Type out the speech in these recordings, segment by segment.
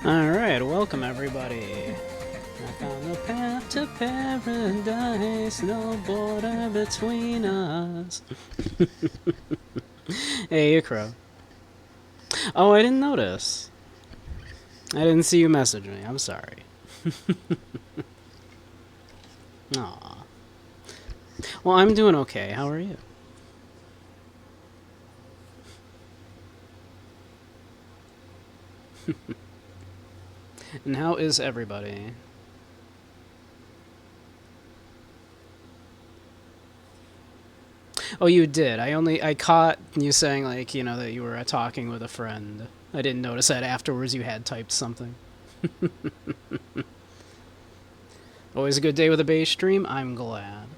Alright, welcome everybody. Back on the path to paradise, no border between us. Hey, you crow. Oh, I didn't notice. I didn't see you message me. I'm sorry. Aw. Well, I'm doing okay. How are you? And how is everybody? Oh, you did. I caught you saying, like, that you were talking with a friend. I didn't notice that afterwards you had typed something. Always a good day with a base stream? I'm glad.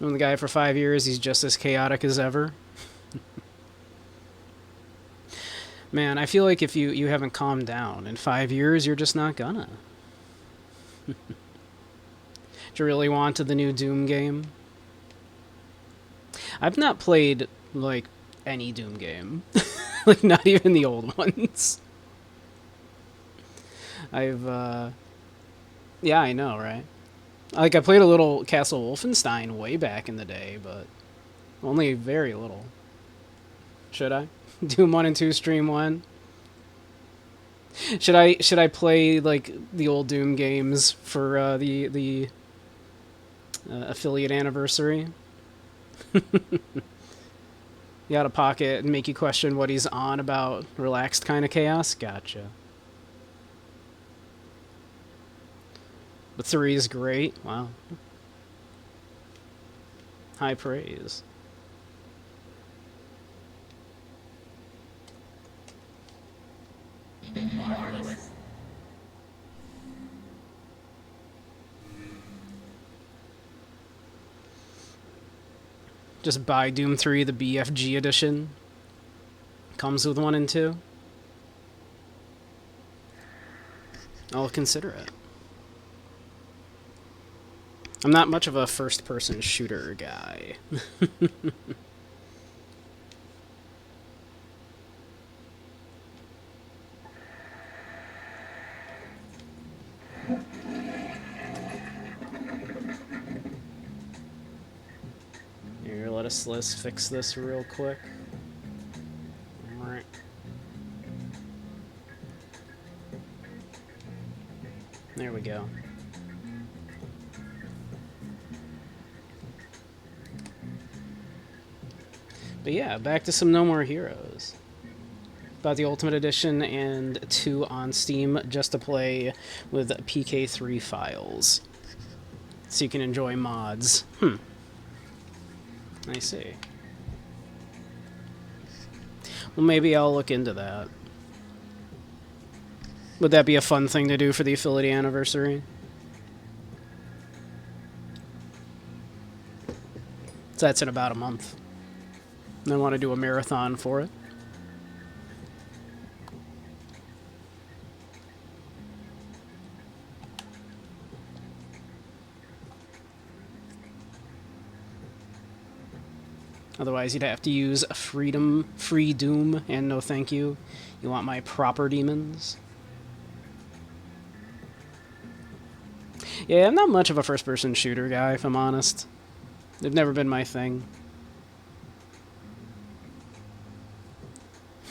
Known the guy for 5 years, he's just as chaotic as ever. Man, I feel like if you haven't calmed down in 5 years, you're just not gonna. Do you really want to the new Doom game? I've not played, like, any Doom game. Like, not even the old ones. Yeah, I know, right? Like, I played a little Castle Wolfenstein way back in the day, but only very little. Should I? Doom 1 and 2 stream 1? Should I play, like, the old Doom games for the affiliate anniversary? You out of pocket and make you question what he's on about relaxed kind of chaos? Gotcha. But 3 is great. Wow. High praise. Just buy Doom 3, the BFG edition. Comes with 1 and 2. I'll consider it. I'm not much of a first-person shooter guy. Here, let's fix this real quick. Alright. There we go. But yeah, back to some No More Heroes. Bought the Ultimate Edition and 2 on Steam just to play with PK3 files. So you can enjoy mods. I see. Well, maybe I'll look into that. Would that be a fun thing to do for the affiliate anniversary? So that's in about a month. And I want to do a marathon for it. Otherwise, you'd have to use free Doom, and no thank you. You want my proper demons? Yeah, I'm not much of a first-person shooter guy, if I'm honest. They've never been my thing.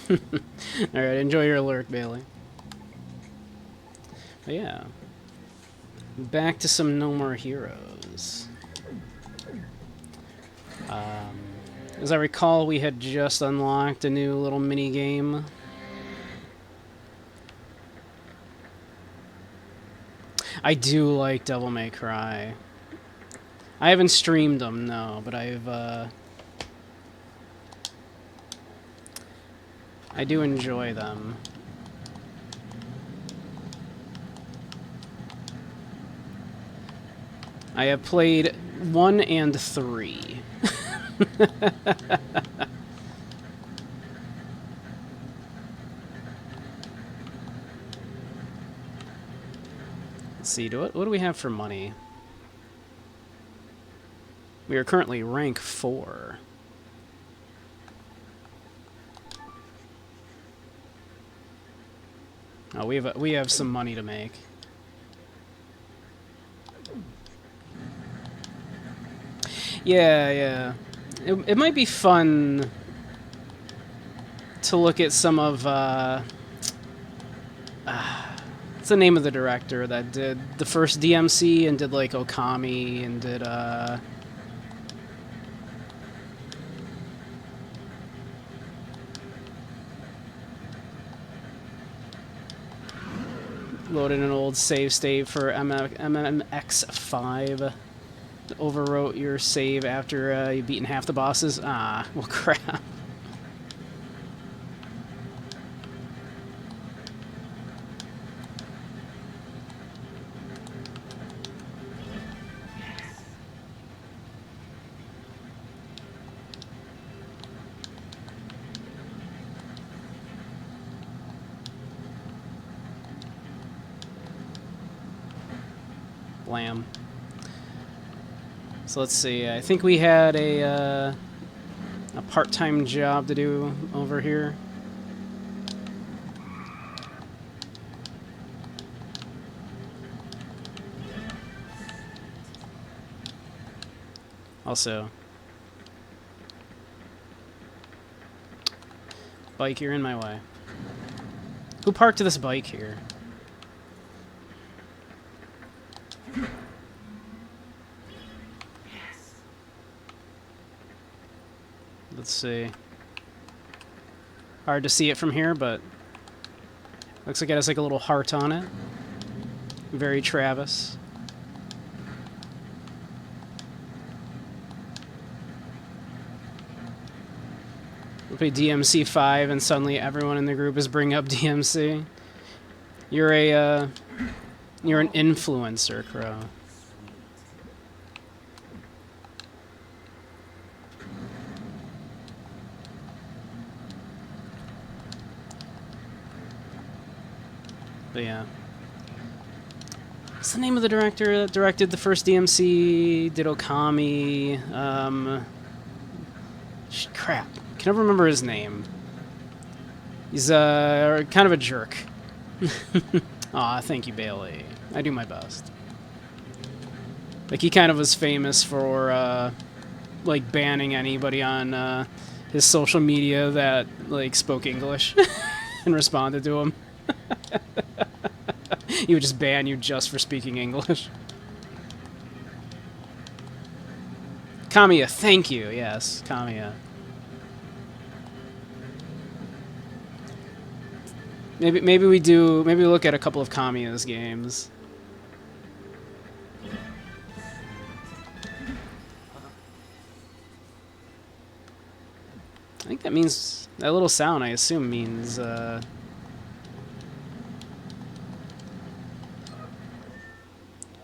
Alright, enjoy your alert, Bailey. But yeah. Back to some No More Heroes. As I recall, we had just unlocked a new little mini-game. I do like Devil May Cry. I haven't streamed them, no, but I do enjoy them. I have played 1 and 3. Let's see, what do we have for money? We are currently rank 4. Oh, we have some money to make. Yeah, yeah. It might be fun to look at some of what's the name of the director that did the first DMC and did like Okami and did loaded an old save state for MMX5. Overwrote your save after you've beaten half the bosses. Ah, well, crap. Blam. So let's see. I think we had a part-time job to do over here. Also, bike, you're in my way. Who parked this bike here? Let's see. Hard to see it from here, but looks like it has like a little heart on it. Very Travis. We'll play DMC 5 and suddenly everyone in the group is bringing up DMC. You're an influencer, Crow. But yeah. What's the name of the director that directed the first DMC? Did Okami? Crap. Can never remember his name. He's kind of a jerk. Aw, thank you, Bailey. I do my best. Like, he kind of was famous for, like, banning anybody on, his social media that, like, spoke English and responded to him. He would just ban you just for speaking English. Kamiya, thank you. Yes, Kamiya. Maybe we look at a couple of Kamiya's games. I think that means that little sound, I assume, means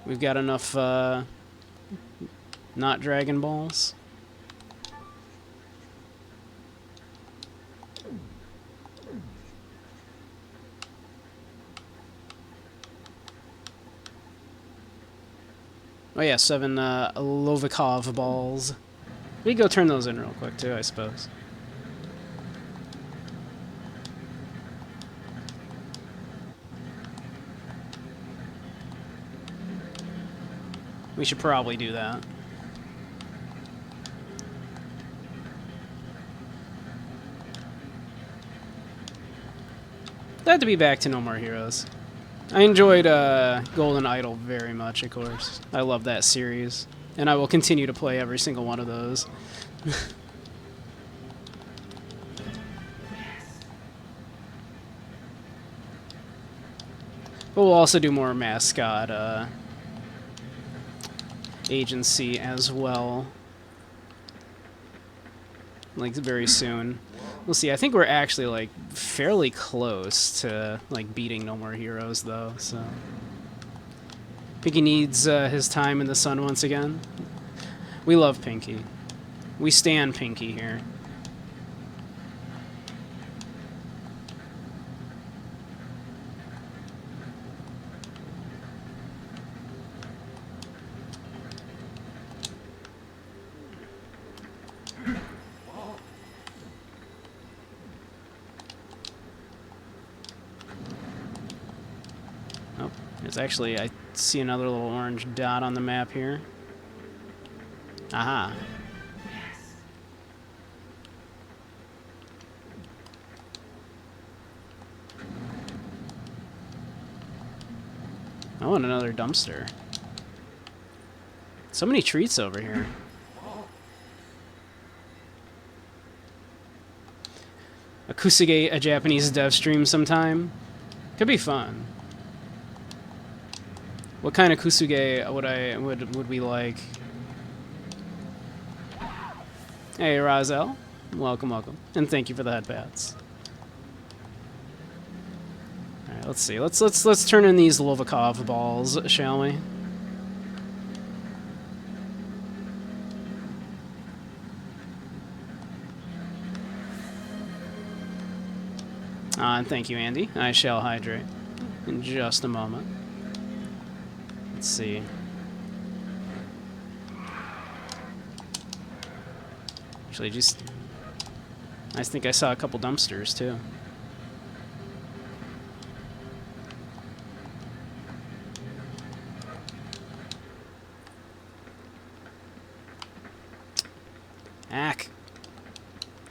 we've got enough not Dragon Balls. Oh yeah, 7 Lovikov balls. We can go turn those in real quick too, I suppose. We should probably do that. Glad to be back to No More Heroes. I enjoyed Golden Idol very much, of course. I love that series. And I will continue to play every single one of those. But we'll also do more mascot agency as well. Like, very soon. We'll see. I think we're actually, like, fairly close to, like, beating No More Heroes, though, so... Pinky needs his time in the sun once again. We love Pinky. We stan Pinky here. There's actually, I see another little orange dot on the map here. Aha. Oh, and another dumpster. So many treats over here. A Kusige, a Japanese dev stream sometime. Could be fun. What kind of Kusuge would we like? Hey Razel, welcome, welcome, and thank you for the headpats. All right, let's see. Let's turn in these Lovikov balls, shall we? And thank you, Andy. I shall hydrate in just a moment. Let's see. Actually, I think I saw a couple dumpsters, too. Ack.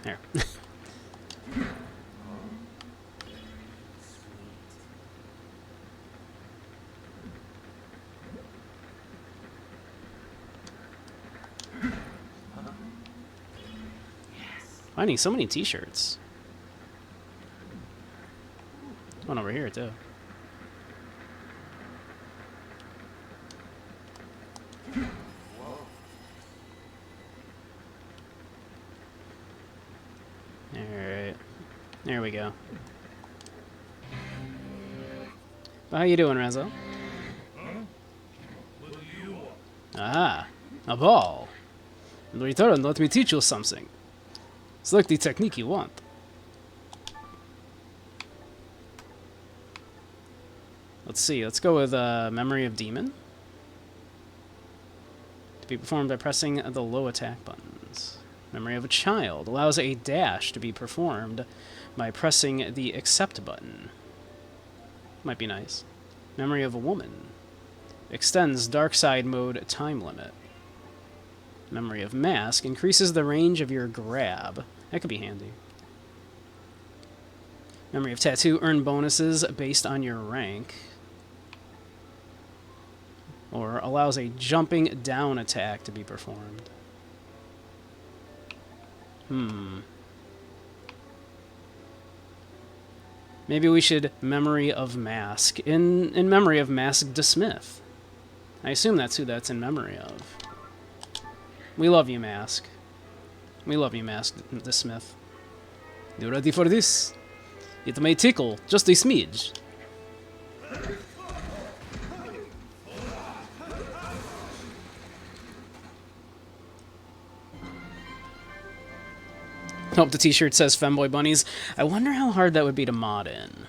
There. Finding so many t-shirts. One over here, too. Alright. There we go. Well, how you doing, Rezo? Ah, a ball. In return, let me teach you something. Select the technique you want. Let's see, let's go with Memory of Demon. To be performed by pressing the low attack buttons. Memory of a Child allows a dash to be performed by pressing the accept button. Might be nice. Memory of a Woman. Extends Dark Side mode time limit. Memory of Mask increases the range of your grab. That could be handy. Memory of Tattoo, earn bonuses based on your rank. Or allows a jumping down attack to be performed. Maybe we should Memory of Mask. In Memory of Mask DeSmith. I assume that's who that's in memory of. We love you, Mask. We love you, Mask DeSmith. You ready for this? It may tickle just a smidge. Hope the t-shirt says Femboy Bunnies. I wonder how hard that would be to mod in.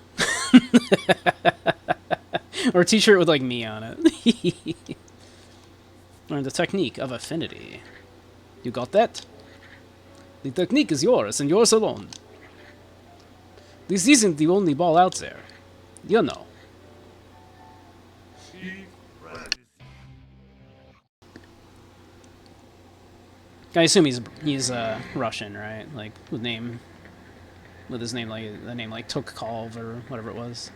Or a t-shirt with, like, me on it. Learn the technique of affinity. You got that? The technique is yours, and yours alone. This isn't the only ball out there. You know. I assume he's Russian, right? Like with his name like the name like Tokhkov or whatever it was.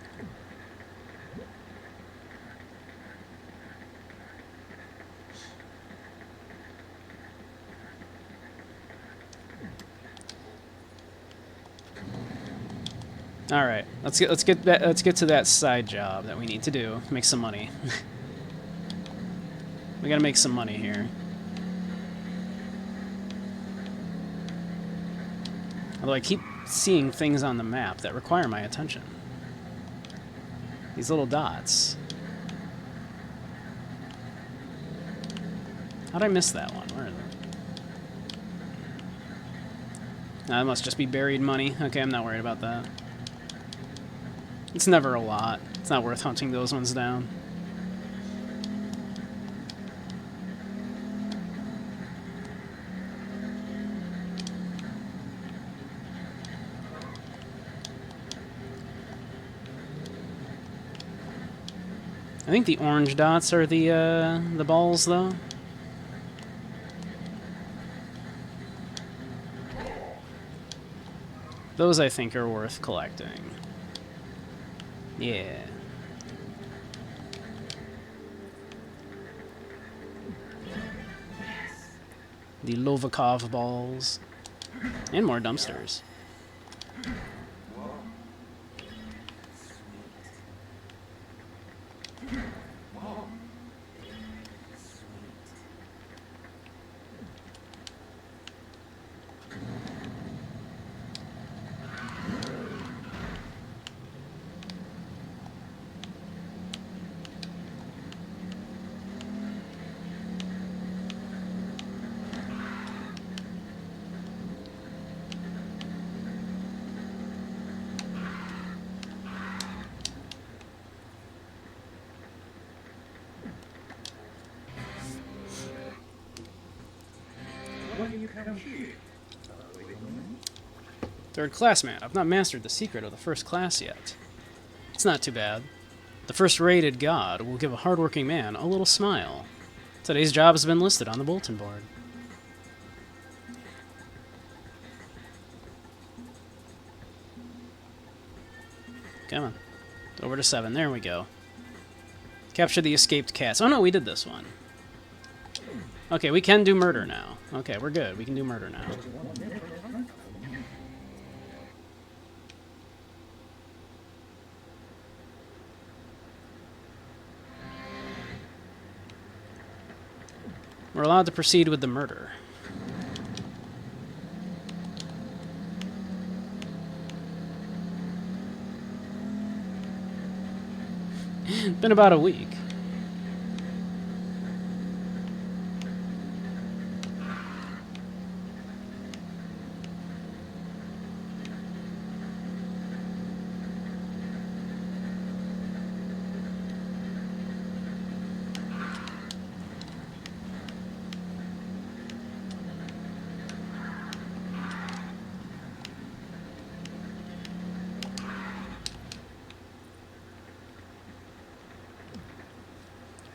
All right, let's get to that side job that we need to do. Make some money. We gotta make some money here. Although I keep seeing things on the map that require my attention. These little dots. How'd I miss that one? Where is it? That must just be buried money. Okay, I'm not worried about that. It's never a lot. It's not worth hunting those ones down. I think the orange dots are the balls, though. Those, I think, are worth collecting. Yeah. The Lovikov balls. And more dumpsters. Third class man. I've not mastered the secret of the first class yet. It's not too bad. The first-rated god will give a hardworking man a little smile. Today's job has been listed on the bulletin board. Come on. Over to 7. There we go. Capture the escaped cats. Oh no, we did this one. Okay, we can do murder now. Okay, we're good. We can do murder now. We're allowed to proceed with the murder. Been about a week.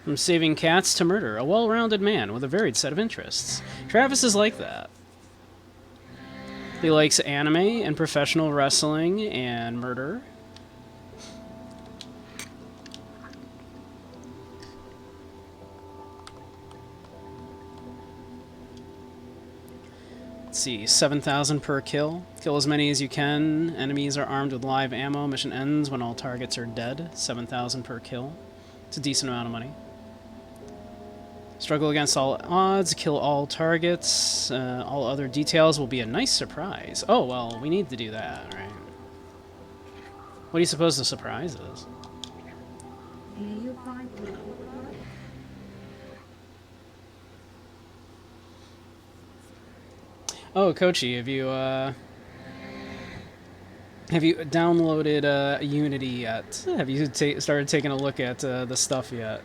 From saving cats to murder, a well-rounded man with a varied set of interests. Travis is like that. He likes anime and professional wrestling and murder. Let's see, 7,000 per kill. Kill as many as you can. Enemies are armed with live ammo. Mission ends when all targets are dead. 7,000 per kill. It's a decent amount of money. Struggle against all odds, kill all targets. All other details will be a nice surprise. Oh, well, we need to do that, right? What do you suppose the surprise is? Oh, Kochi, have you downloaded Unity yet? Have you started taking a look at the stuff yet?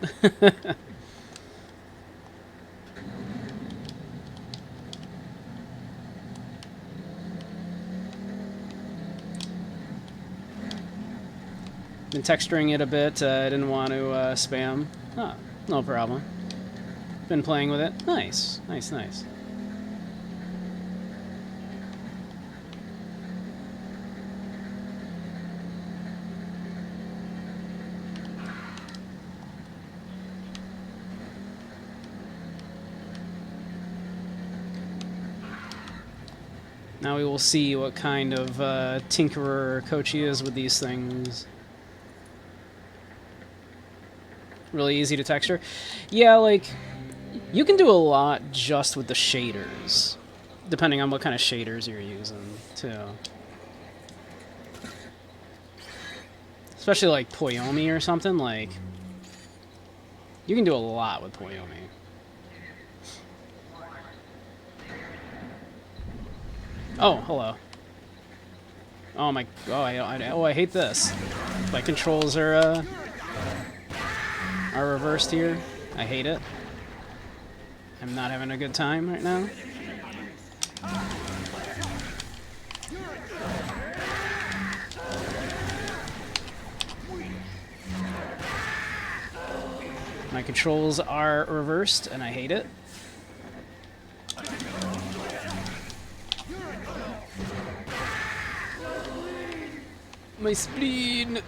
Been texturing it a bit. I didn't want to spam. Ah, no problem. Been playing with it. Nice, nice, nice. Now we will see what kind of tinkerer Kochi is with these things. Really easy to texture. Yeah, like, you can do a lot just with the shaders, depending on what kind of shaders you're using, too. Especially, like, Poyomi or something, like, you can do a lot with Poyomi. Oh, hello. Oh my, I hate this. My controls are reversed here. I hate it. I'm not having a good time right now. My controls are reversed, and I hate it. My spleen!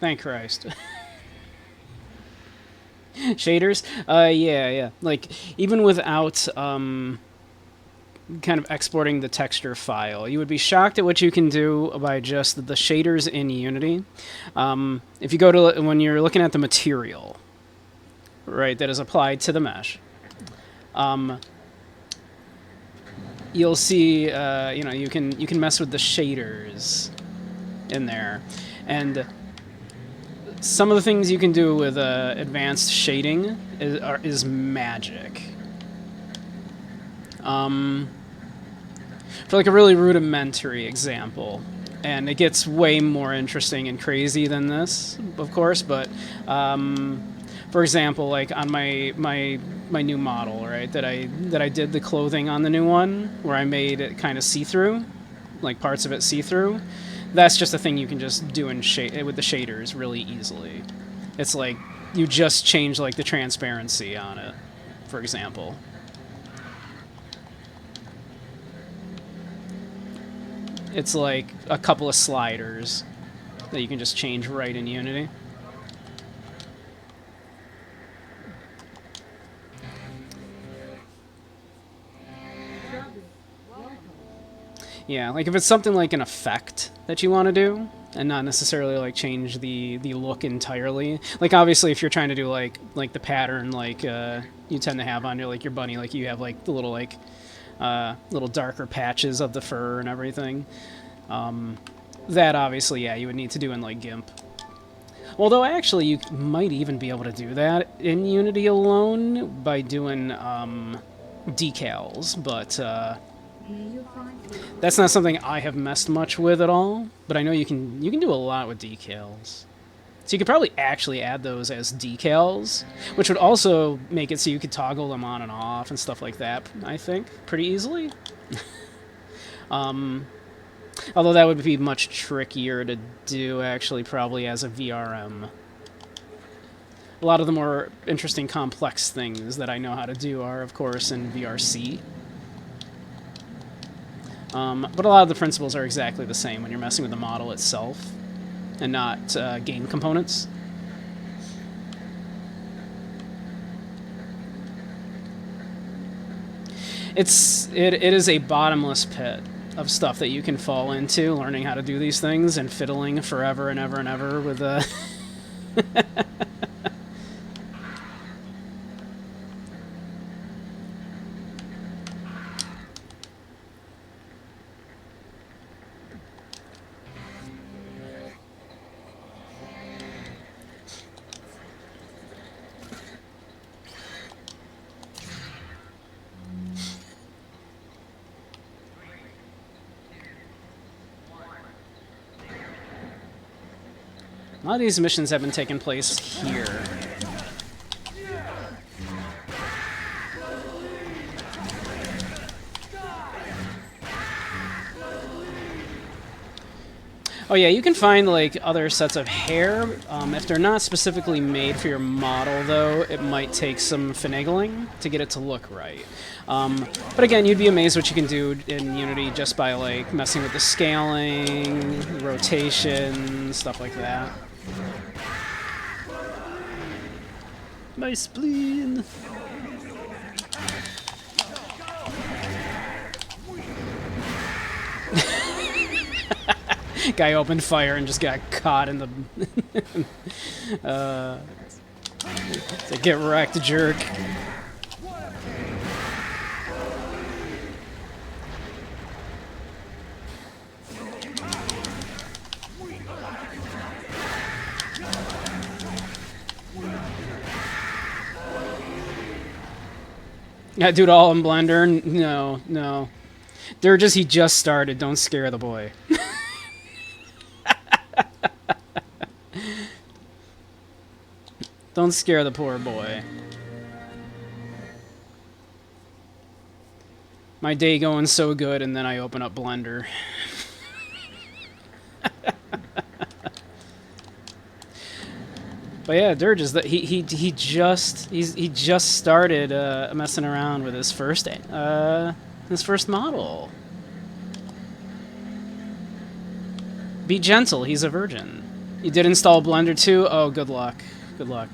Thank Christ. Shaders? Yeah. Like, even without, kind of exporting the texture file, you would be shocked at what you can do by just the shaders in Unity. If you go to, when you're looking at the material, right, that is applied to the mesh, you'll see, you know, you can mess with the shaders in there. And some of the things you can do with advanced shading is magic. For like a really rudimentary example, and it gets way more interesting and crazy than this, of course, but for example, like on my new model, right, that I did the clothing on the new one, where I made it kind of see-through, like parts of it see-through. That's just a thing you can just do in with the shaders really easily. It's like you just change like the transparency on it, for example. It's like a couple of sliders that you can just change right in Unity. Yeah, like if it's something like an effect that you want to do, and not necessarily like change the look entirely. Like obviously, if you're trying to do like the pattern like you tend to have on your like your bunny, like you have like the little like little darker patches of the fur and everything. That obviously, yeah, you would need to do in like GIMP. Although actually, you might even be able to do that in Unity alone by doing decals, but. That's not something I have messed much with at all, but I know you can do a lot with decals. So you could probably actually add those as decals, which would also make it so you could toggle them on and off and stuff like that, I think, pretty easily. Although that would be much trickier to do, actually, probably as a VRM. A lot of the more interesting, complex things that I know how to do are, of course, in VRC. But a lot of the principles are exactly the same when you're messing with the model itself and not game components. It is a bottomless pit of stuff that you can fall into, learning how to do these things and fiddling forever and ever and ever with a lot of these missions have been taking place here. Oh yeah, you can find like other sets of hair. If they're not specifically made for your model, though, it might take some finagling to get it to look right. But again, you'd be amazed what you can do in Unity just by like messing with the scaling, rotation, stuff like that. My spleen! Guy opened fire and just got caught in the... It's a get wrecked, jerk. Yeah, do it all in Blender. No, no. He just started. Don't scare the boy. Don't scare the poor boy. My day going so good, and then I open up Blender. But yeah, Dirge is that he just started messing around with his first model. Be gentle. He's a virgin. You did install Blender too? Oh, good luck. Good luck.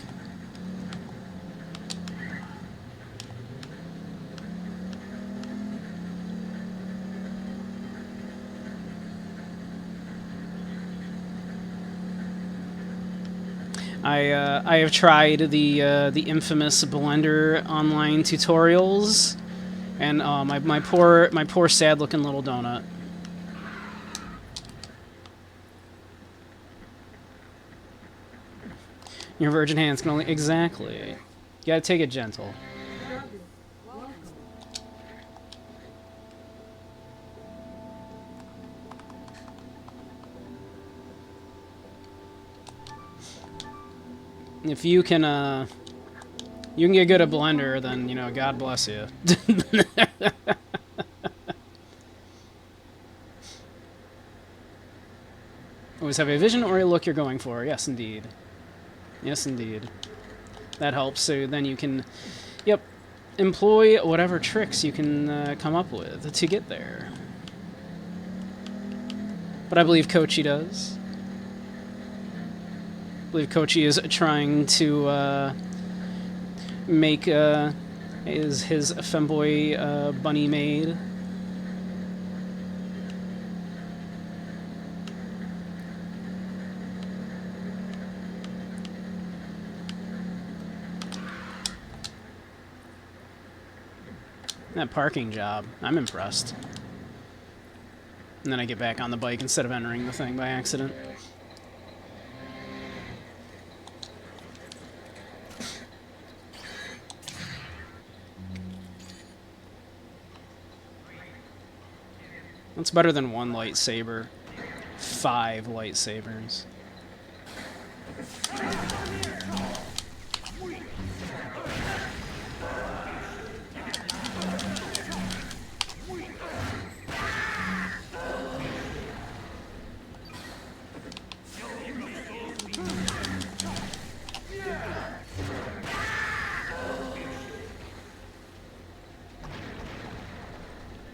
I have tried the infamous Blender online tutorials, and my poor sad looking little donut. Your virgin hands can only exactly. You gotta take it gentle. If you can get good at Blender, then, you know, God bless you. Always have a vision or a look you're going for. Yes, indeed. Yes, indeed. That helps, so then you can, yep, employ whatever tricks you can come up with to get there. But I believe Kochi does. I believe Kochi is trying to make his femboy bunny maid. That parking job, I'm impressed. And then I get back on the bike instead of entering the thing by accident. That's better than one lightsaber. 5 lightsabers.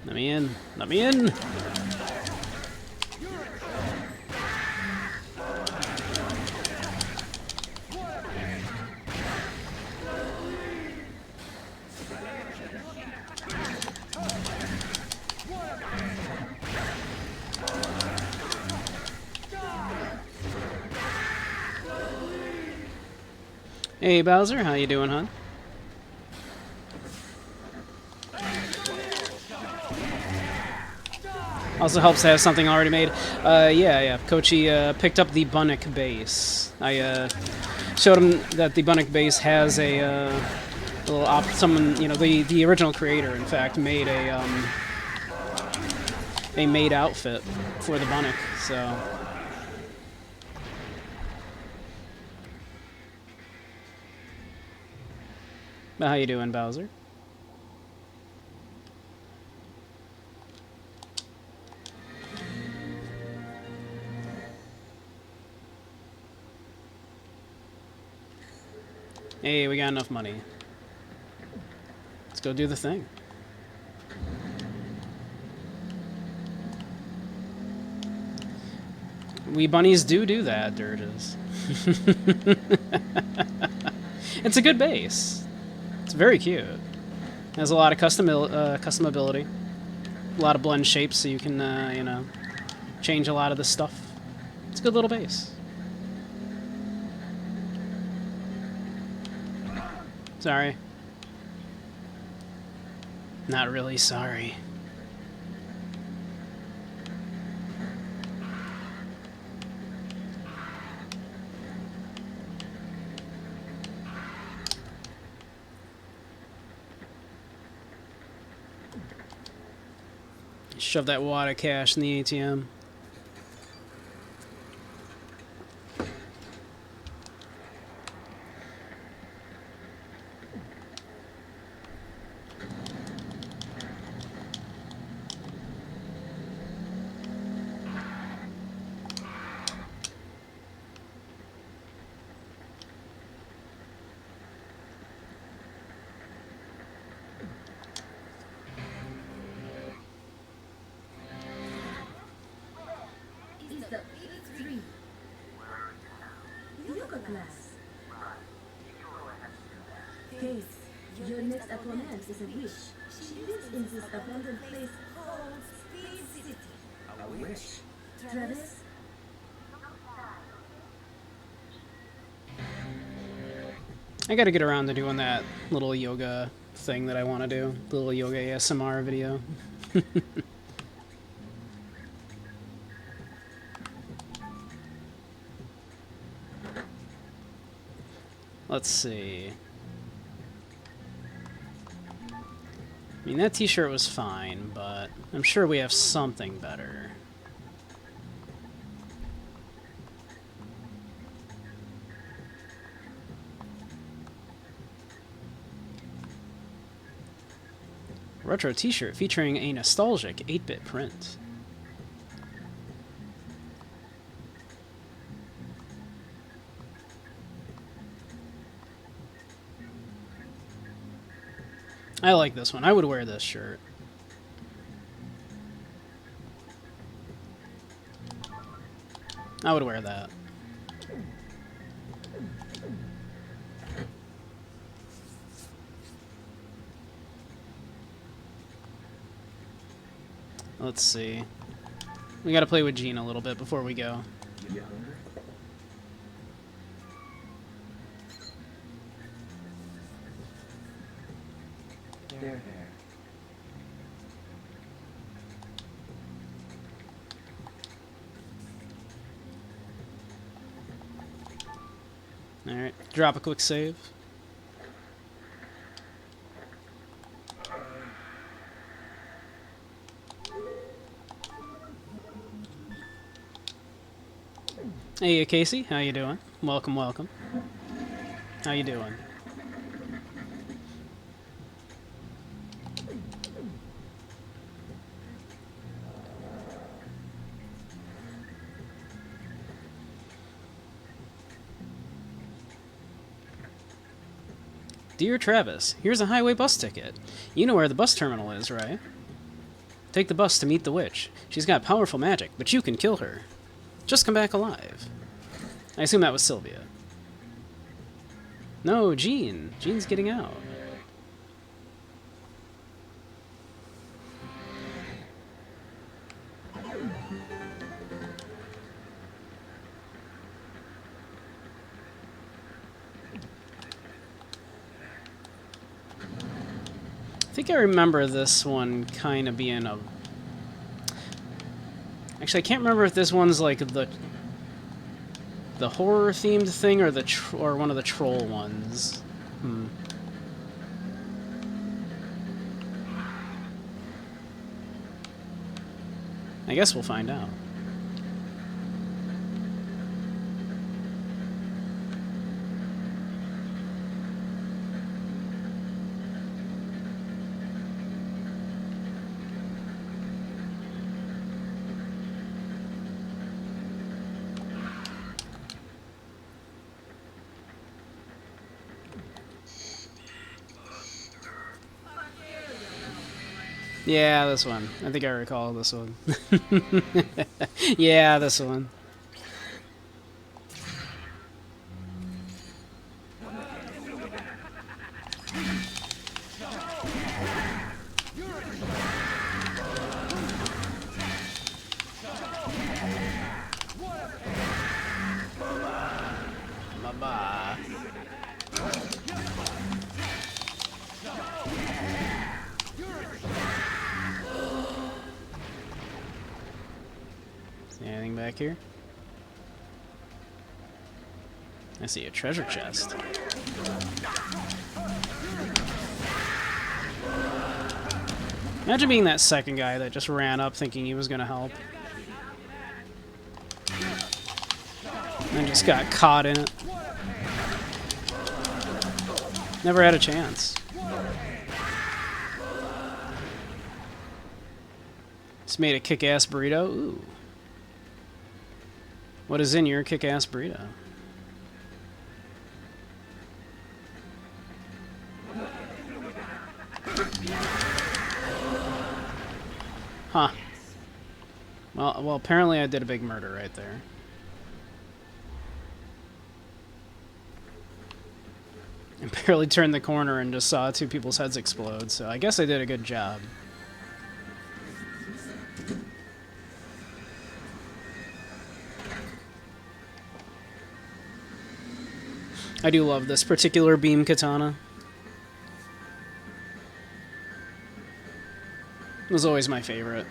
Let me in. Let me in. Hey Bowser, how you doing, hon? Also helps to have something already made. Yeah. Kochi picked up the Bunnick base. I showed him that the Bunnick base has a little someone, you know, the original creator, in fact, made a maid outfit for the Bunnick. So. But how you doing, Bowser? Hey, we got enough money. Let's go do the thing. We bunnies do that, Dirges. It's a good base. It's very cute. It has a lot of customability. A lot of blend shapes, so you can, you know, change a lot of the stuff. It's a good little base. Sorry. Not really sorry. Shove that wad of cash in the ATM. It's the 53. Yoga class. Case, your next opponent is a witch. She lives in this abandoned place called Speed City. A wish? Travis? I gotta get around to doing that little yoga thing that I want to do. The little yoga ASMR video. Let's see. I mean, that t-shirt was fine, but I'm sure we have something better. Retro t-shirt featuring a nostalgic 8-bit print. I like this one. I would wear this shirt. I would wear that. Let's see. We gotta play with Gene a little bit before we go. You hungry? There. Alright, drop a quick save. Hey, Casey, how you doing? Welcome, welcome. How you doing? Dear Travis, here's a highway bus ticket. You know where the bus terminal is, right? Take the bus to meet the witch. She's got powerful magic, but you can kill her. Just come back alive. I assume that was Sylvia. No, Gene. Gene's getting out. I think I remember this one kind of being a... Actually, I can't remember if this one's like the horror-themed thing or or one of the troll ones. I guess we'll find out. Yeah, this one. I think I recall this one. Yeah, this one. Bye-bye. See anything back here? I see a treasure chest. Imagine being that second guy that just ran up thinking he was going to help. And just got caught in it. Never had a chance. Just made a kick-ass burrito. Ooh. What is in your kick-ass burrito? Huh. Well, apparently I did a big murder right there. I barely turned the corner and just saw two people's heads explode, so I guess I did a good job. I do love this particular beam katana. It was always my favorite.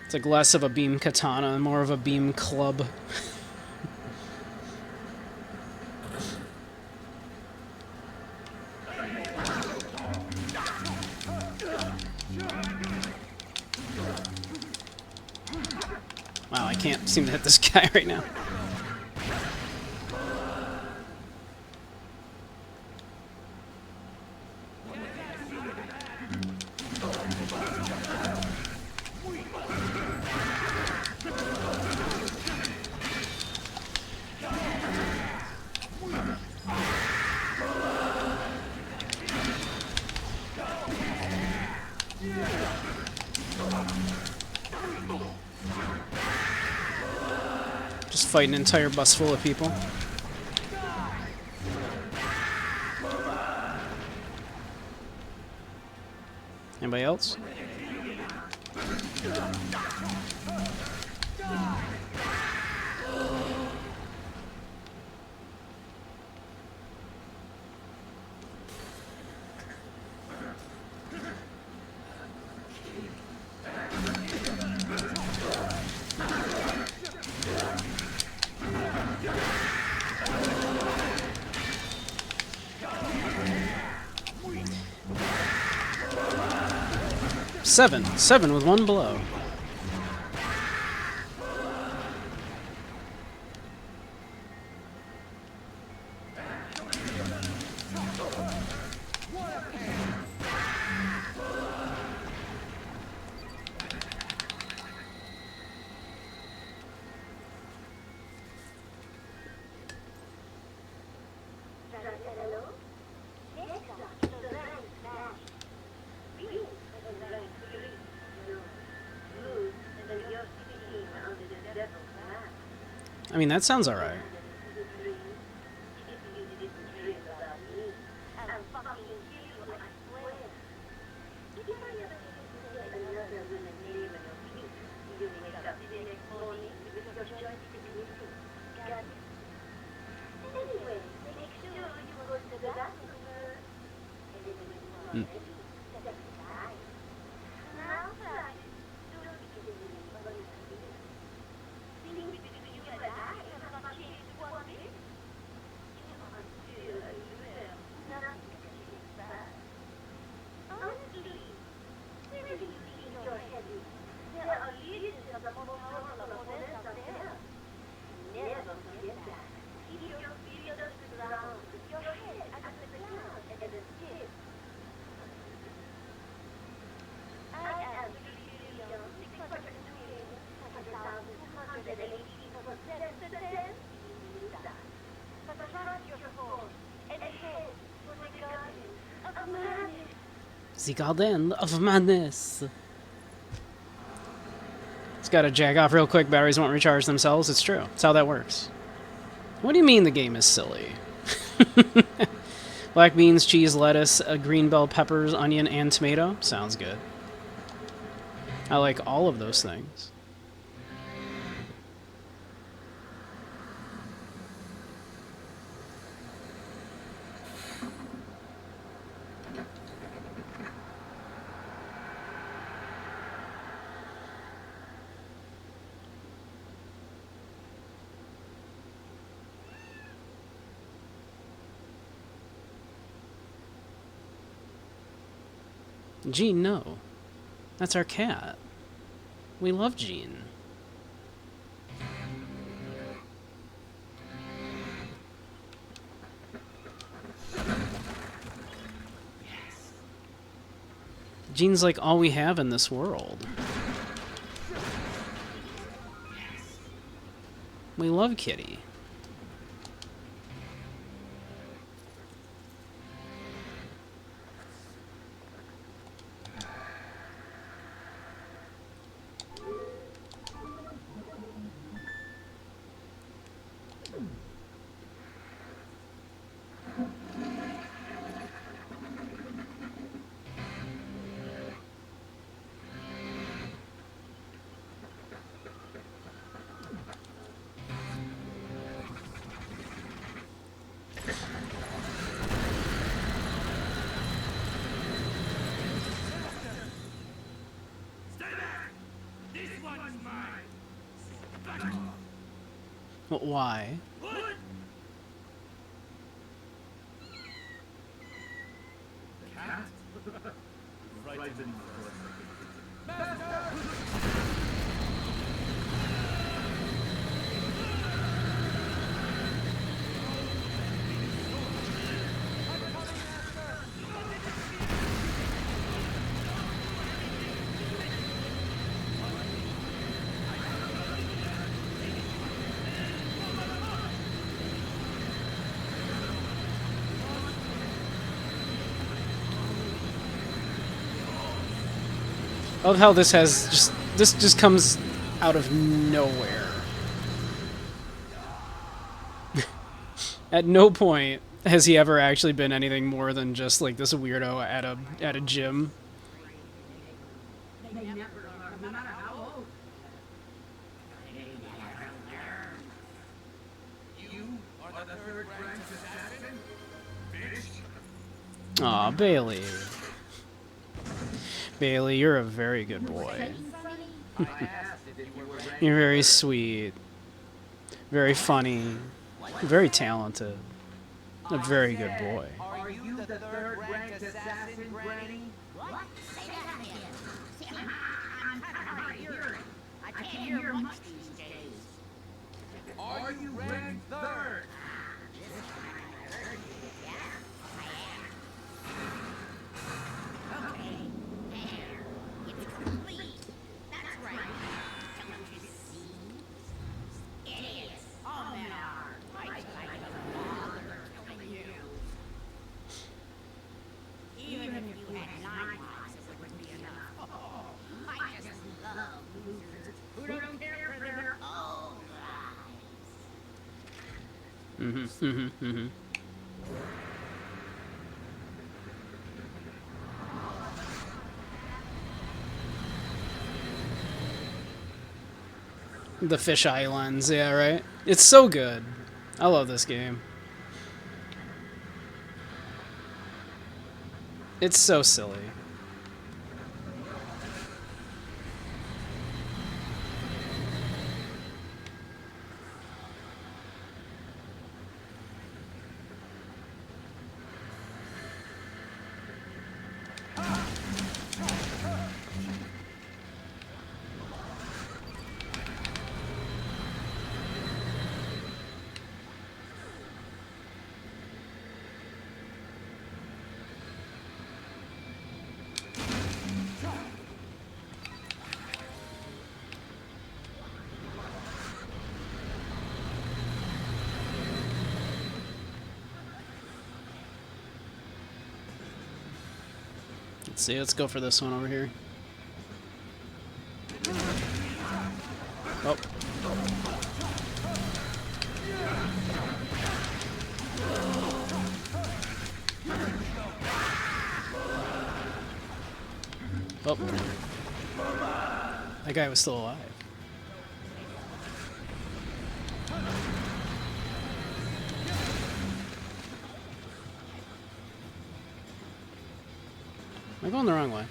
It's like less of a beam katana and more of a beam club. Wow, I can't seem to hit this guy right now. Just fight an entire bus full of people. Anybody else? Seven with one blow. I mean, that sounds alright. The Garden of Madness. It's got to jack off real quick. Batteries won't recharge themselves. It's true. It's how that works. What do you mean the game is silly? Black beans, cheese, lettuce, green bell peppers, onion, and tomato. Sounds good. I like all of those things. Jean, no. That's our cat. We love Jean. Jean's like all we have in this world. We love Kitty. But why? I love how this just comes out of nowhere. At no point has he ever actually been anything more than just like this weirdo at a gym. They never learn, no matter how old. You are the third-ranked assassin? Bitch! Aw, Bailey. Bailey, you're a very good boy. I asked if you were ranked. You're very sweet, very funny, very talented. A very good boy. Are you the third-ranked assassin, Granny? What? Say that again. See, I'm kind of hard of hearing. I can't hear much these days. Are you ranked third? This time I heard you. Yeah, I am. Okay, there. It's complete. That's right. Don't you see? Idiots. All men are. I like the father telling you. Even if you had 9 lives, it wouldn't be enough. Oh, I just love losers who don't care for their own lives. The Fish Islands, yeah, right? It's so good. I love this game. It's so silly. Let's see, let's go for this one over here. Oh. Oh. That guy was still alive. Am I going the wrong way?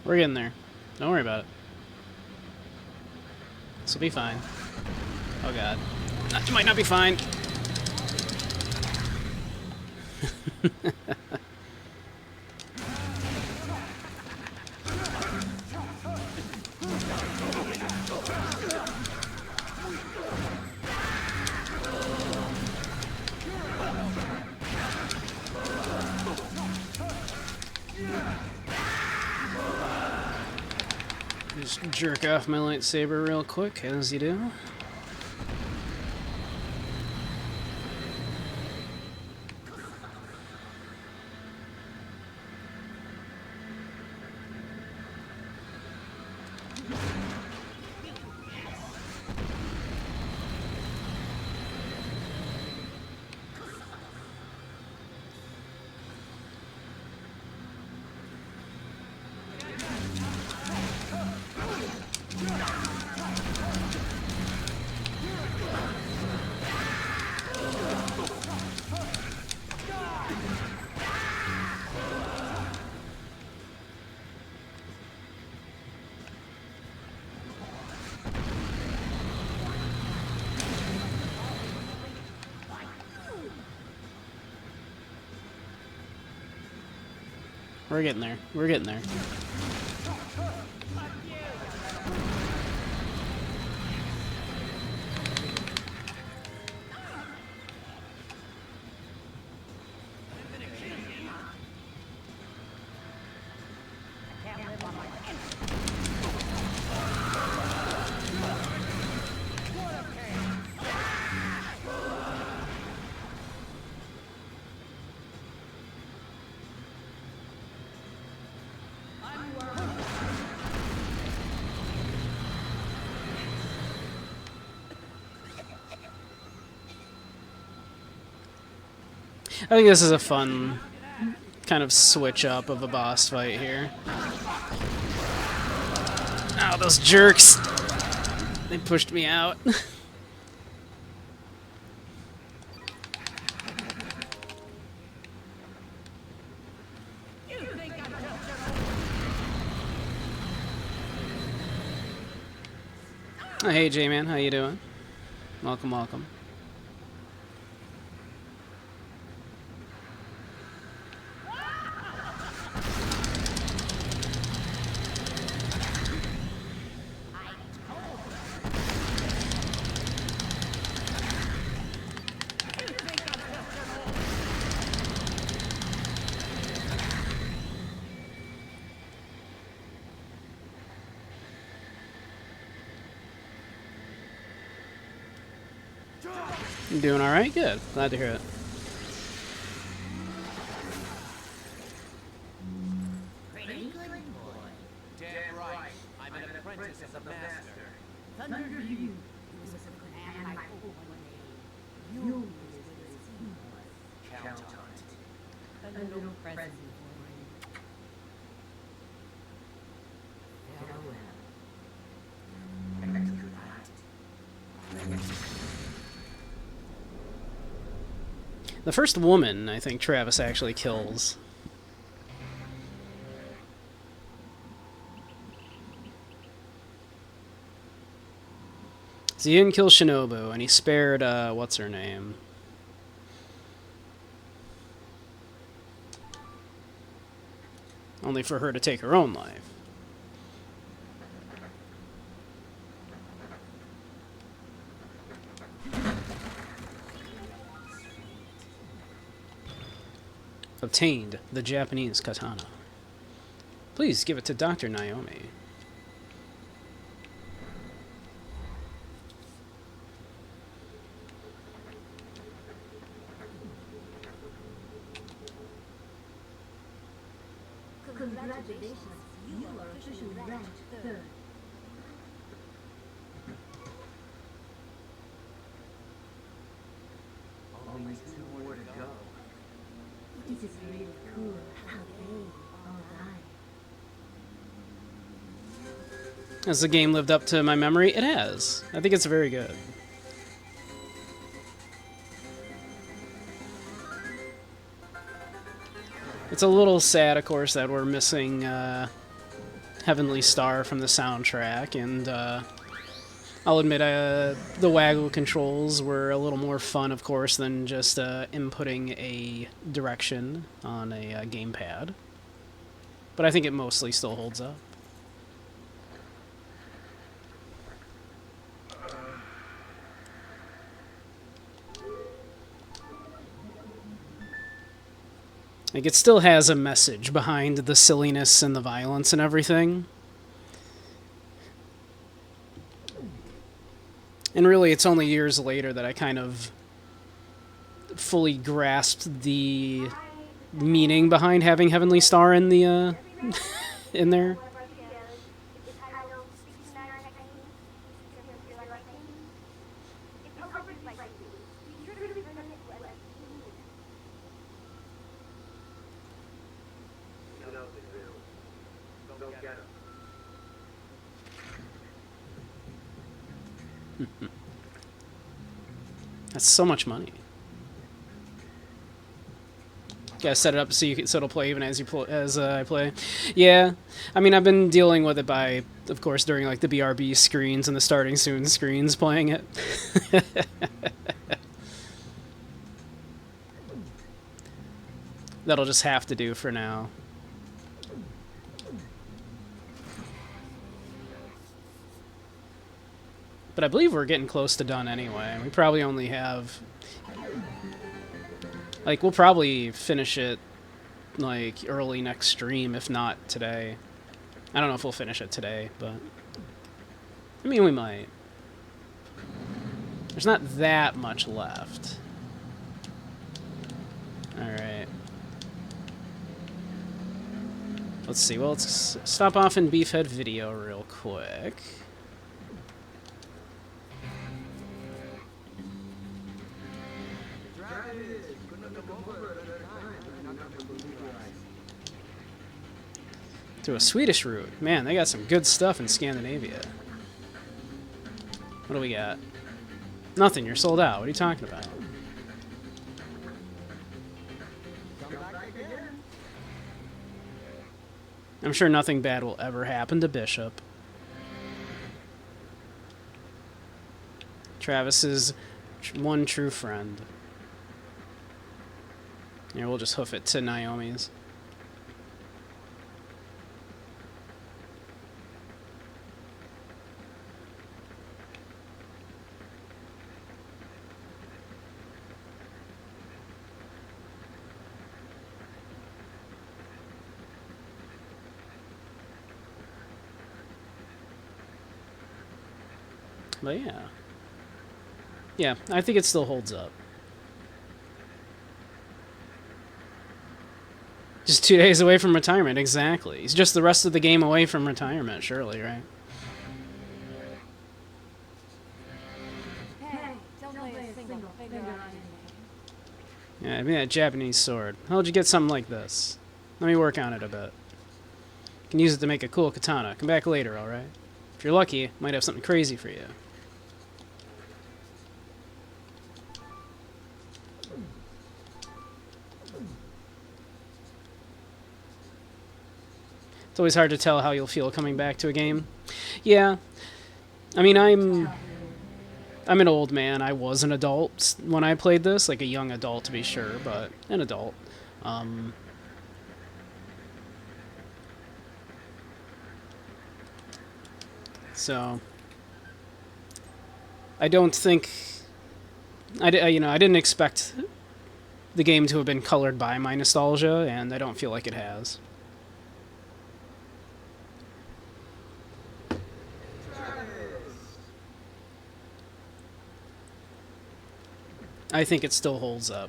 We're getting there. Don't worry about it. This will be fine. Oh god. It might not be fine. Just jerk off my lightsaber real quick, as you do. We're getting there. We're getting there. I think this is a fun kind of switch up of a boss fight here. Oh, those jerks! They pushed me out. Oh, hey J-Man, how you doing? Welcome, welcome. You doing alright? Good. Glad to hear it. Pretty good boy. Damn right. I'm an apprentice of the master. Thunder you. He was a good man, I hope one day. You will be as good as he was. Count on it. A little present for you. Farewell. And good night. The first woman, I think Travis actually kills. So he didn't kill Shinobu, and he spared, what's her name? Only for her to take her own life. Obtained the Japanese katana. Please give it to Dr. Naomi. Congratulations, you are officially ranked third. Only 2 more to go. It is really cool how they all died. Has the game lived up to my memory? It has. I think it's very good. It's a little sad, of course, that we're missing Heavenly Star from the soundtrack, and I'll admit the waggle controls were a little more fun, of course, than just inputting a direction on a gamepad. But I think it mostly still holds up. Like, it still has a message behind the silliness and the violence and everything. And really, it's only years later that I kind of fully grasped the meaning behind having Heavenly Star in the in there. That's so much money. Gotta set it up so it'll play even as I play. Yeah, I mean, I've been dealing with it by, of course, during like the BRB screens and the starting soon screens, playing it. That'll just have to do for now. But I believe we're getting close to done anyway. We probably only have... Like, we'll probably finish it, like, early next stream, if not today. I don't know if we'll finish it today, but... I mean, we might. There's not that much left. Alright. Let's see. Well, let's stop off in Beefhead Video real quick. To a Swedish route. Man, they got some good stuff in Scandinavia. What do we got? Nothing, you're sold out. What are you talking about? I'm sure nothing bad will ever happen to Bishop. Travis's one true friend. Yeah, we'll just hoof it to Naomi's. But yeah. Yeah, I think it still holds up. Just 2 days away from retirement, exactly. He's just the rest of the game away from retirement, surely, right? Hey, don't play a single finger on it. Yeah, I mean that Japanese sword. How'd you get something like this? Let me work on it a bit. Can use it to make a cool katana. Come back later, alright? If you're lucky, might have something crazy for you. It's always hard to tell how you'll feel coming back to a game. Yeah. I mean, I'm an old man. I was an adult when I played this. Like a young adult, to be sure, but an adult. So... I don't think... I didn't expect the game to have been colored by my nostalgia, and I don't feel like it has. I think it still holds up.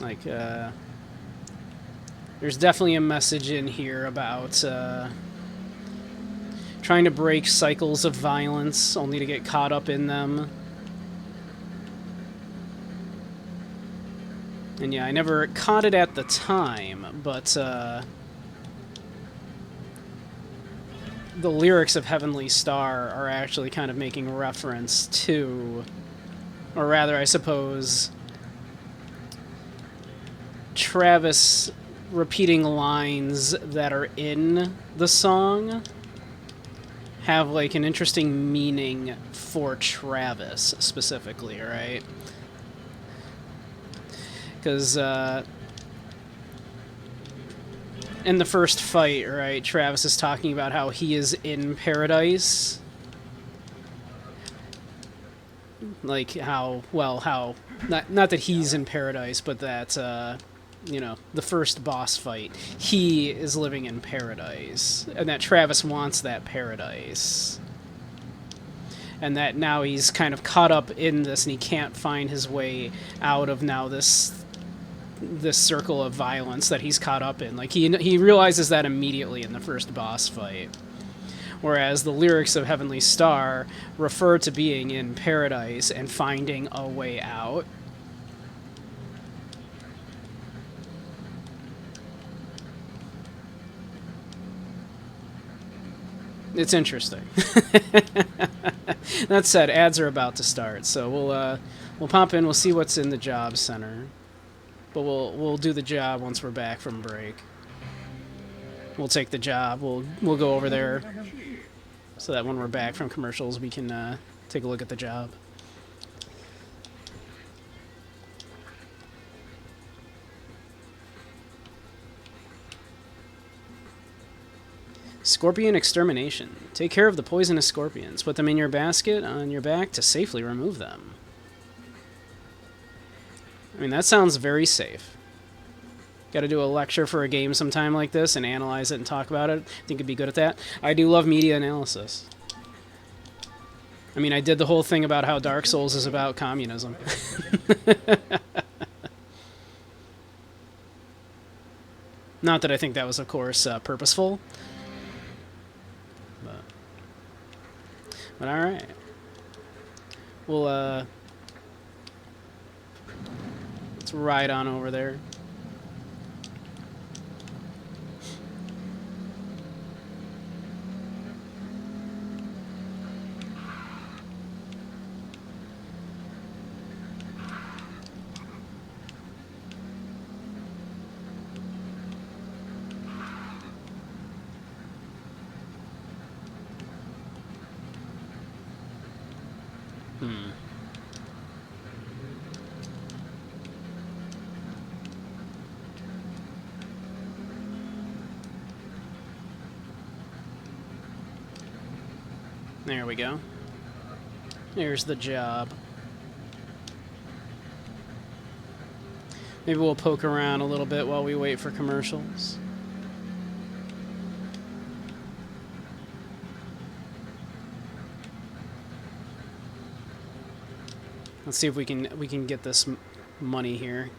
Like, there's definitely a message in here about trying to break cycles of violence only to get caught up in them. And yeah, I never caught it at the time, but the lyrics of Heavenly Star are actually kind of making reference to, or rather, I suppose, Travis repeating lines that are in the song have like an interesting meaning for Travis specifically, right? Because in the first fight, right, Travis is talking about how he is in paradise. Like how, well, how, not that he's in paradise, but that, you know, the first boss fight, he is living in paradise. And that Travis wants that paradise. And that now he's kind of caught up in this and he can't find his way out of now this circle of violence that he's caught up in. Like he realizes that immediately in the first boss fight. Whereas the lyrics of Heavenly Star refer to being in paradise and finding a way out. It's interesting. That said, ads are about to start, so we'll pop in. We'll see what's in the job center, but we'll do the job once we're back from break. We'll take the job. We'll go over there, so that when we're back from commercials, we can take a look at the job. Scorpion extermination. Take care of the poisonous scorpions. Put them in your basket on your back to safely remove them. I mean, that sounds very safe. Got to do a lecture for a game sometime like this and analyze it and talk about it. I think it'd be good at that. I do love media analysis. I mean, I did the whole thing about how Dark Souls is about communism. Not that I think that was, of course, purposeful. But all right. We'll let's ride on over there. There we go. There's the job. Maybe we'll poke around a little bit while we wait for commercials. Let's see if we can get this money here.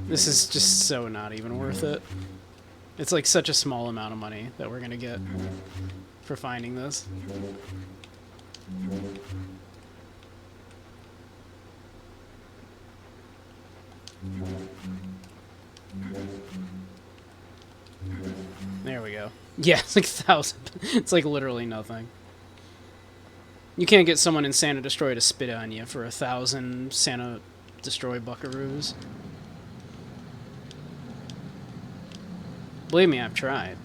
This is just so not even worth it. It's like such a small amount of money that we're gonna get for finding this. There we go. Yeah, it's like 1,000. It's like literally nothing. You can't get someone in Santa Destroy to spit on you for 1,000 Santa Destroy buckaroos. Believe me, I've tried.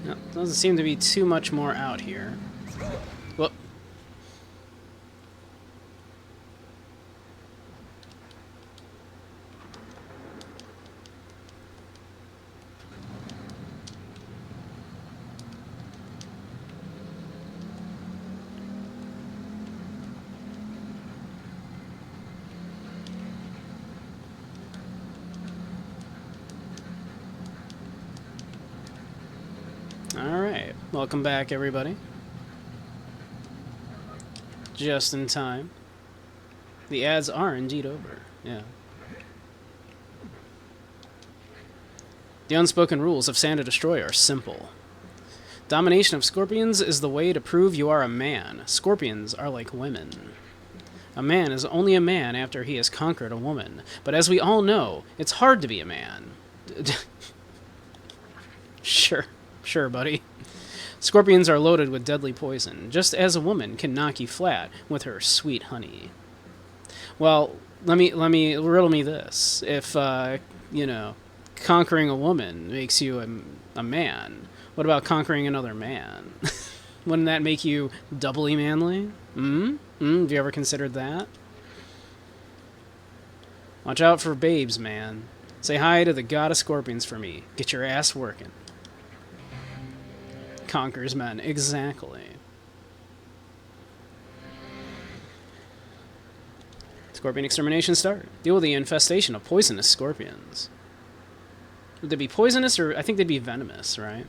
No, doesn't seem to be too much more out here. Whoop. Welcome back, everybody. Just in time. The ads are indeed over. Yeah. The unspoken rules of Sand to Destroy are simple. Domination of scorpions is the way to prove you are a man. Scorpions are like women. A man is only a man after he has conquered a woman. But as we all know, it's hard to be a man. Sure, buddy. Scorpions are loaded with deadly poison, just as a woman can knock you flat with her sweet honey. Well, let me riddle me this. If, conquering a woman makes you a man, what about conquering another man? Wouldn't that make you doubly manly? Have you ever considered that? Watch out for babes, man. Say hi to the god of scorpions for me. Get your ass working. Conquers men. Exactly. Scorpion extermination start. Deal with the infestation of poisonous scorpions. Would they be poisonous, or I think they'd be venomous, right?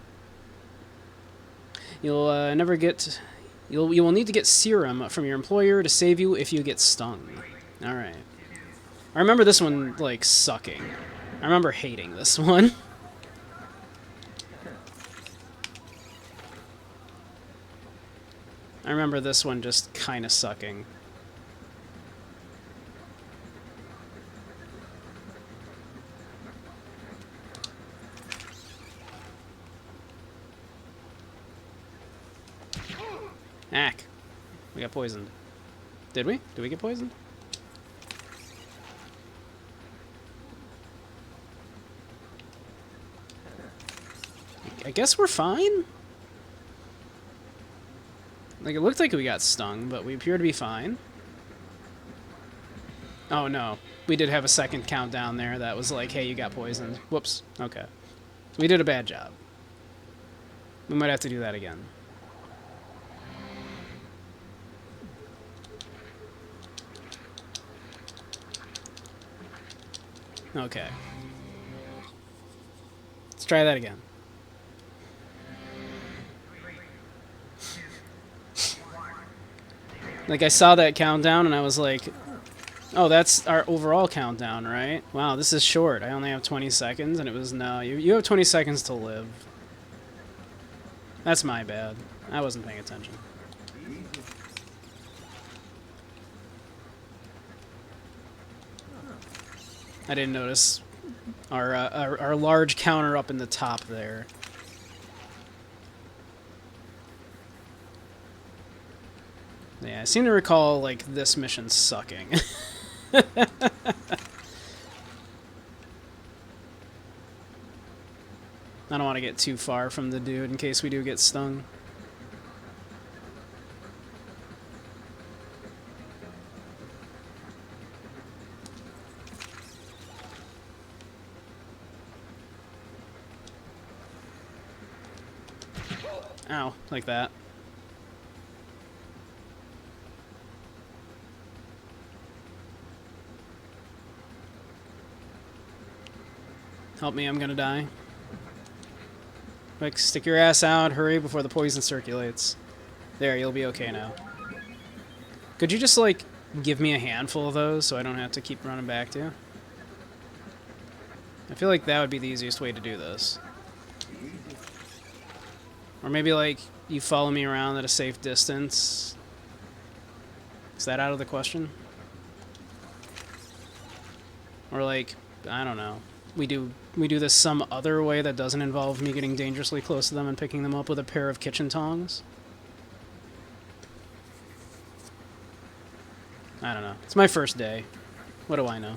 You'll never get... You will need to get serum from your employer to save you if you get stung. Alright. I remember this one, like, sucking. I remember hating this one. I remember this one just kind of sucking. Ack. We got poisoned. Did we? Did we get poisoned? I guess we're fine? Like, it looked like we got stung, but we appear to be fine. Oh, no. We did have a second countdown there that was like, hey, you got poisoned. Whoops. Okay. We did a bad job. We might have to do that again. Okay. Let's try that again. Like, I saw that countdown and I was like, oh, that's our overall countdown, right? Wow, this is short. I only have 20 seconds, and it was, no, you have 20 seconds to live. That's my bad. I wasn't paying attention. I didn't notice our large counter up in the top there. Yeah, I seem to recall, like, this mission sucking. I don't want to get too far from the dude in case we do get stung. Ow, like that. Help me, I'm gonna die. Quick, stick your ass out, hurry before the poison circulates. There, you'll be okay now. Could you just, like, give me a handful of those so I don't have to keep running back to you? I feel like that would be the easiest way to do this. Or maybe, like, you follow me around at a safe distance. Is that out of the question? Or, like, I don't know. We do this some other way that doesn't involve me getting dangerously close to them and picking them up with a pair of kitchen tongs? I don't know. It's my first day. What do I know?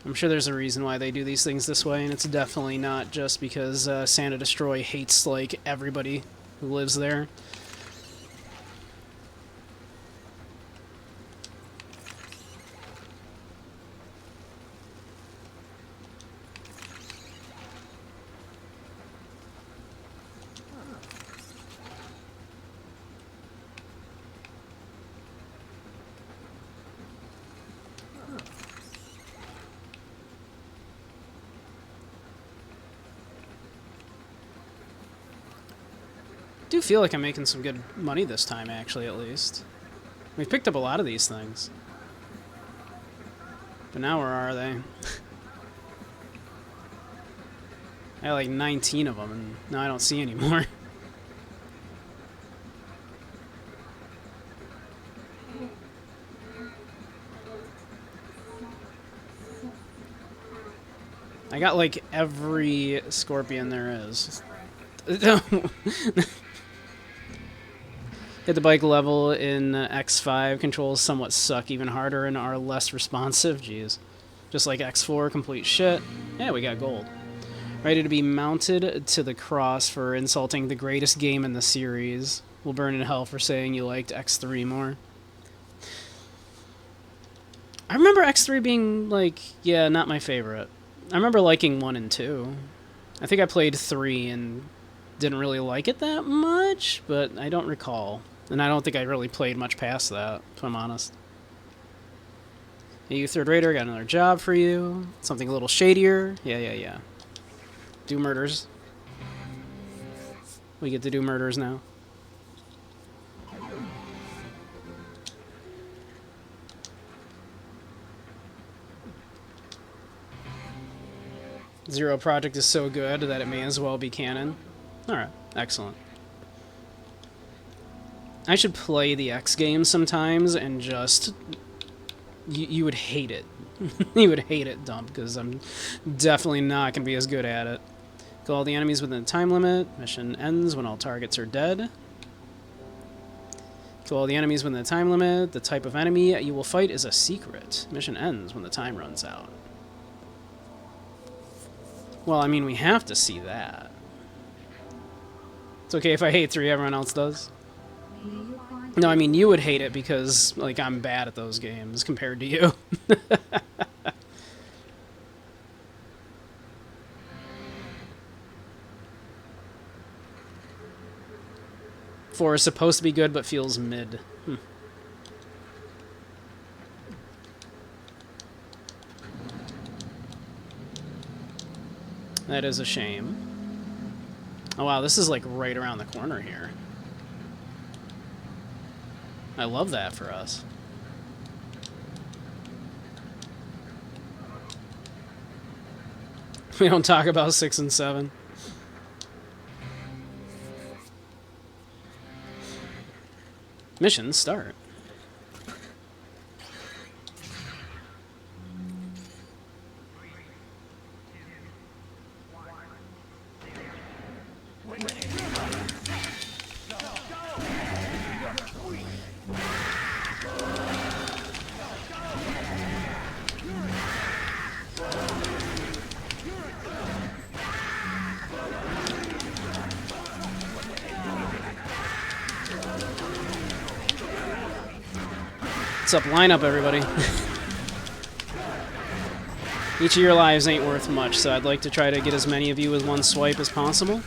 I'm sure there's a reason why they do these things this way, and it's definitely not just because Sand to Destroy hates, like, everybody who lives there. do feel like I'm making some good money this time, actually, at least. We've picked up a lot of these things. But now where are they? I had like 19 of them, and now I don't see any more. I got like every scorpion there is. Hit the bike level in X5. Controls somewhat suck even harder and are less responsive. Jeez. Just like X4, complete shit. Yeah, we got gold. Ready to be mounted to the cross for insulting the greatest game in the series. Will burn in hell for saying you liked X3 more. I remember X3 being, like, yeah, not my favorite. I remember liking 1 and 2. I think I played 3 and didn't really like it that much, but I don't recall. And I don't think I really played much past that, if I'm honest. Hey, you third rater, got another job for you. Something a little shadier. Yeah. Do murders. We get to do murders now. Zero Project is so good that it may as well be canon. Alright, excellent. I should play the X games sometimes and just... You would hate it. You would hate it, Dump, because I'm definitely not going to be as good at it. Kill all the enemies within the time limit. Mission ends when all targets are dead. Kill all the enemies within the time limit. The type of enemy you will fight is a secret. Mission ends when the time runs out. Well, I mean, we have to see that. It's okay if I hate 3, everyone else does. No, I mean, you would hate it because, like, I'm bad at those games compared to you. Four is supposed to be good, but feels mid. That is a shame. Oh wow, this is like right around the corner here. I love that for us. We don't talk about 6 and 7. Mission start. What's up, line up, everybody. Each of your lives ain't worth much, so I'd like to try to get as many of you with one swipe as possible.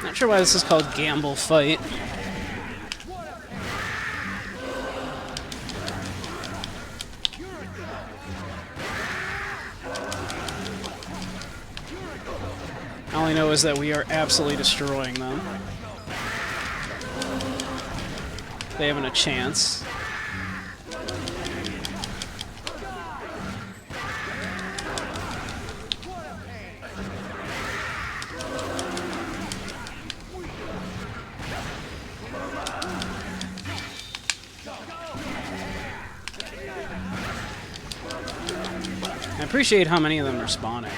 Not sure why this is called Gamble Fight. All I know is that we are absolutely destroying them. They haven't a chance. I appreciate how many of them are spawning.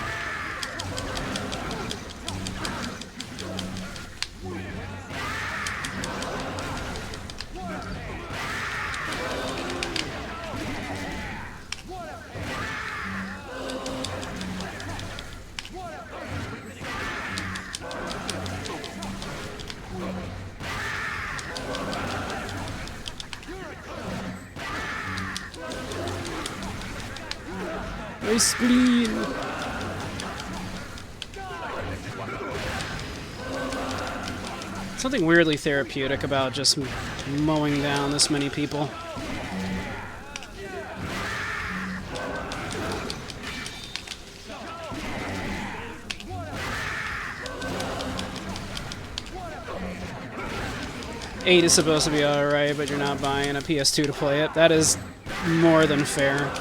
My spleen! Something weirdly therapeutic about just mowing down this many people. Eight is supposed to be alright, but you're not buying a PS2 to play it. That is more than fair.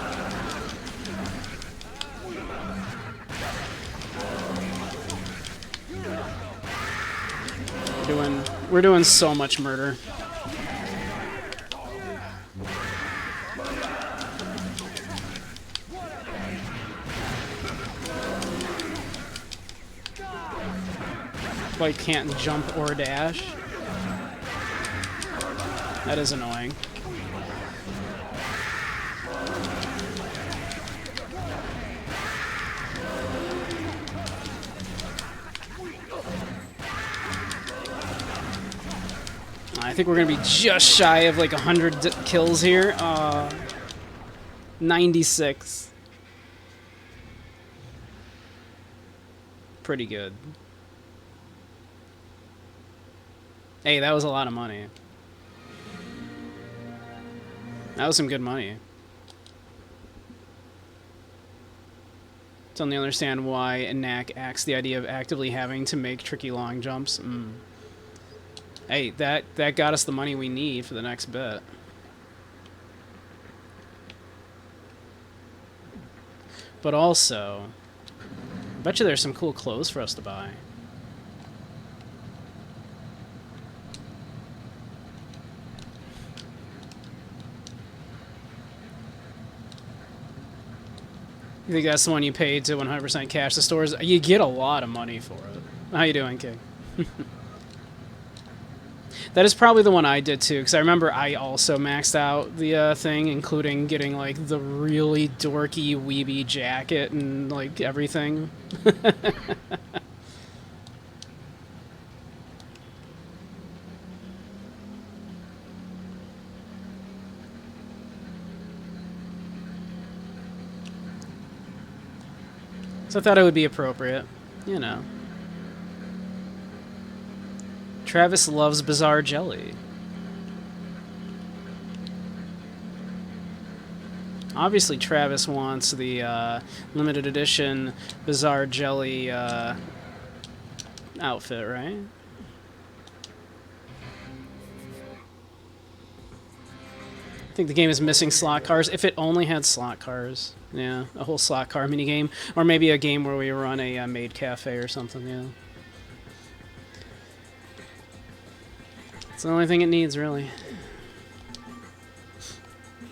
We're doing so much murder. Like can't jump or dash. That is annoying. I think we're gonna be just shy of like 100 kills here. 96. Pretty good. Hey, that was a lot of money. That was some good money. Suddenly understand why Knack acts the idea of actively having to make tricky long jumps. Hey, that got us the money we need for the next bit. But also, I bet you there's some cool clothes for us to buy. You think that's the one you paid to 100% cash the stores? You get a lot of money for it. How you doing, King? That is probably the one I did too, because I remember I also maxed out the thing, including getting like the really dorky weeby jacket and like everything. So I thought it would be appropriate, you know. Travis loves bizarre jelly. Obviously, Travis wants the limited edition bizarre jelly outfit, right? I think the game is missing slot cars. If it only had slot cars, yeah, a whole slot car minigame, or maybe a game where we run a maid cafe or something, yeah. It's the only thing it needs, really.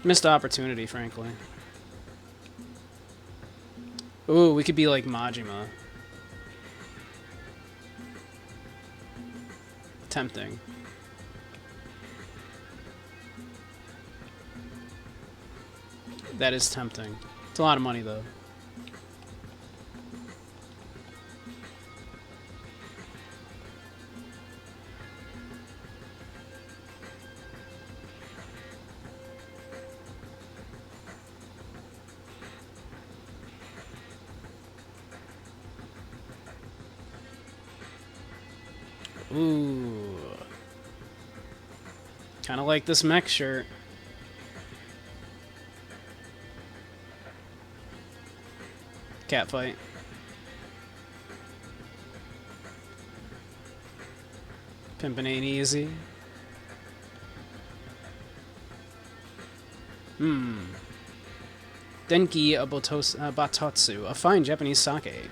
Missed opportunity, frankly. Ooh, we could be like Majima. Tempting. That is tempting. It's a lot of money, though. Ooh. Kind of like this mech shirt. Cat fight. Pimpin' ain't easy. Denki Batatsu, a fine Japanese sake.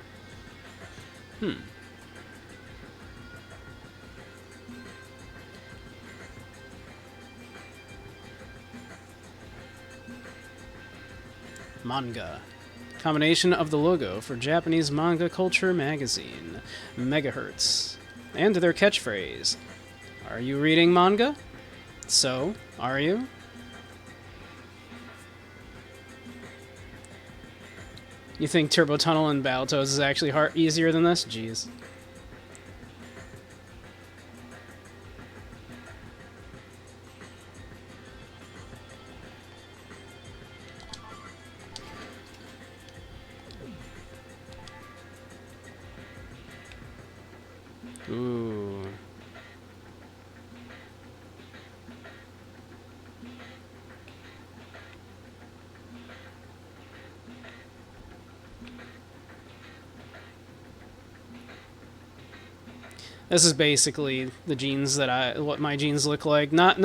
Manga. Combination of the logo for Japanese manga culture magazine, Megahertz, and their catchphrase, "Are you reading manga? So, are you?" You think Turbo Tunnel and Battletoads is actually easier than this? Jeez. This is basically the jeans what my jeans look like. Not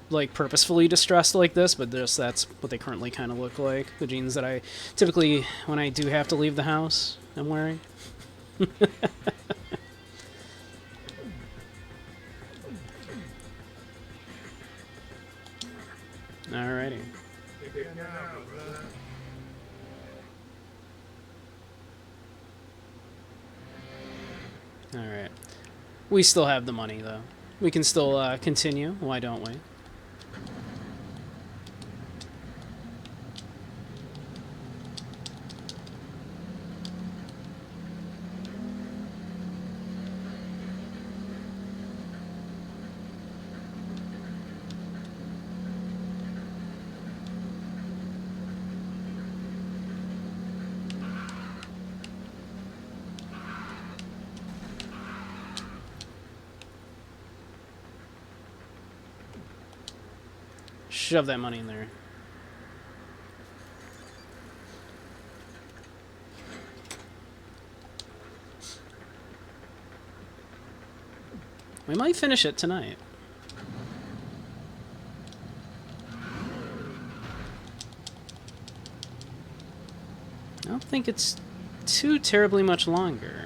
like purposefully distressed like this, but just that's what they currently kind of look like. The jeans that I typically, when I do have to leave the house, I'm wearing. Alrighty. Alright. We still have the money, though. We can still continue. Why don't we? Shove that money in there. We might finish it tonight. I don't think it's too terribly much longer.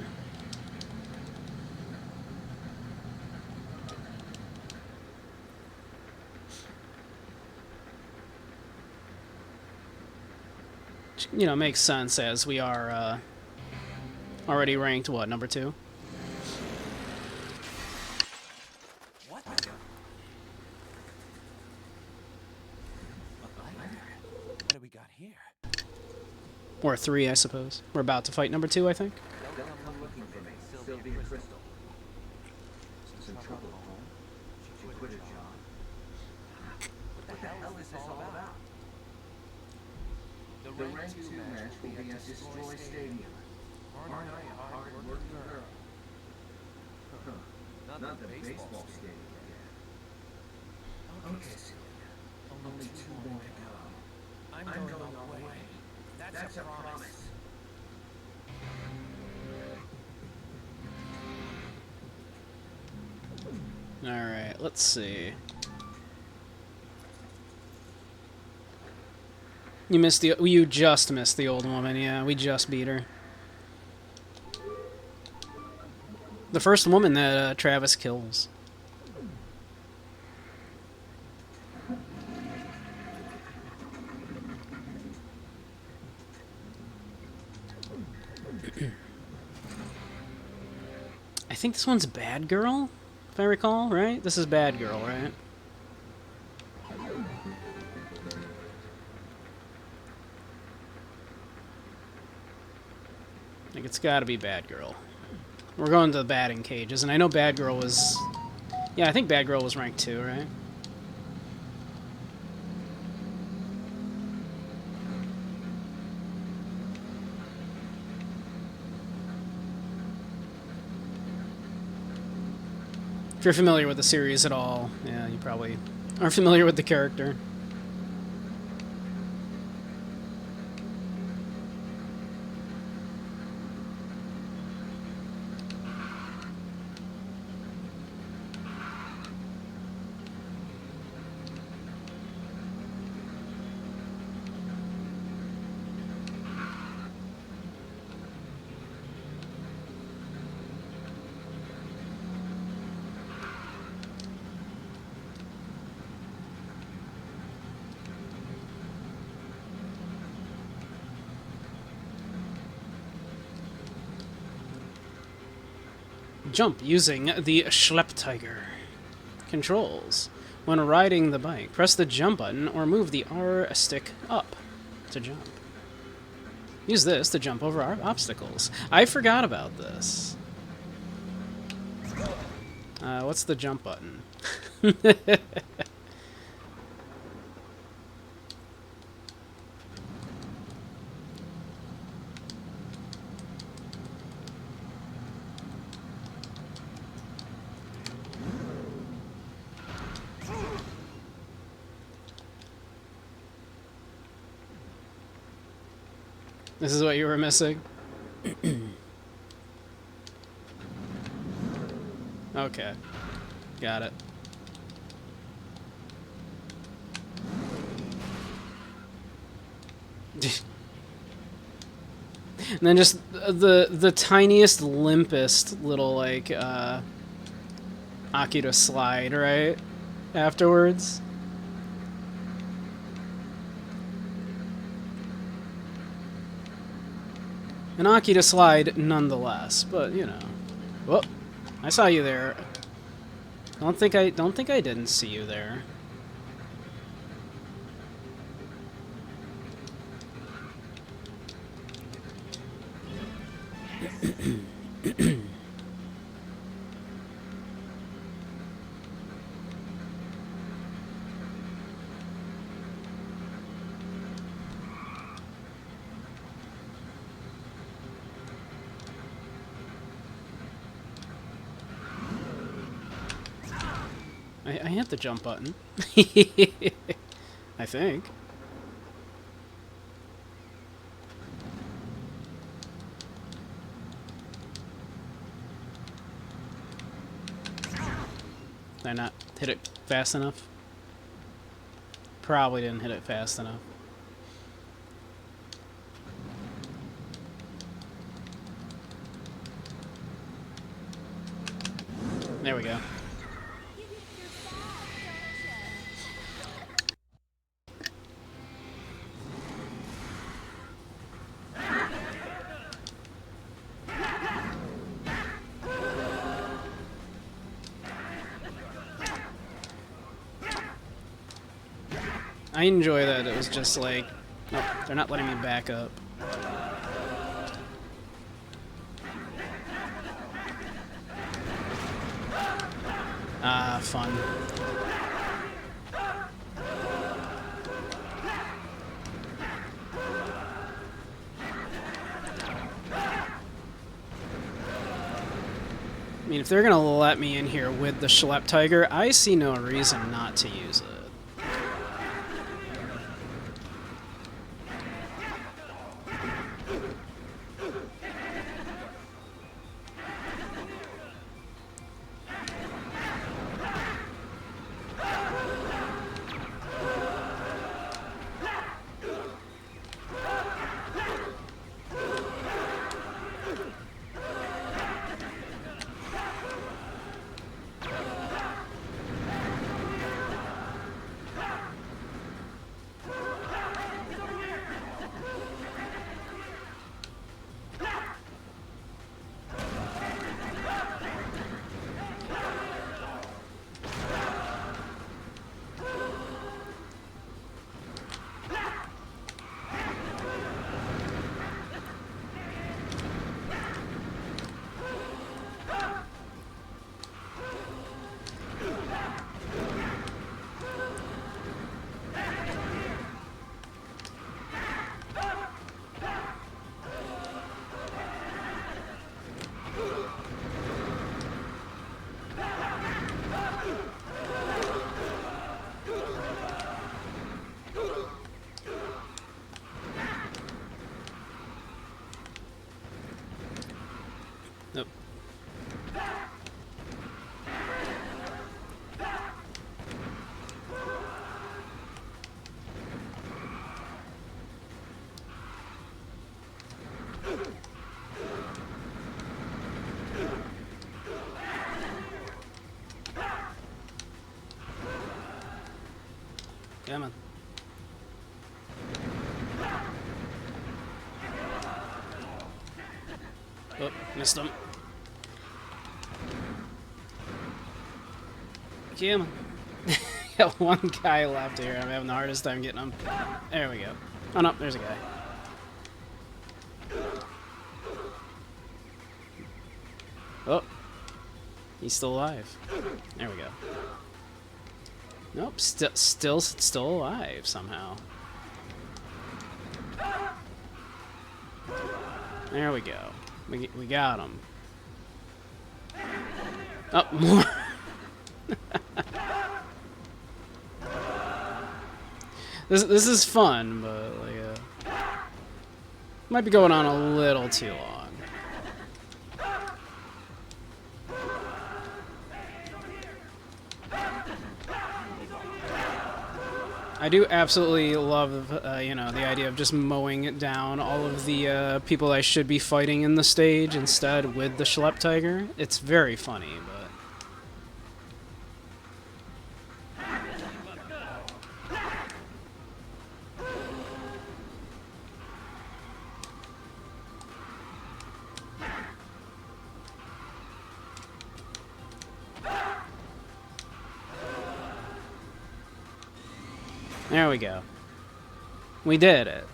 You know, makes sense as we are already ranked, what, number 2? What? What do we got here? Or 3, I suppose. We're about to fight number 2, I think. Don't come looking for me, Sylvia Crystal. Some trouble at home? She quit her job. What the hell is this all about? The rank 2 match will be at Destroy Stadium. Aren't I a hard-working girl? Not the baseball stadium again. Okay, Sylvia. Only 2 more to go. I'm going all the way. That's a promise. Alright, let's see. You just missed the old woman, yeah, we just beat her. The first woman that Travis kills. I think this one's Bad Girl, if I recall, right? This is Bad Girl, right? I think it's gotta be Bad Girl. We're going to the batting cages, and I know Bad Girl was... Yeah, I think Bad Girl was ranked 2, right? If you're familiar with the series at all, yeah, you probably are familiar with the character. Jump using the Schlepptiger. Controls. When riding the bike, press the jump button or move the R stick up to jump. Use this to jump over obstacles. I forgot about this. What's the jump button? This is what you were missing? Okay. Got it. And then just the tiniest, limpest little, like, Akira slide, right? Afterwards. An Akira slide nonetheless, but you know. Whoop. I saw you there. Don't think I didn't see you there. I hit the jump button. I think. Did I not hit it fast enough? Probably didn't hit it fast enough. There we go. I enjoy that it was just like, nope, they're not letting me back up. Ah, fun. I mean, if they're gonna let me in here with the Schlepp Tiger, I see no reason not to use it. Nope. Come on. Oh, missed him. Come on. Got one guy left here. I'm having the hardest time getting him. There we go. Oh no, there's a guy. Oh. He's still alive. There we go. Nope, still alive somehow. There we go. We got him. Oh, more. This is fun, but like might be going on a little too long. I do absolutely love, you know, the idea of just mowing down all of the people I should be fighting in the stage instead with the Schlepp Tiger. It's very funny, but... There we go. We did it.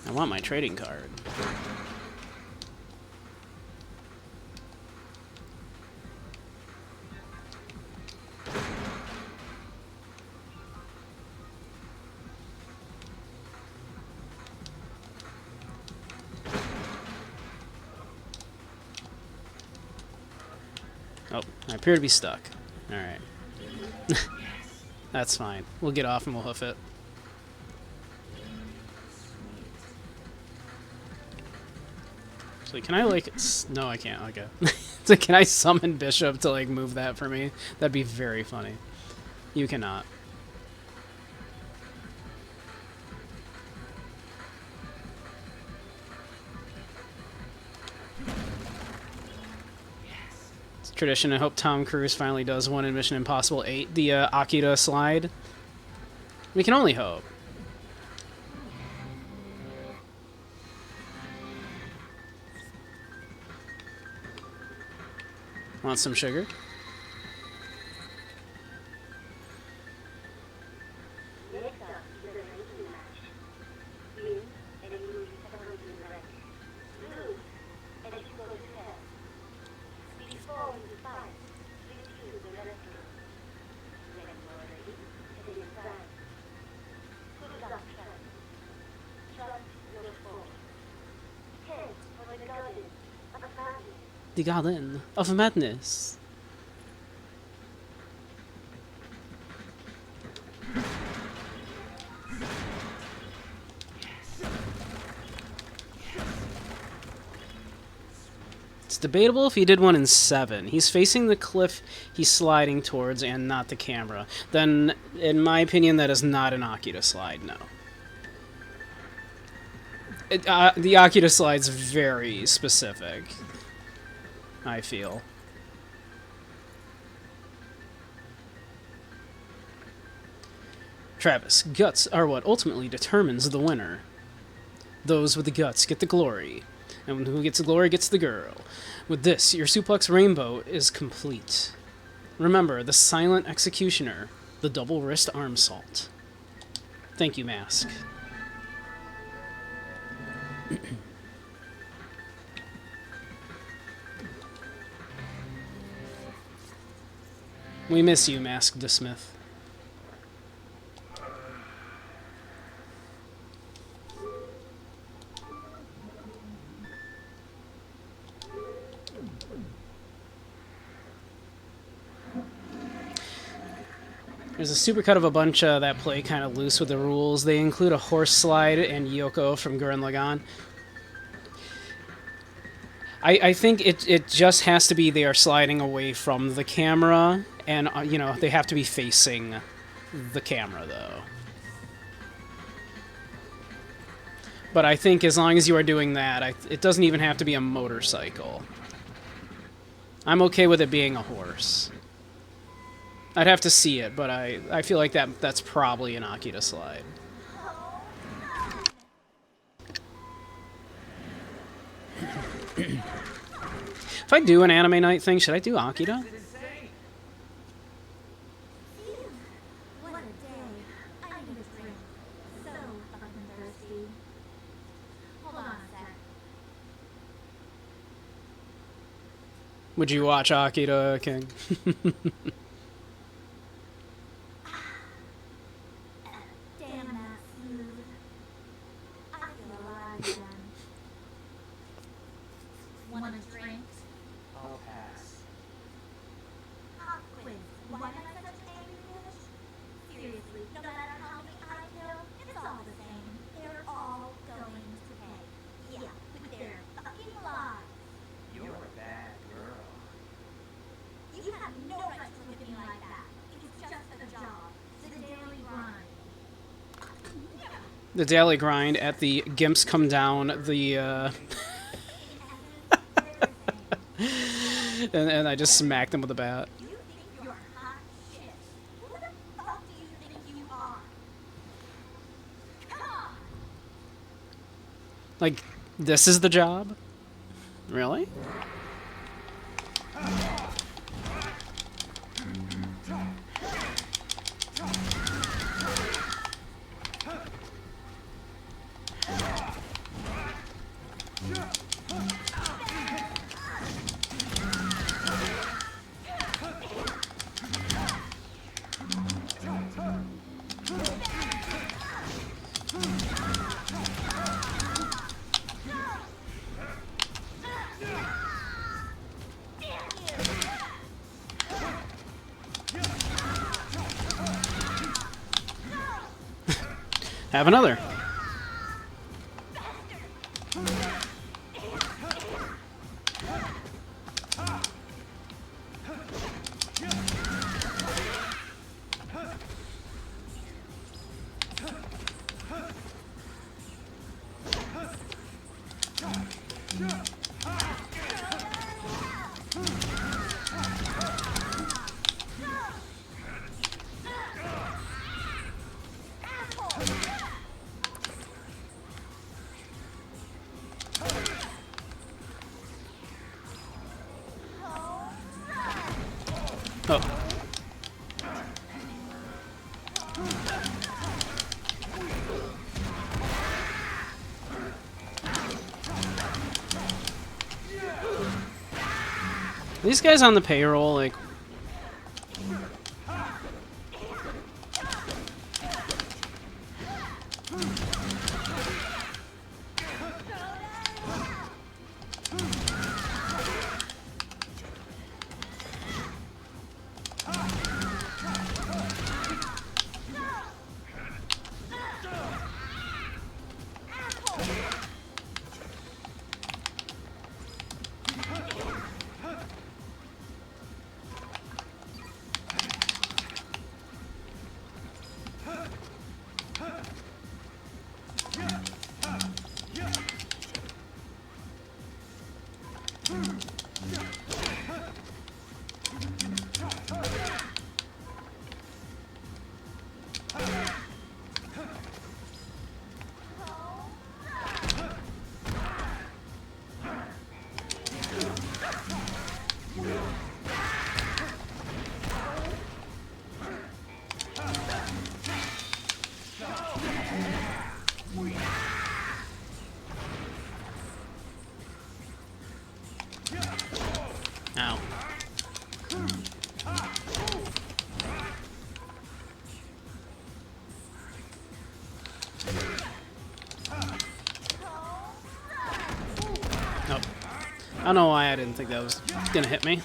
I want my trading card. Oh, I appear to be stuck. Alright. That's fine. We'll get off and we'll hoof it. So can I, like... No, I can't. Okay. So can I summon Bishop to, like, move that for me? That'd be very funny. You cannot. It's tradition. I hope Tom Cruise finally does one in Mission Impossible 8. The Akira slide. We can only hope. Want some sugar? Next up is a ranking match. Win, and you will be separated in rank. Lose, and you go to hell. Before you fight, please choose the restroom. When you are ready, head inside. Put up trust. Trust your force. Head for the garden of madness. The Garden of Madness. It's debatable if he did one in 7. He's facing the cliff he's sliding towards and not the camera. Then, in my opinion, that is not an Akira slide, no. The Akira slide's very specific, I feel. Travis, guts are what ultimately determines the winner. Those with the guts get the glory, and who gets the glory gets the girl. With this, your suplex rainbow is complete. Remember, the silent executioner, the double wrist arm salt. Thank you, Mask. We miss you, Mask the Smith. There's a supercut of a bunch that play kind of loose with the rules. They include a horse slide and Yoko from Gurren Lagann. I think it just has to be they are sliding away from the camera, and, you know, they have to be facing the camera, though. But I think as long as you are doing that, it doesn't even have to be a motorcycle. I'm okay with it being a horse. I'd have to see it, but I feel like that's probably an Akira slide. If I do an anime night thing, should I do Akira? What a day. I need a drink. So fucking thirsty. Hold on a sec. Would you watch Akira, King? Damn, that's smooth. I feel alive again. Want a drink? I'll pass. Pop quiz. Why am I such an angry bitch? Seriously, no matter how many The daily grind at the Gimps come down, the and I just smacked him with a bat. You think you're hot shit. Who the fuck do you think you are? Come on! Like, this is the job? Really? Have another. Oh. These guys on the payroll, like... Ow. Nope. I don't know why I didn't think that was gonna hit me.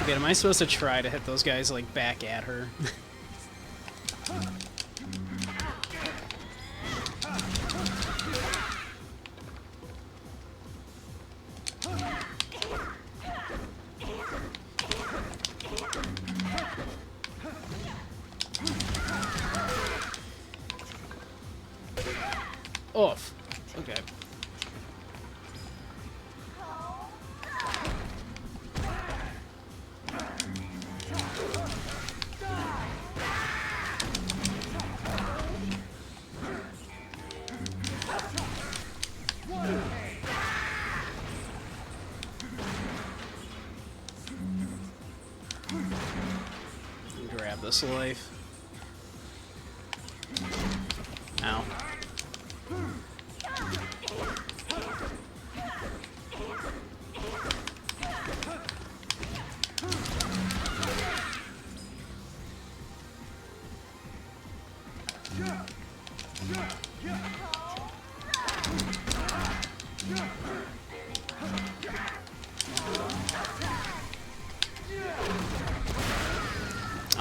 Okay, am I supposed to try to hit those guys, like, back at her? Off. Okay. Grab this life. Ow.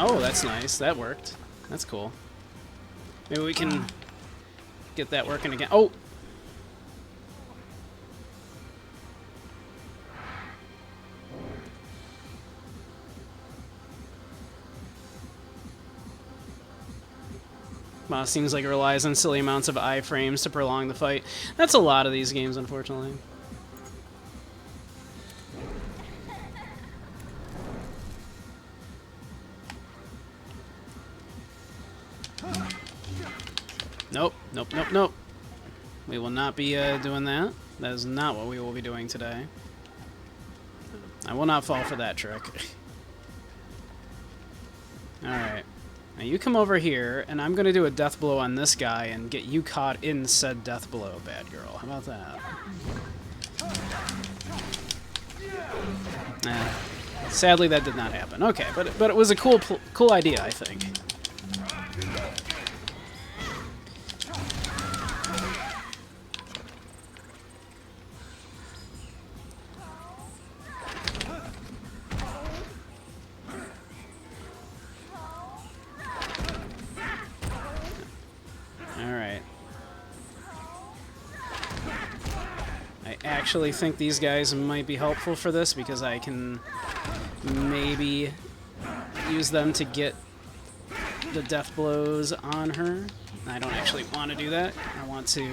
Oh, that's nice. That worked. That's cool. Maybe we can get that working again. Oh! Wow, seems like it relies on silly amounts of iframes to prolong the fight. That's a lot of these games, unfortunately. Nope, nope, nope, nope. We will not be doing that. That is not what we will be doing today. I will not fall for that trick. Alright. Now you come over here, and I'm going to do a death blow on this guy and get you caught in said death blow, bad girl. How about that? Sadly, that did not happen. Okay, but it was a cool idea, I think. Alright. I actually think these guys might be helpful for this because I can maybe use them to get the death blows on her. I don't actually want to do that. I want to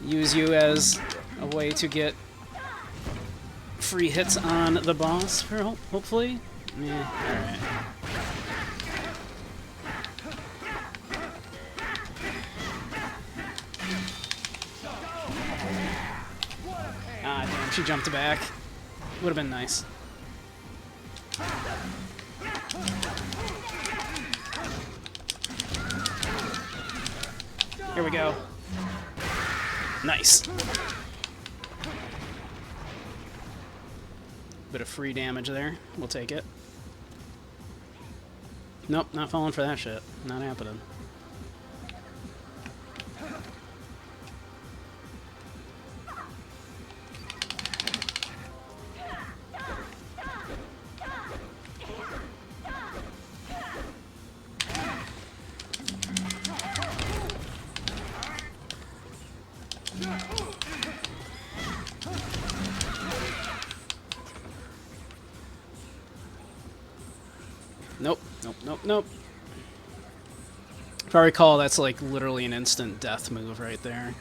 use you as a way to get free hits on the boss, hopefully. Yeah, alright. Ah, damn, she jumped back. Would have been nice. Here we go. Nice. Bit of free damage there. We'll take it. Nope, not falling for that shit. Not happening. Nope, nope, nope, nope. If I recall, that's like literally an instant death move right there.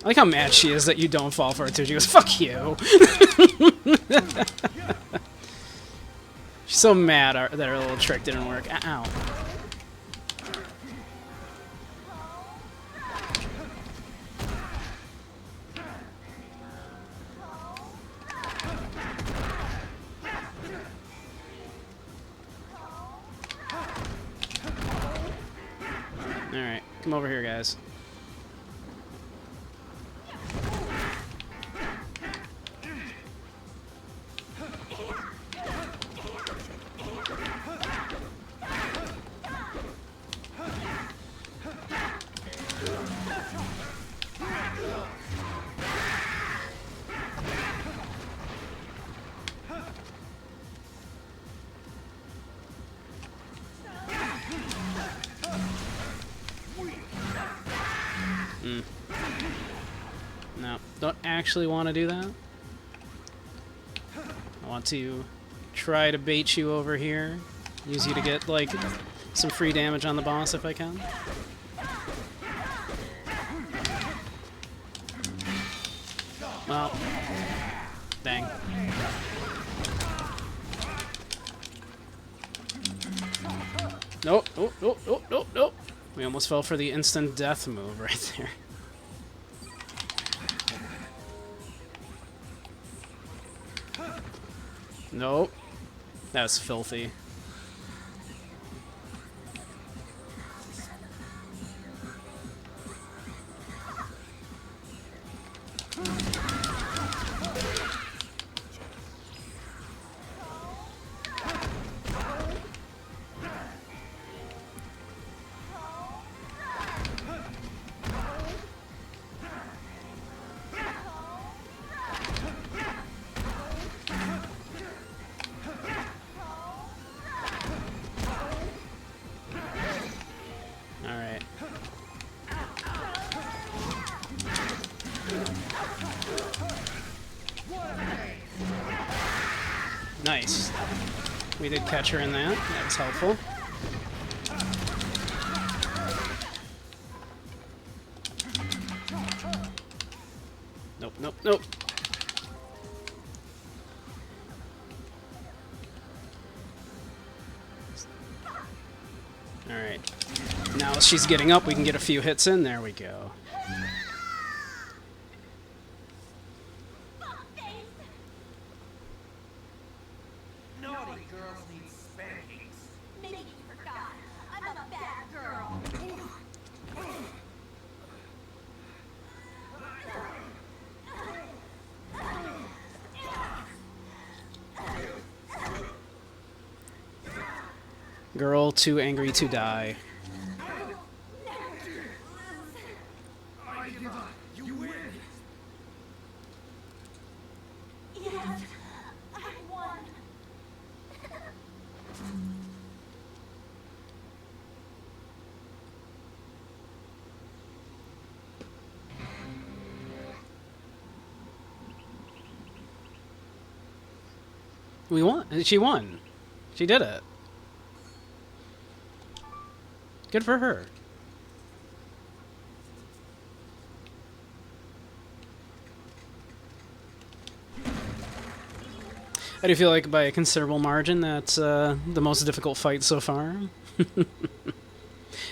I like how mad she is that you don't fall for it too. She goes, "Fuck you." She's so mad that her little trick didn't work. Ow. Alright, come over here, guys. No, don't actually want to do that. I want to try to bait you over here. Use you to get, like, some free damage on the boss if I can. Well, dang. Nope, nope, nope, nope, nope, nope. We almost fell for the instant death move right there. Nope. That was filthy. We did catch her in that. That was helpful. Nope, nope, nope. Alright. Now as she's getting up, we can get a few hits in. There we go. Naughty girls need spankings. Maybe you forgot. I'm a bad girl. Girl too angry to die. I give up. You win. Yes, I won. We won. She won. She did it. Good for her. I do feel like by a considerable margin that's the most difficult fight so far.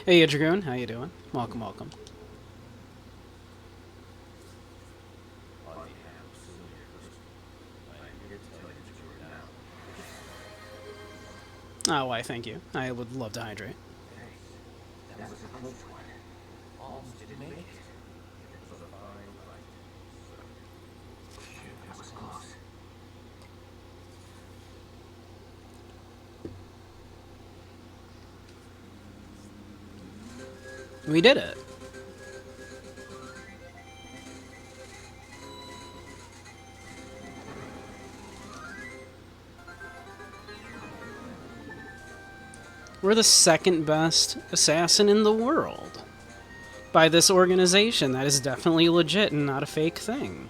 Hey, Dragoon, how you doing? Welcome, welcome. On behalf of Suda, I am here to tell you that you are now. Oh, why, thank you. I would love to hydrate. That was a close one. Almost didn't make it. It was a fine fight. Shit, that was close. We did it. We're the second best assassin in the world. By this organization, that is definitely legit and not a fake thing.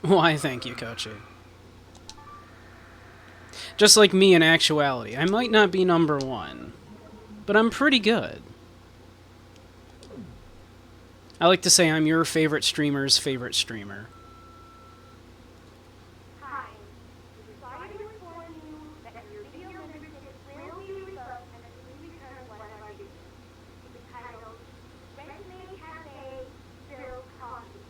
Why, thank you, Kochi. Just like me in actuality, I might not be number one, but I'm pretty good. I like to say I'm your favorite streamer's favorite streamer. Hi. We're sorry to inform you that your video membership will be revoked and we return one of our videos. It's titled Resume Cafe Bill Coffee.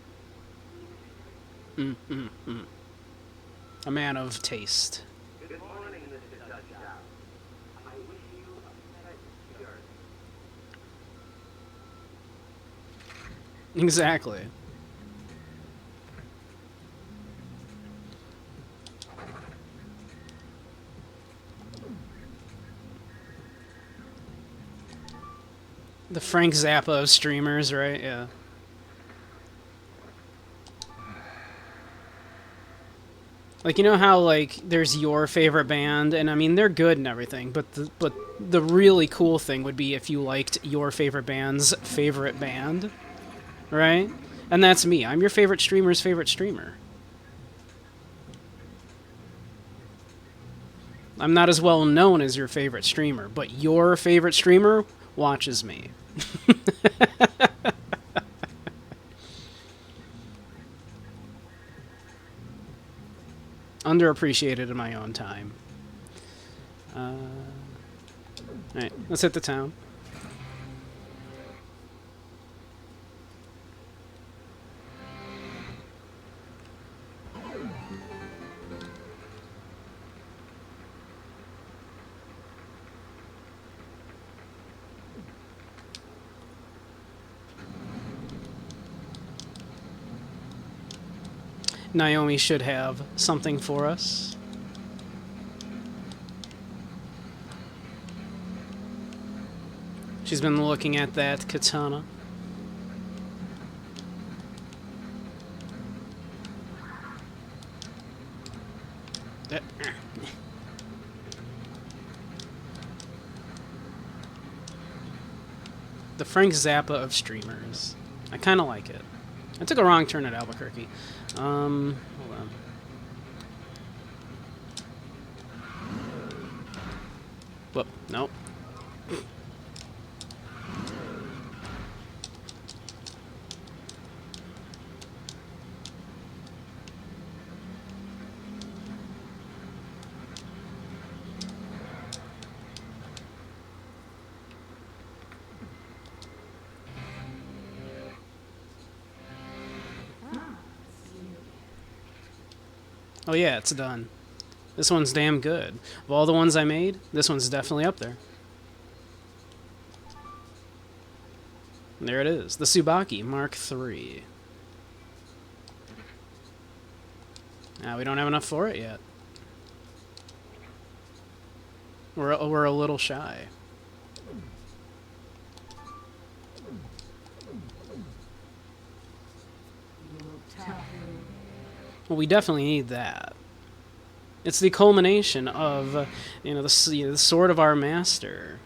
A man of taste. Good morning, Mr. Touchdown. I wish you a pleasant journey. Exactly. The Frank Zappa of streamers, right? Yeah. Like, you know how, like, there's your favorite band, and I mean, they're good and everything, but the really cool thing would be if you liked your favorite band's favorite band, right? And that's me. I'm your favorite streamer's favorite streamer. I'm not as well known as your favorite streamer, but your favorite streamer watches me. Underappreciated in my own time. Alright, let's hit the town. Naomi should have something for us. She's been looking at that katana. The Frank Zappa of streamers. I kind of like it. I took a wrong turn at Albuquerque. Hold on. Whoop, nope. Oh yeah, it's done. This one's damn good. Of all the ones I made, this one's definitely up there. And there it is, the Tsubaki Mark III. Now we don't have enough for it yet. We're a little shy. Well, we definitely need that. It's the culmination of, the sword of our master,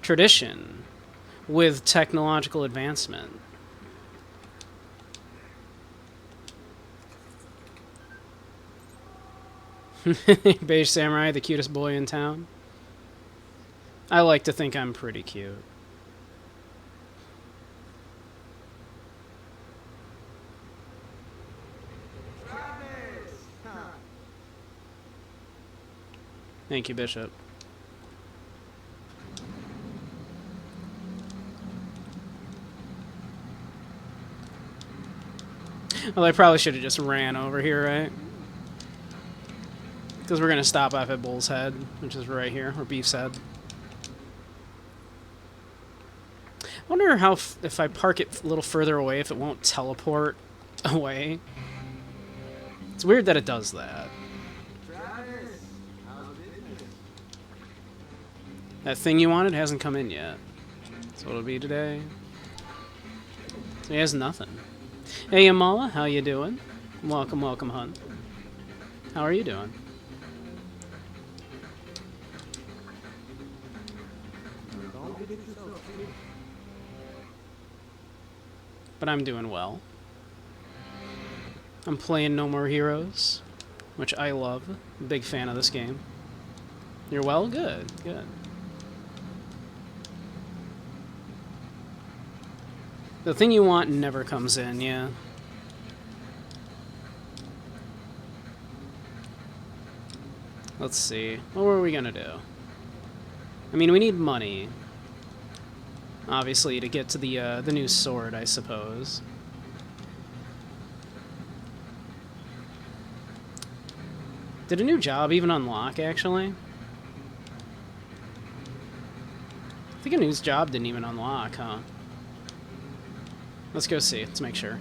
tradition, with technological advancement. Beige Samurai, the cutest boy in town. I like to think I'm pretty cute. Thank you, Bishop. Well, I probably should have just ran over here, right? Because we're going to stop off at Bull's Head, which is right here, or Beef's Head. I wonder how, if I park it a little further away, if it won't teleport away. It's weird that it does that. That thing you wanted hasn't come in yet. So it'll be today. So he has nothing. Hey, Amala, how you doing? Welcome, welcome, hun. How are you doing? But I'm doing well. I'm playing No More Heroes, which I love. Big fan of this game. You're well? Good, good. The thing you want never comes in, yeah. Let's see. What were we gonna do? I mean, we need money. Obviously, to get to the new sword, I suppose. Did a new job even unlock, actually? I think a new job didn't even unlock, huh? Let's go see. Let's make sure.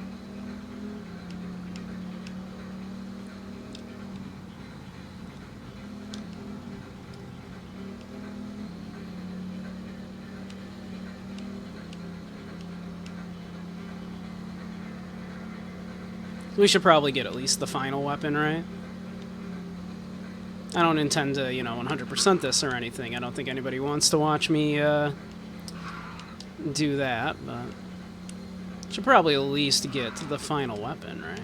We should probably get at least the final weapon, right? I don't intend to, 100% this or anything. I don't think anybody wants to watch me do that, but should probably at least get to the final weapon, right?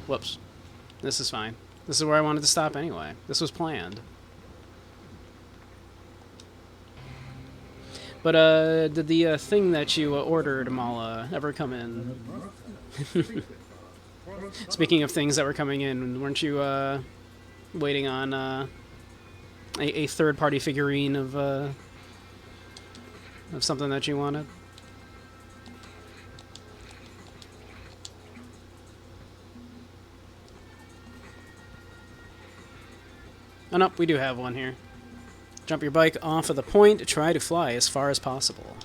Whoops. This is fine. This is where I wanted to stop anyway. This was planned. But, did the thing that you ordered, Mala, ever come in? Speaking of things that were coming in, weren't you, waiting on, a third-party figurine of something that you wanted? Oh, no, we do have one here. Jump your bike off of the point, try to fly as far as possible.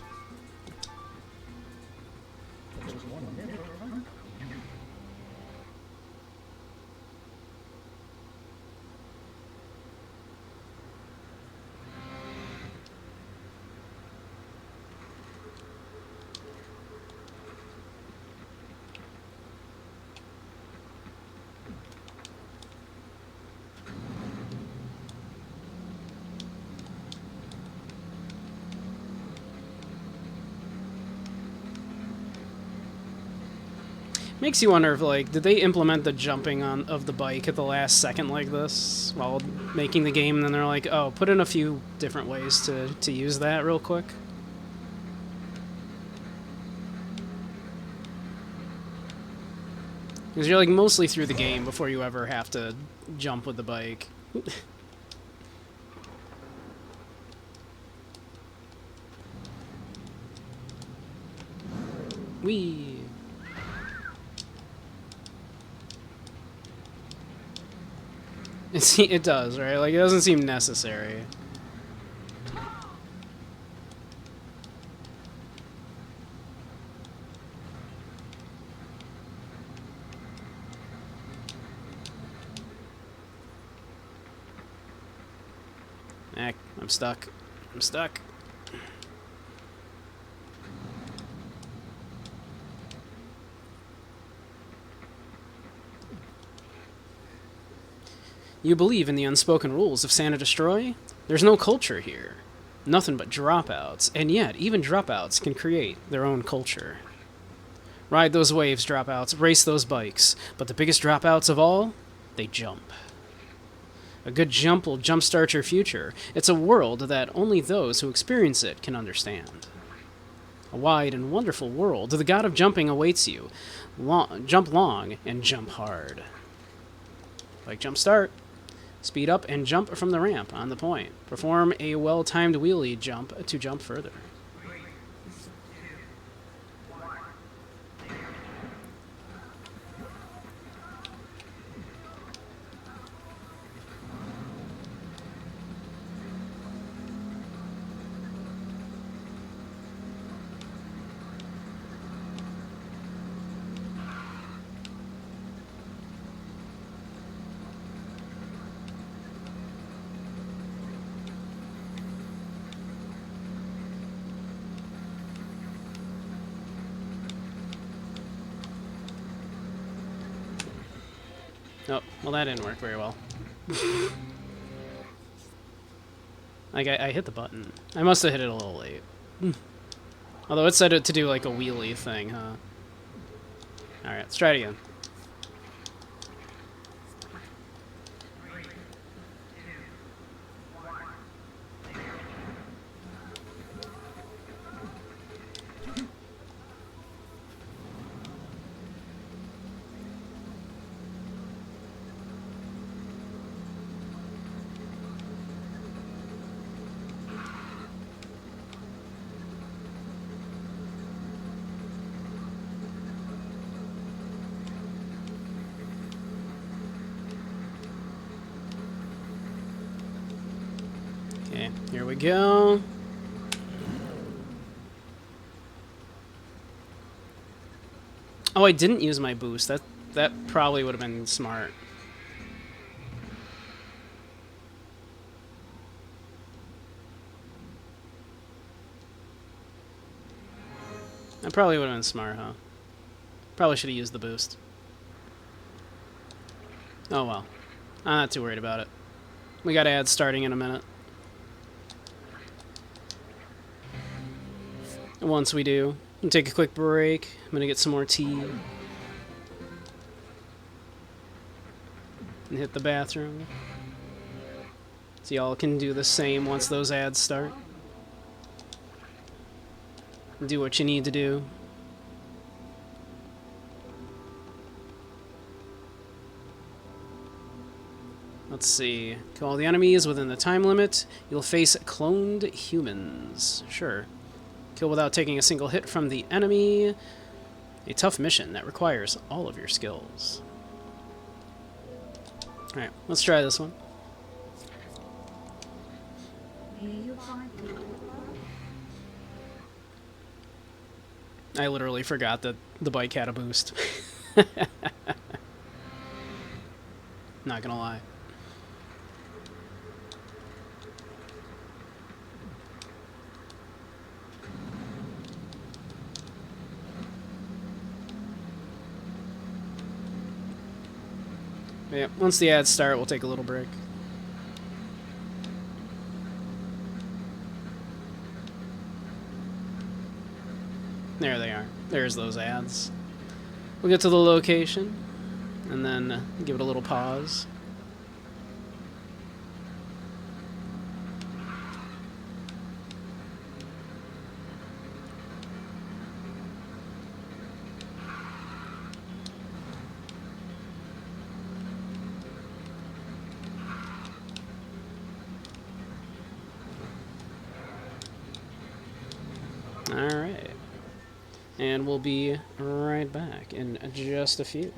Makes you wonder if, like, did they implement the jumping on of the bike at the last second like this while making the game, and then they're like, oh, put in a few different ways to use that real quick? Because you're, like, mostly through the game before you ever have to jump with the bike. Whee! It does, right? Like, it doesn't seem necessary. Heck, I'm stuck. I'm stuck. You believe in the unspoken rules of Santa Destroy? There's no culture here. Nothing but dropouts, and yet even dropouts can create their own culture. Ride those waves, dropouts, race those bikes, but the biggest dropouts of all? They jump. A good jump will jumpstart your future. It's a world that only those who experience it can understand. A wide and wonderful world, the god of jumping awaits you. Jump long and jump hard. Like jump start. Speed up and jump from the ramp on the point. Perform a well-timed wheelie jump to jump further. Oh, well that didn't work very well. Like, I hit the button. I must have hit it a little late. Although it said it to do like a wheelie thing, huh? Alright, let's try it again. Okay, here we go. Oh, I didn't use my boost. That probably would have been smart. That probably would have been smart, huh? Probably should have used the boost. Oh well. I'm not too worried about it. We got ads starting in a minute. Once we do, we'll take a quick break. I'm gonna get some more tea. And hit the bathroom. So y'all can do the same once those ads start. Do what you need to do. Let's see. Kill all the enemies within the time limit. You'll face cloned humans. Sure. Kill without taking a single hit from the enemy. A tough mission that requires all of your skills. Alright, let's try this one. I literally forgot that the bike had a boost. Not gonna lie. Yeah, once the ads start, we'll take a little break. There they are. There's those ads. We'll get to the location, and then give it a little pause. Alright. And we'll be right back in just a few.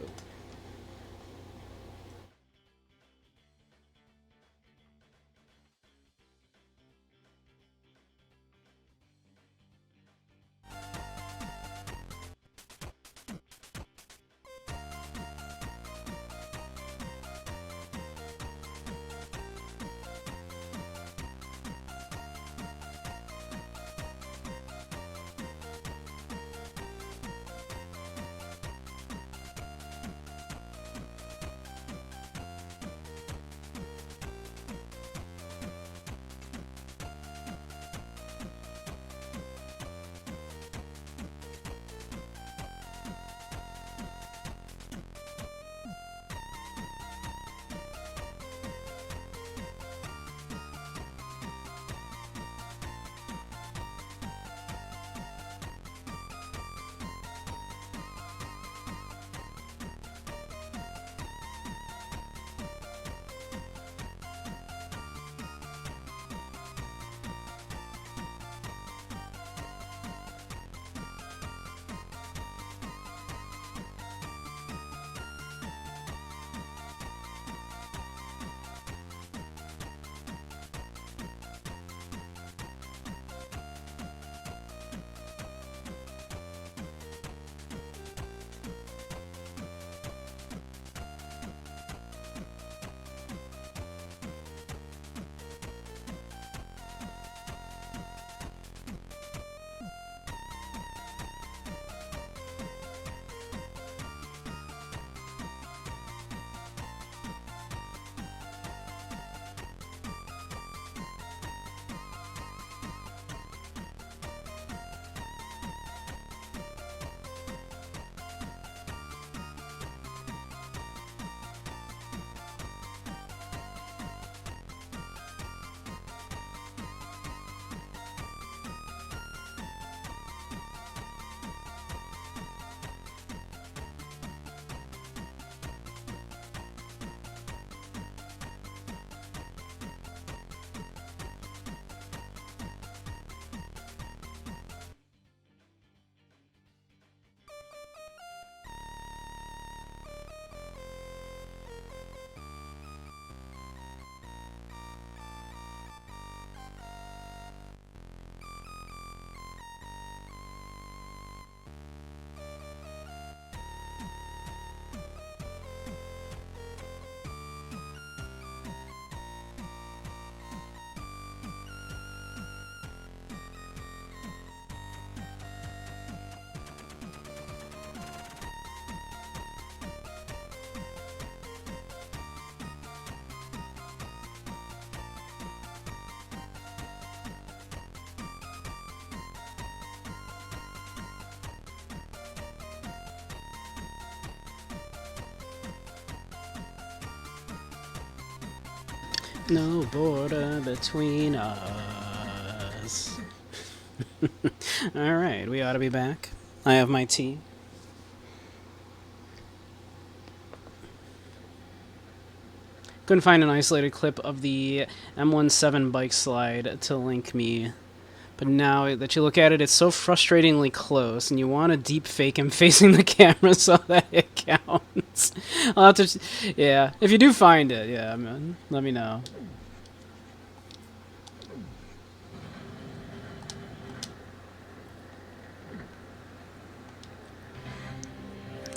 No border between us. Alright, we ought to be back. I have my tea. Couldn't find an isolated clip of the M17 bike slide to link me. But now that you look at it, it's so frustratingly close, and you want to deep fake him facing the camera so that it counts. I'll have to, yeah, if you do find it, yeah, man, let me know.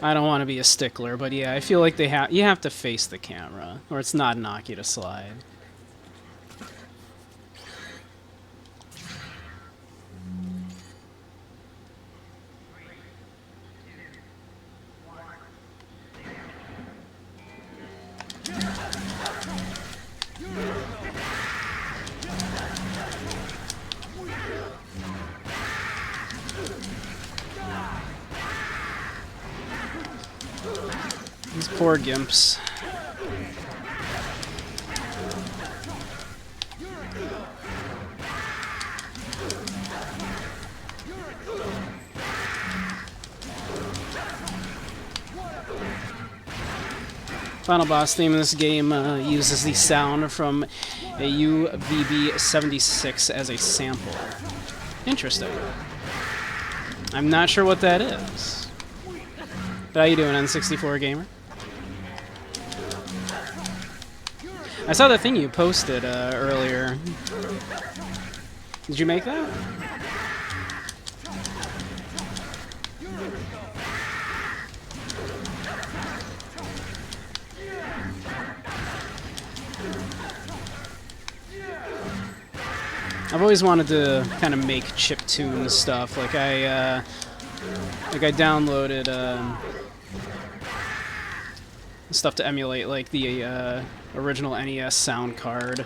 I don't want to be a stickler, but yeah, I feel like you have to face the camera, or it's not an Akira slide. These poor gimps. Final boss theme in this game uses the sound from a UVB-76 as a sample. Interesting. I'm not sure what that is. But how you doing, N64 gamer? I saw the thing you posted earlier. Did you make that? I've always wanted to kind of make chiptune stuff. Like I downloaded stuff to emulate like the original NES sound card.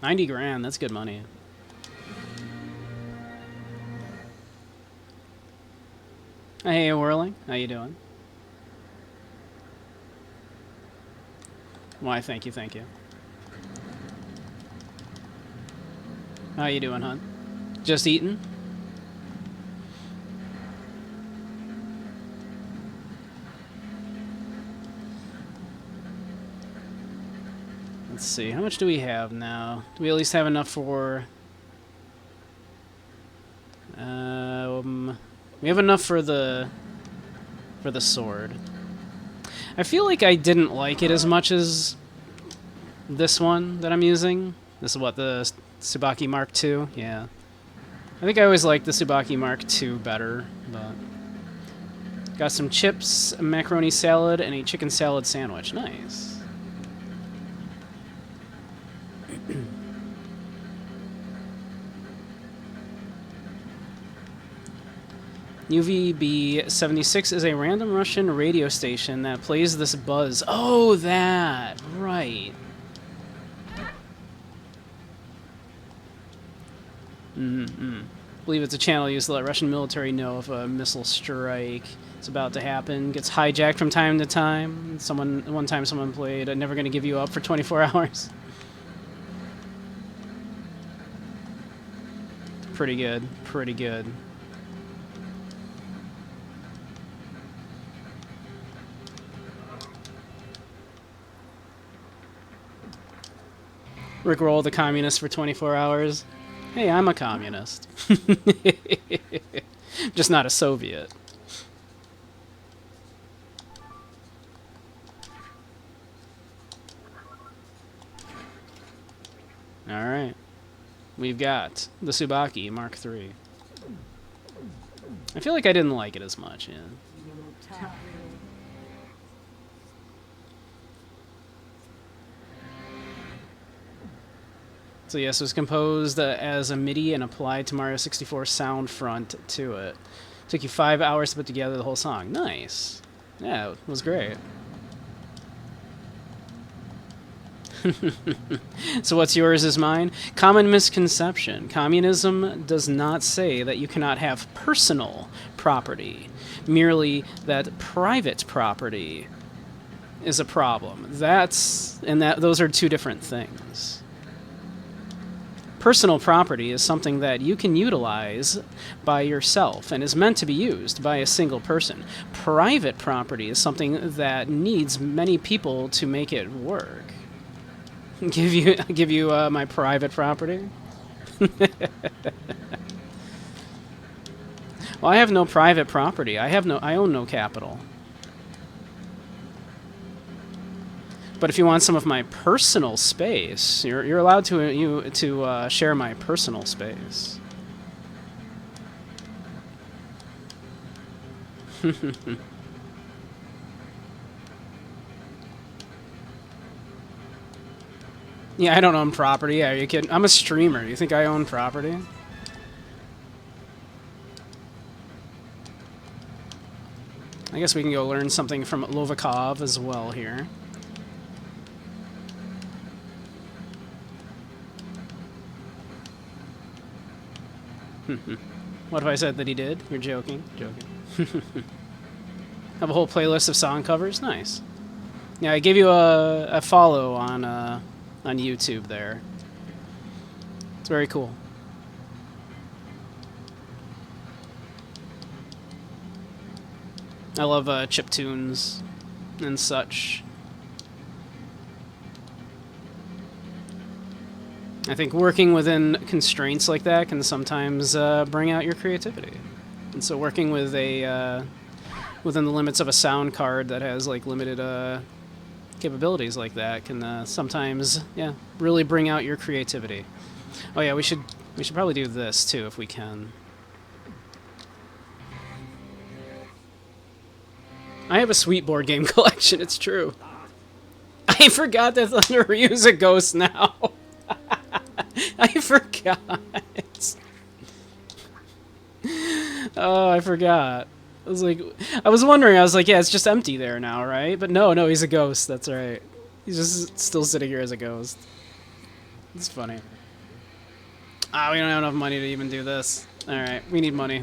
$90,000, that's good money. Hey, Whirling, how you doing? Why, thank you, thank you. How you doing, hon? Just eating? Let's see, how much do we have now? Do we at least have enough for... we have enough for the sword. I feel like I didn't like it as much as this one that I'm using. This is what, the Tsubaki Mark II? Yeah. I think I always liked the Tsubaki Mark II better, but... Got some chips, a macaroni salad, and a chicken salad sandwich. Nice. UVB-76 is a random Russian radio station that plays this buzz. Oh, that! Right. I believe it's a channel used to let Russian military know if a missile strike is about to happen. Gets hijacked from time to time. One time someone played Never Gonna Give You Up for 24 hours. Pretty good. Pretty good. Rickroll the communist for 24 hours. Hey, I'm a communist. Just not a Soviet. Alright. We've got the Tsubaki Mark III. I feel like I didn't like it as much, yeah. So yes, it was composed as a MIDI and applied to Mario 64 sound front to it. Took you 5 hours to put together the whole song. Nice. Yeah, it was great. So what's yours is mine? Common misconception. Communism does not say that you cannot have personal property. Merely that private property is a problem. Those are two different things. Personal property is something that you can utilize by yourself and is meant to be used by a single person. Private property is something that needs many people to make it work. Give you my private property? Well, I have no private property. I own no capital. But if you want some of my personal space, you're allowed to share my personal space. Yeah, I don't own property. Are you kidding? I'm a streamer. You think I own property? I guess we can go learn something from Lovikov as well here. What if I said that he did? You're joking. Joking. Have a whole playlist of song covers? Nice. Yeah, I gave you a follow on YouTube there. It's very cool. I love chip tunes and such. I think working within constraints like that can sometimes bring out your creativity. And so working with a within the limits of a sound card that has like limited capabilities like that can sometimes, yeah, really bring out your creativity. Oh yeah, we should probably do this too if we can. I have a sweet board game collection, it's true. I forgot that Thunder Ryu's a ghost now. I forgot. Oh, I forgot. I was wondering, I was like, yeah, it's just empty there now, right? But no, he's a ghost, that's right. He's just still sitting here as a ghost. It's funny. We don't have enough money to even do this. Alright, we need money.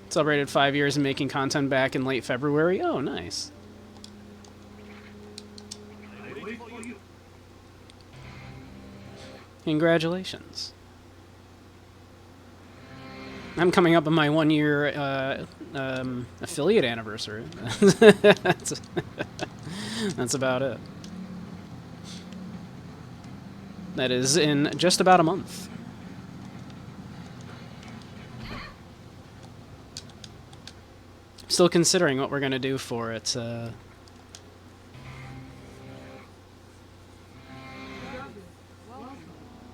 Celebrated 5 years of making content back in late February. Oh, nice. Congratulations. I'm coming up on my 1 year affiliate anniversary. That's about it. That is in just about a month. Still considering what we're going to do for it.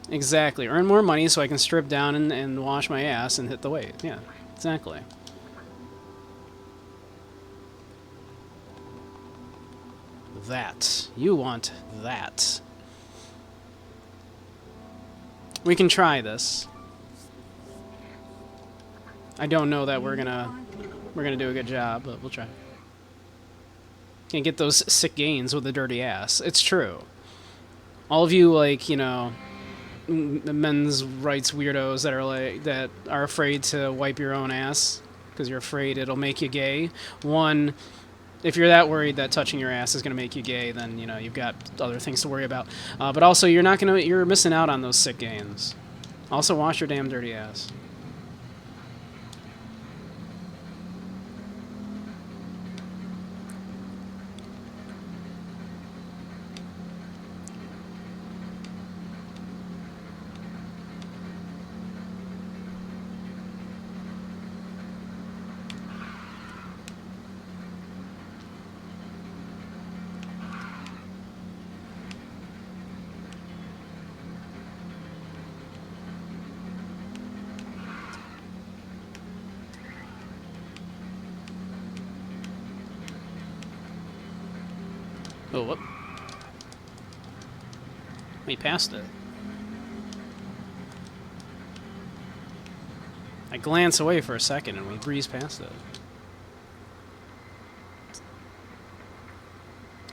Exactly. Earn more money so I can strip down and wash my ass and hit the weight. Yeah, exactly. That. You want that. We can try this. I don't know that we're gonna do a good job, but we'll try. Can't get those sick gains with a dirty ass. It's true. All of you, like, you know, men's rights weirdos that are afraid to wipe your own ass because you're afraid it'll make you gay. One, if you're that worried that touching your ass is going to make you gay, then, you know, you've got other things to worry about. But also, you're missing out on those sick gains. Also, wash your damn dirty ass. Oh, whoop. We passed it. I glance away for a second and we breeze past it.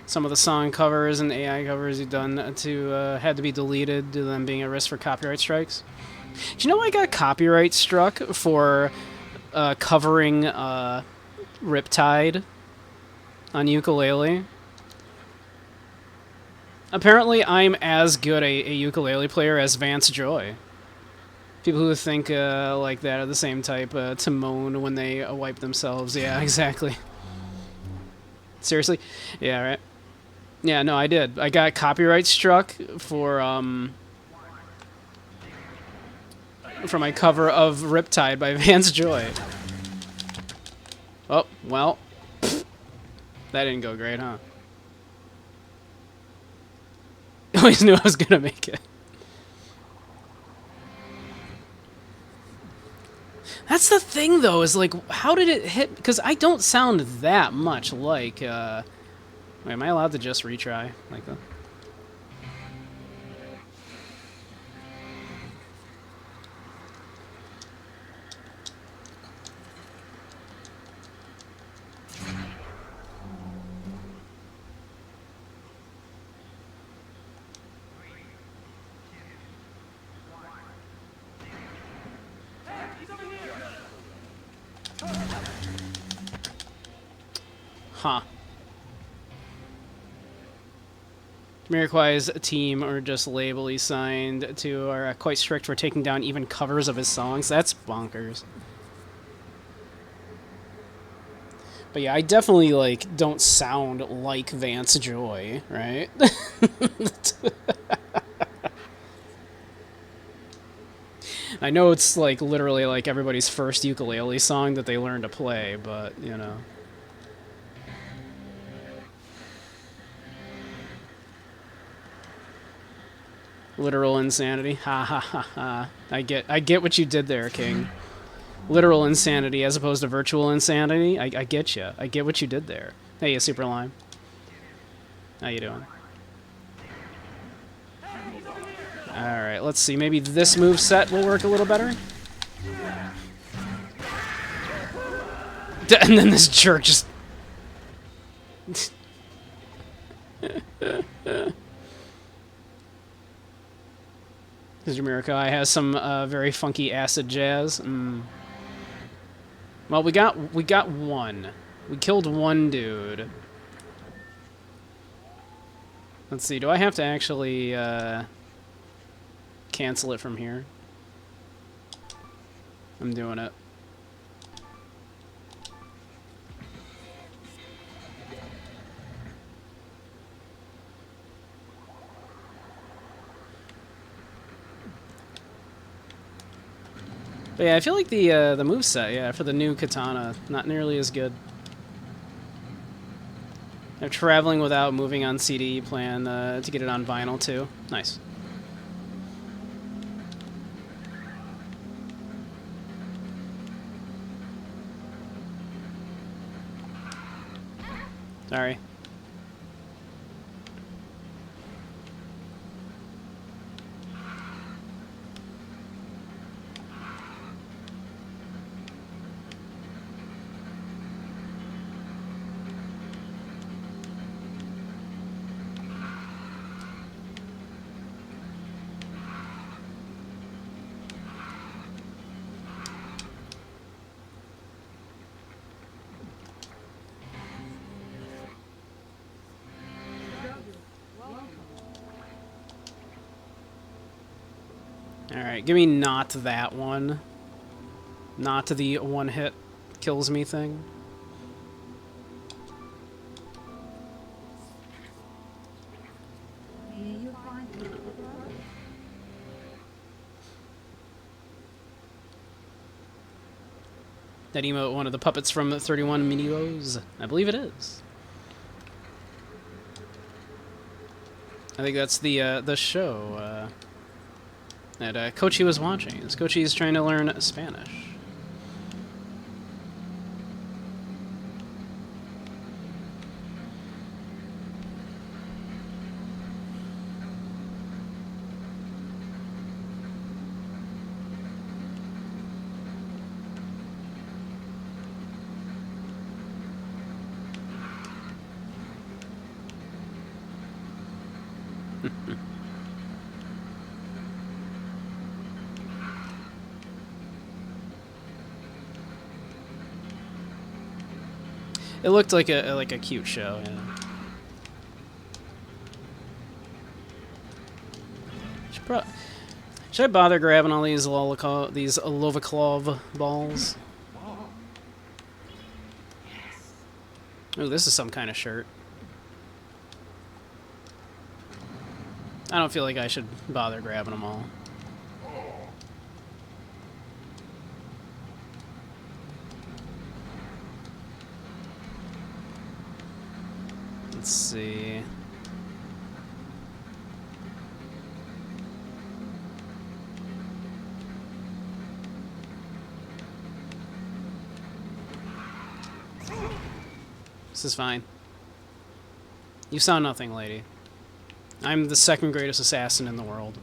Some of the song covers and AI covers you've done had to be deleted due to them being at risk for copyright strikes. Do you know I got copyright struck for covering Riptide on ukulele? Apparently, I'm as good a ukulele player as Vance Joy. People who think like that are the same type to moan when they wipe themselves. Yeah, exactly. Seriously? Yeah, right. Yeah, no, I did. I got copyright struck for my cover of Riptide by Vance Joy. Oh, well. That didn't go great, huh? I always knew I was gonna make it. That's the thing, though, is like, how did it hit? Because I don't sound that much like, wait, am I allowed to just retry like that? Huh. Jamiroquai's team, or just label he signed to, are quite strict for taking down even covers of his songs. That's bonkers. But yeah, I definitely, like, don't sound like Vance Joy, right? I know it's, like, literally, like, everybody's first ukulele song that they learn to play, but, you know. Literal insanity. Ha ha ha ha. I get what you did there, King. Literal insanity as opposed to virtual insanity. I get you. I get what you did there. Hey, you Super Lime. How you doing? Alright, let's see. Maybe this move set will work a little better? And then this jerk just... Because Jamiroquai has some very funky acid jazz. Well, we got one. We killed one dude. Let's see. Do I have to actually cancel it from here? I'm doing it. But yeah, I feel like the moveset, yeah, for the new katana, not nearly as good. I'm traveling without moving on CD, plan to get it on vinyl too. Nice. Sorry. Alright, give me not that one. Not the one hit kills me thing. That emote one of the puppets from 31 Minivos? I believe it is. I think that's the show that Kochi was watching. Kochi is trying to learn Spanish. It looked like a cute show, yeah. Should I bother grabbing all these Lovaklov balls? Oh, this is some kind of shirt. I don't feel like I should bother grabbing them all. Let's see. This is fine. You saw nothing, lady. I'm the second greatest assassin in the world.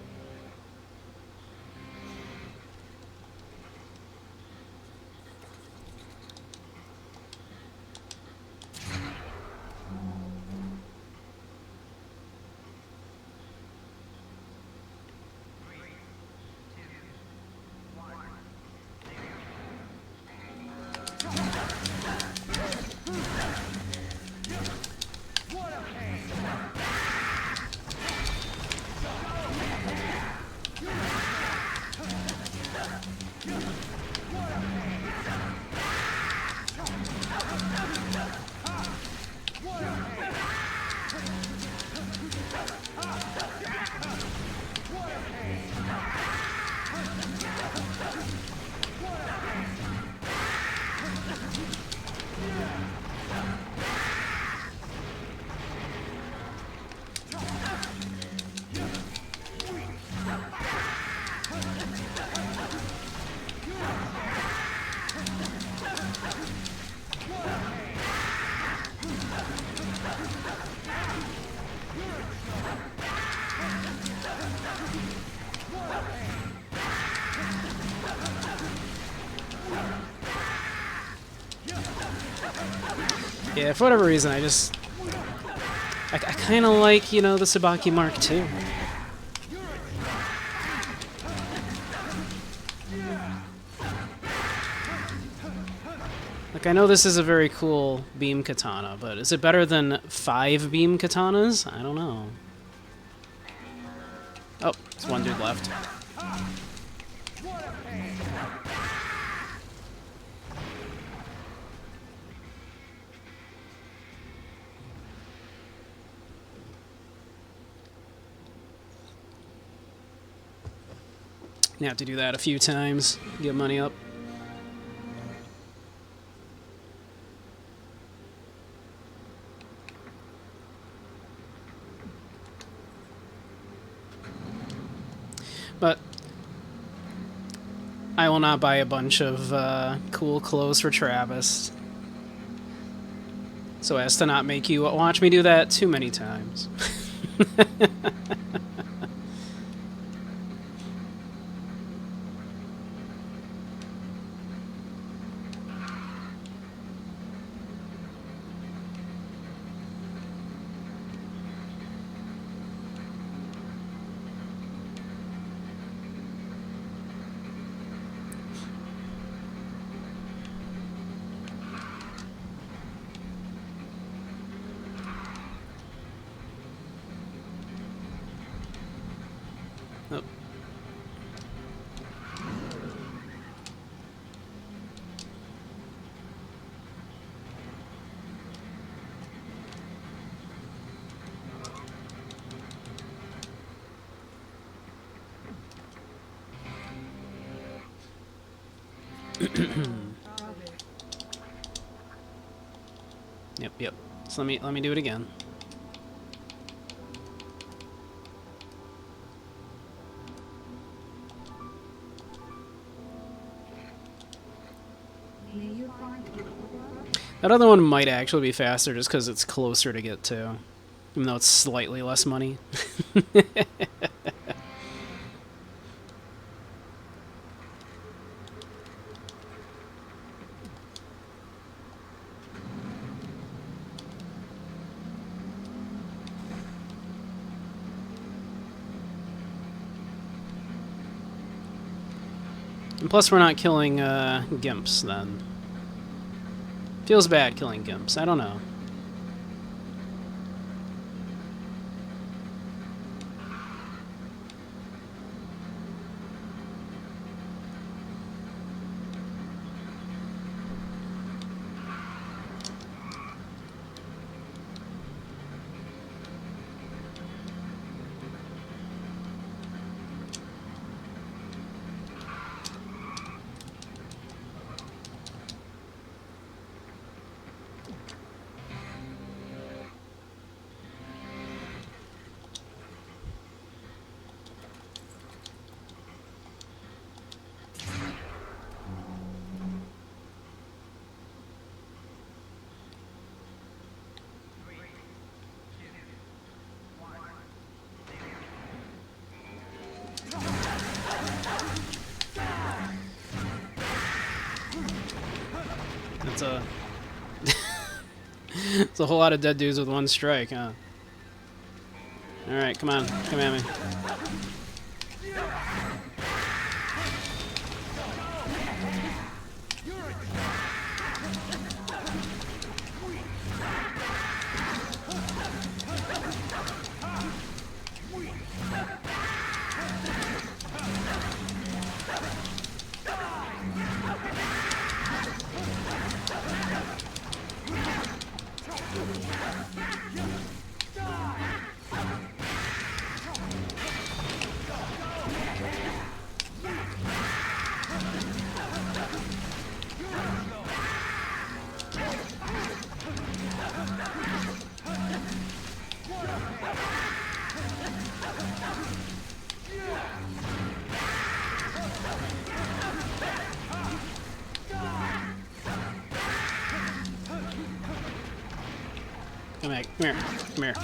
Yeah, for whatever reason, I kind of like, you know, the Sabaki Mark II. Like, I know this is a very cool beam katana, but is it better than 5 beam katanas? I don't know. Oh, there's one dude left. You have to do that a few times, get money up. But I will not buy a bunch of cool clothes for Travis, so as to not make you watch me do that too many times. Oh. Yep. So let me do it again. That other one might actually be faster just because it's closer to get to, even though it's slightly less money. And plus, we're not killing gimps then. Feels bad killing gimps. I don't know. It's a it's a whole lot of dead dudes with one strike, huh? All right, come on, come at me. Come back. Come here. Come here.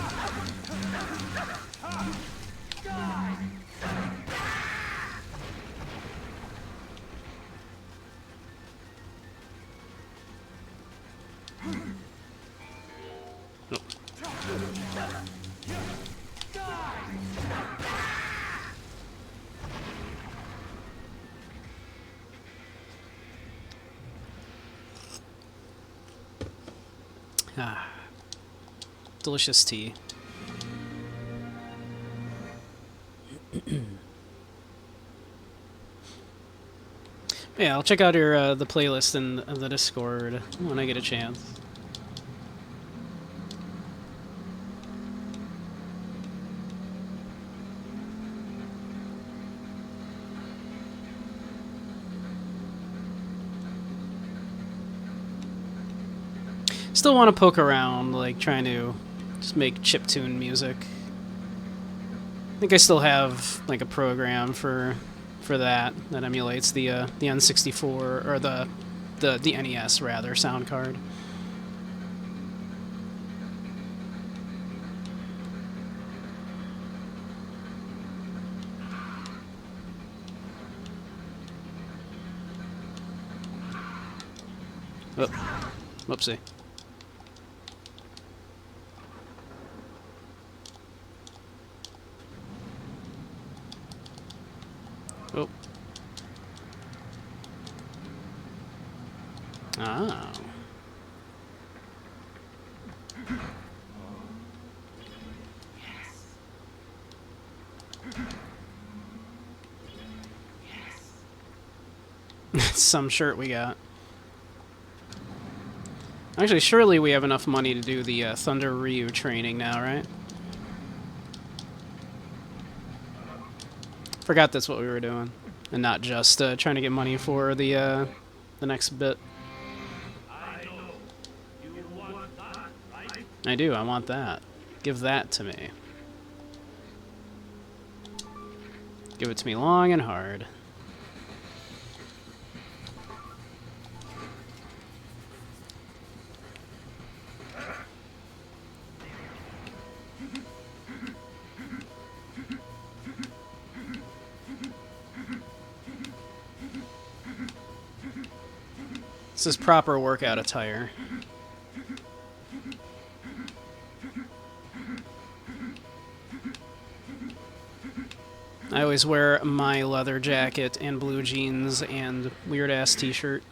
Ah, delicious tea. Yeah, I'll check out your the playlist in the Discord when I get a chance. Still want to poke around, like trying to just make chiptune music. I think I still have like a program for that emulates the N64 or the NES rather sound card. Oh, whoopsie. Oh. Oh. Some shirt we got. Actually, surely we have enough money to do the Thunder Ryu training now, right? Forgot that's what we were doing, and not just trying to get money for the next bit. I know. You want that, right? I do. I want that. Give that to me. Give it to me long and hard. This is proper workout attire. I always wear my leather jacket and blue jeans and weird-ass t-shirt.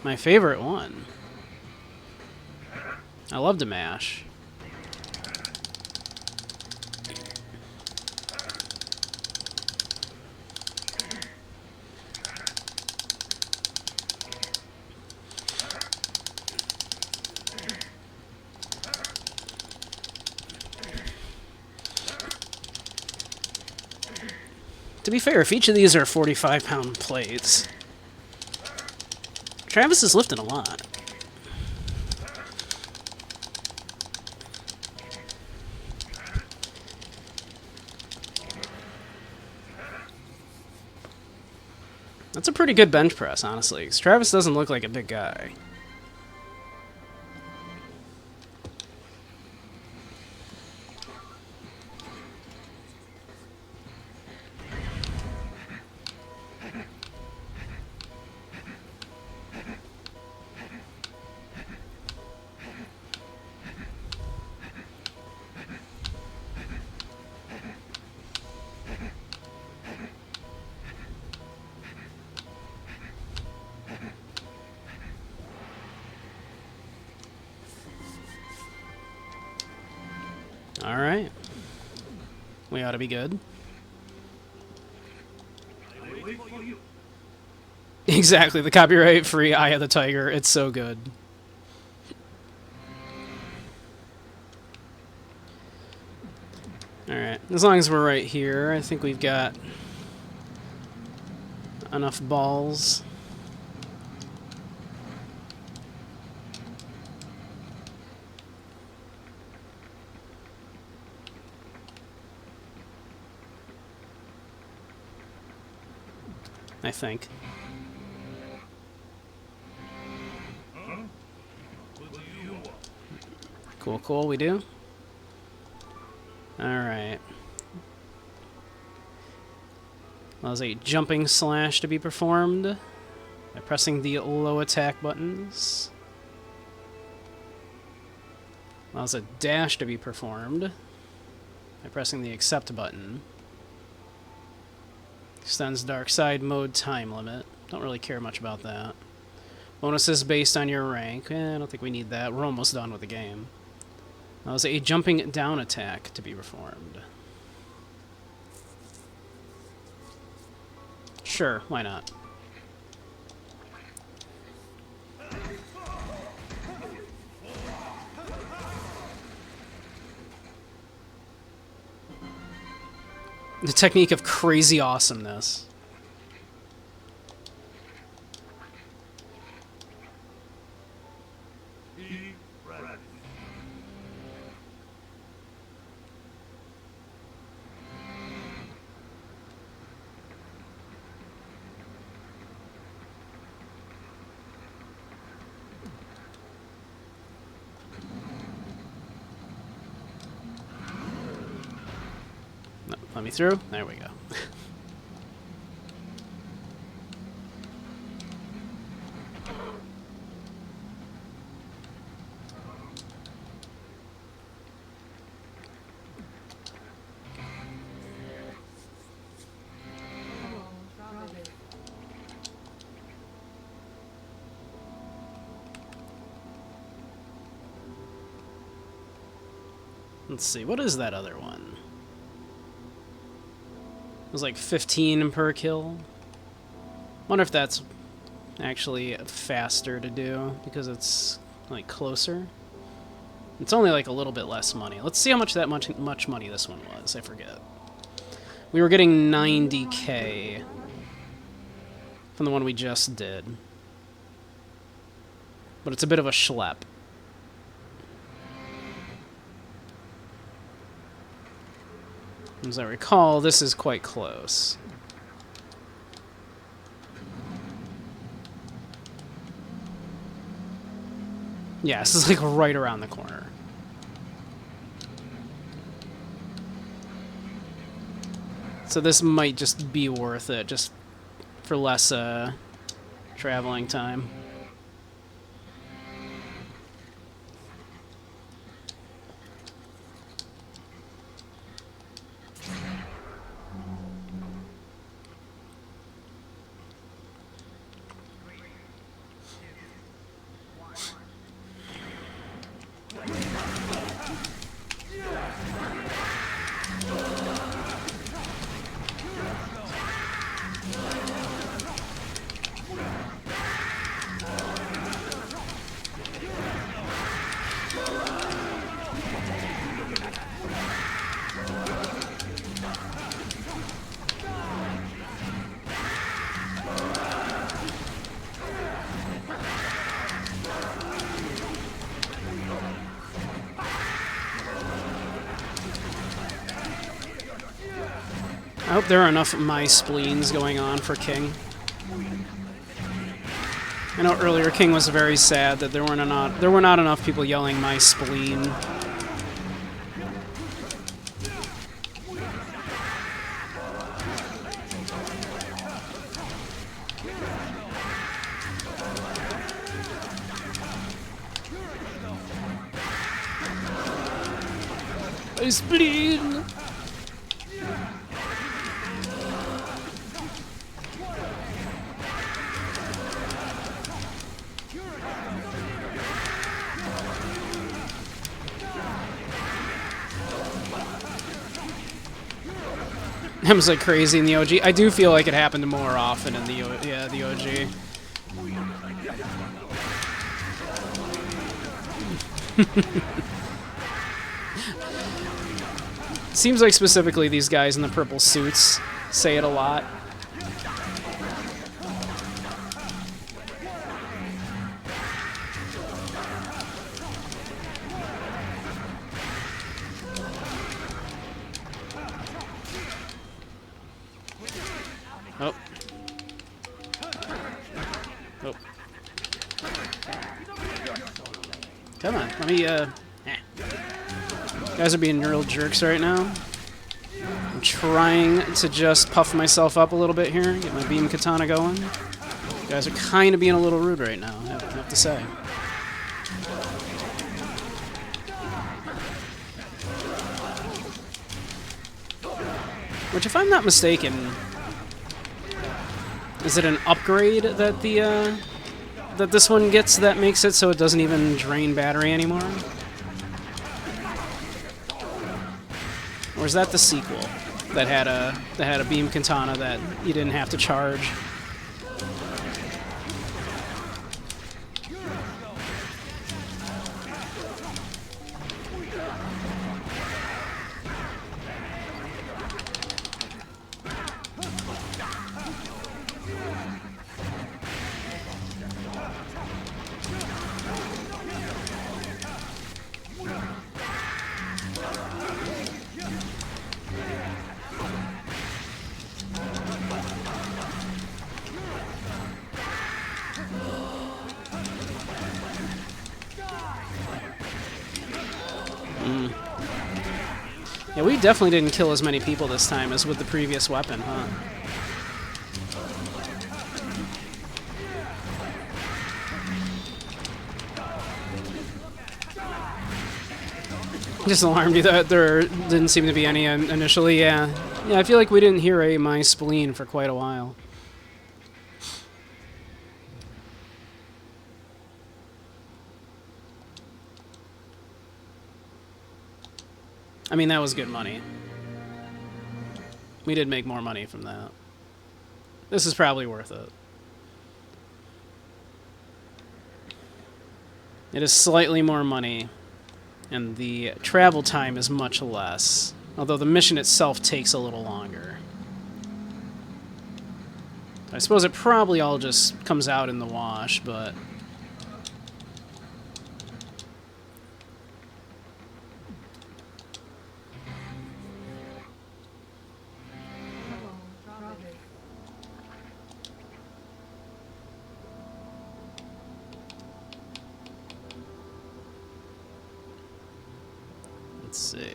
My favorite one. I love to mash. To be fair, if each of these are 45-pound plates, Travis is lifting a lot. That's a pretty good bench press, honestly, 'cause Travis doesn't look like a big guy. Alright. We ought to be good. I wait for you. Exactly, the copyright-free Eye of the Tiger. It's so good. Alright, as long as we're right here, I think we've got enough balls. I think. What do you want? Cool, cool, we do. Alright. Allows a jumping slash to be performed by pressing the low attack buttons. Allows a dash to be performed by pressing the accept button. Extends dark side mode time limit. Don't really care much about that. Bonuses based on your rank. I don't think we need that. We're almost done with the game. Allows a jumping down attack to be performed. Sure, why not? The technique of crazy awesomeness. Be ready. No, let me through. There we go. Let's see, what is that other one? It was like 15 per kill. Wonder if that's actually faster to do because it's like closer. It's only like a little bit less money. Let's see how much much money this one was. I forget. We were getting 90k from the one we just did. But it's a bit of a schlep. As I recall, this is quite close. Yeah, this is like right around the corner. So this might just be worth it, just for less traveling time. I hope there are enough my spleens going on for King. I know earlier King was very sad that there were not enough people yelling my spleen. My spleen! That was like crazy in the OG. I do feel like it happened more often in the the OG. Seems like specifically these guys in the purple suits say it a lot. Oh. Oh. Come on, let me, You guys are being real jerks right now. I'm trying to just puff myself up a little bit here, get my beam katana going. You guys are kind of being a little rude right now, I have to say. Which, if I'm not mistaken, is it an upgrade that that this one gets that makes it so it doesn't even drain battery anymore? Or is that the sequel that had a beam katana that you didn't have to charge? Yeah, we definitely didn't kill as many people this time as with the previous weapon, huh? Just alarmed you that there didn't seem to be any initially, yeah. Yeah, I feel like we didn't hear a my spleen for quite a while. I mean, that was good money. We did make more money from that. This is probably worth it. It is slightly more money, and the travel time is much less, although the mission itself takes a little longer. I suppose it probably all just comes out in the wash, but... Let's see.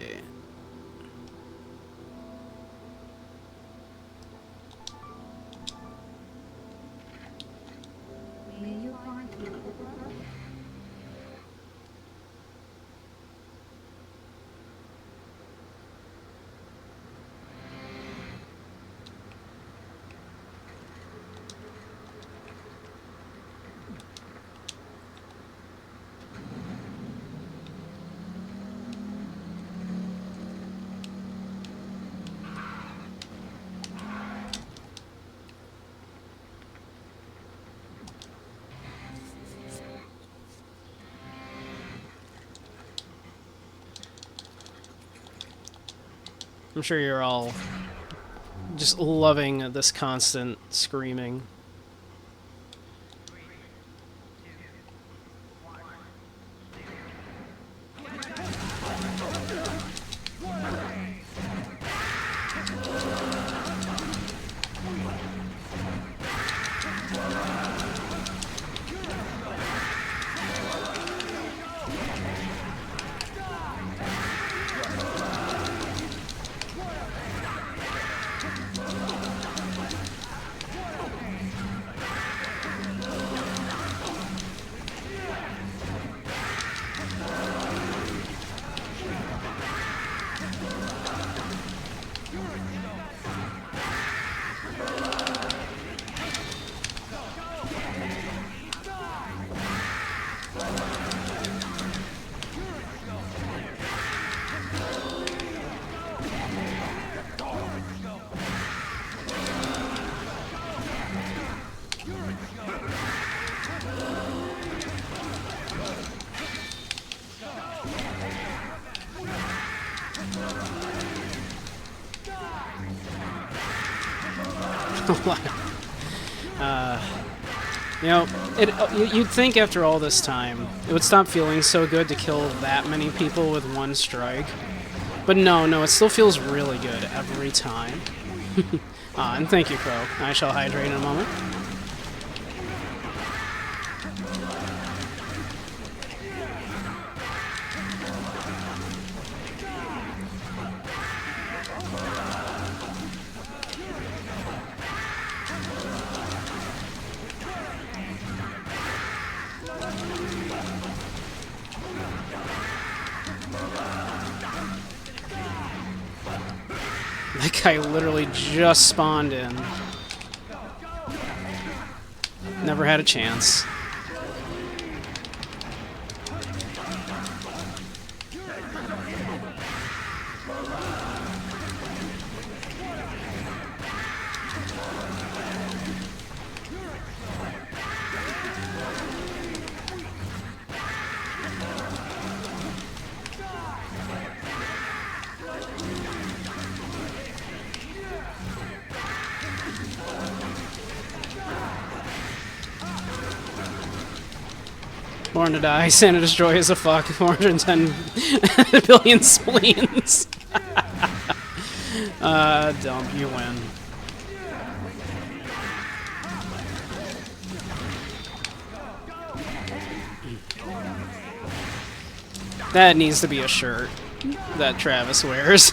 I'm sure you're all just loving this constant screaming. You know, you'd think after all this time, it would stop feeling so good to kill that many people with one strike. But no, it still feels really good every time. And thank you, Crow. I shall hydrate in a moment. That guy literally just spawned in. Never had a chance. Born to die, Santa Destroy is a fuck, 410 billion spleens. Dump, you win. That needs to be a shirt that Travis wears.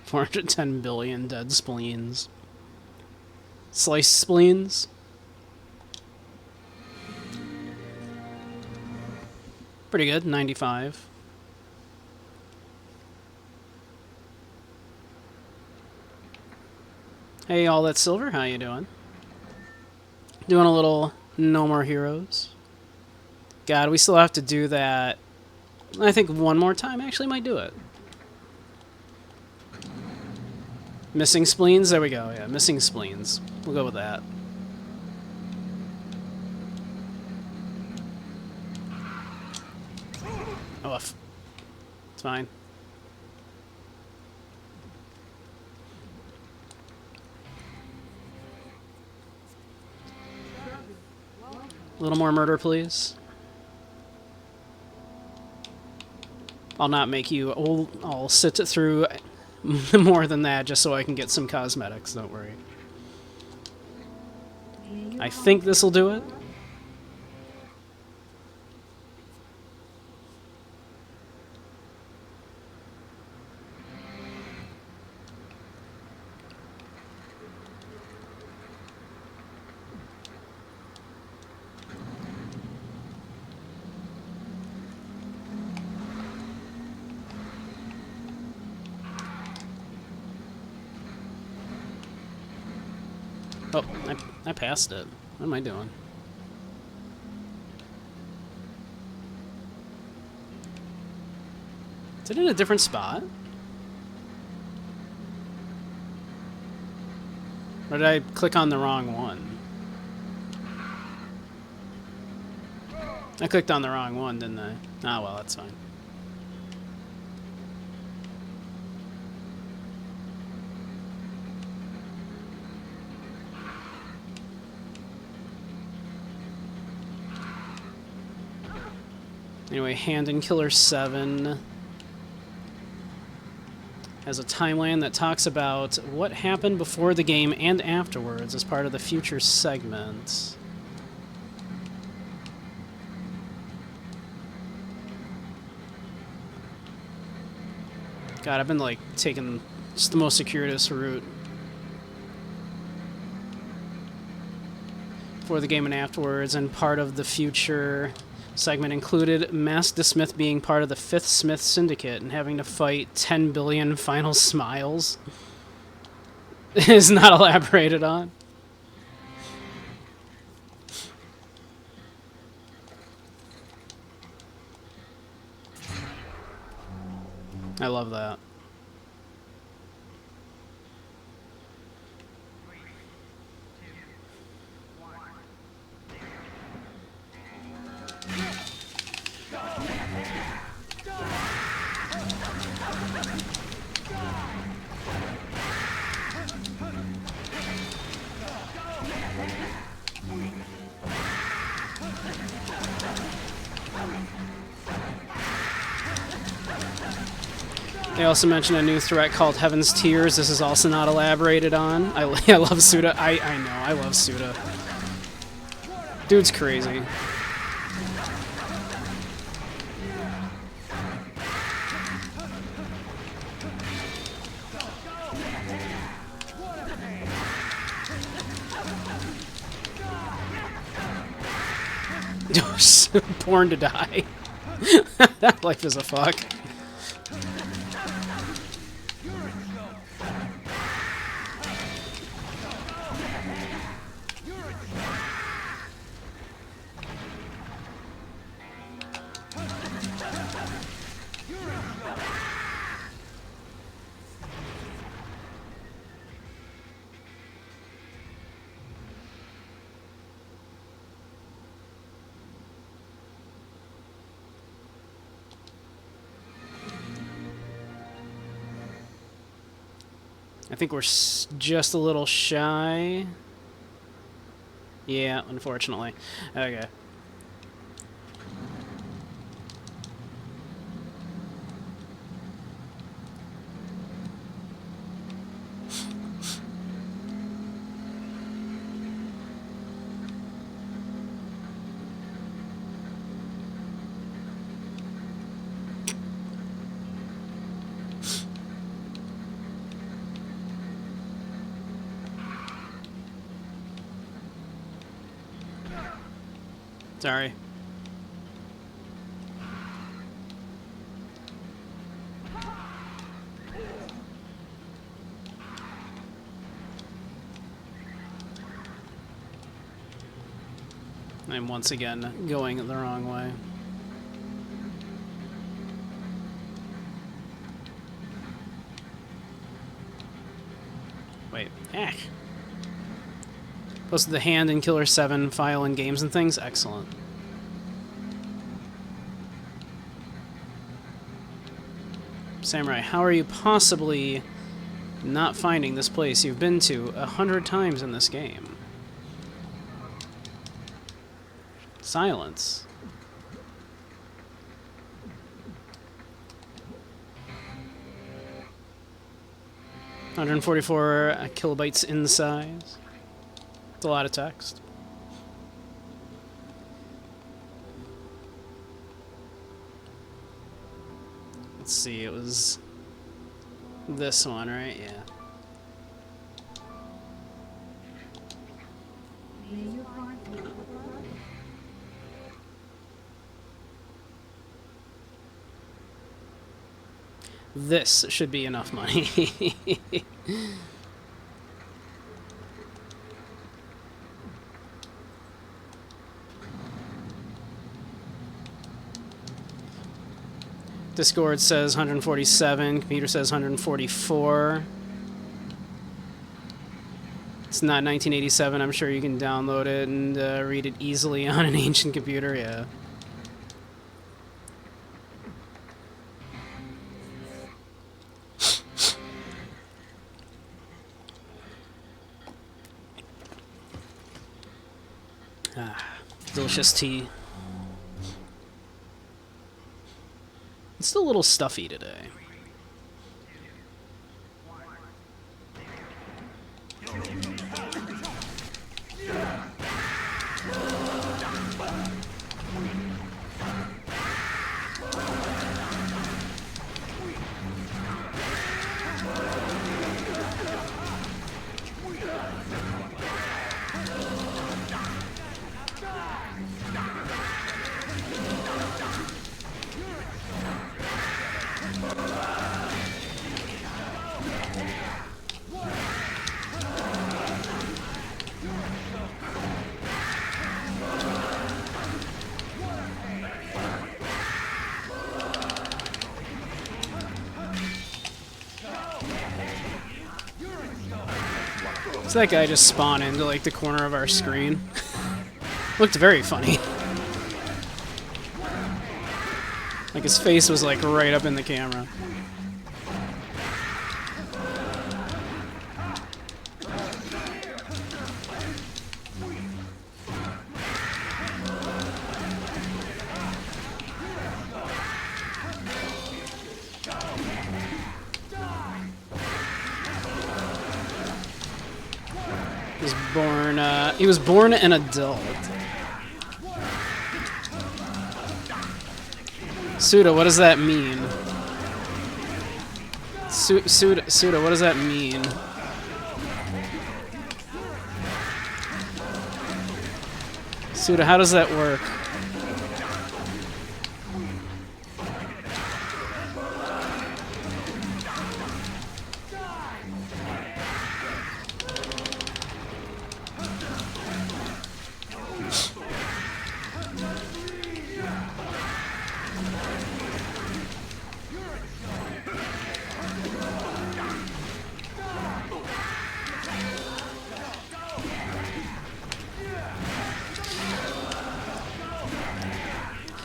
$410 billion dead spleens. Sliced spleens? Pretty good, 95. Hey, all that silver, how you doing? Doing a little No More Heroes. God, we still have to do that. I think one more time actually might do it. Missing spleens? There we go, yeah, missing spleens. We'll go with that. Oh, it's fine. A little more murder, please. I'll not make you. I'll sit through more than that just so I can get some cosmetics. Don't worry. I think this will do it. Oh, I passed it. What am I doing? Is it in a different spot? Or did I click on the wrong one? I clicked on the wrong one, didn't I? Ah, well, that's fine. Anyway, Hand and Killer 7 has a timeline that talks about what happened before the game and afterwards as part of the future segment. God, I've been like taking just the most circuitous route before the game and afterwards, and part of the future segment included Master Smith being part of the 5th Smith Syndicate and having to fight 10 billion final smiles. Is not elaborated on. I love that. They also mentioned a new threat called Heaven's Tears. This is also not elaborated on. I love Suda. I know, I love Suda. Dude's crazy. Born to die. That life is a fuck. I think we're just a little shy. Yeah, unfortunately. Okay. Sorry. I'm once again going the wrong way. Wait. Posted the hand in Killer 7 file in games and things. Excellent. Samurai, how are you possibly not finding this place you've been to 100 times in this game? Silence. $144 kilobytes in size. It's a lot of text. Let's see, it was this one, right? Yeah. This should be enough money. Discord says 147, computer says 144. It's not 1987, I'm sure you can download it and read it easily on an ancient computer, yeah. Delicious tea. It's still a little stuffy today. So that guy just spawned into like the corner of our screen. Looked very funny. Like his face was like right up in the camera. He was born an adult. Suda, what does that mean? Suda, what does that mean? Suda, how does that work?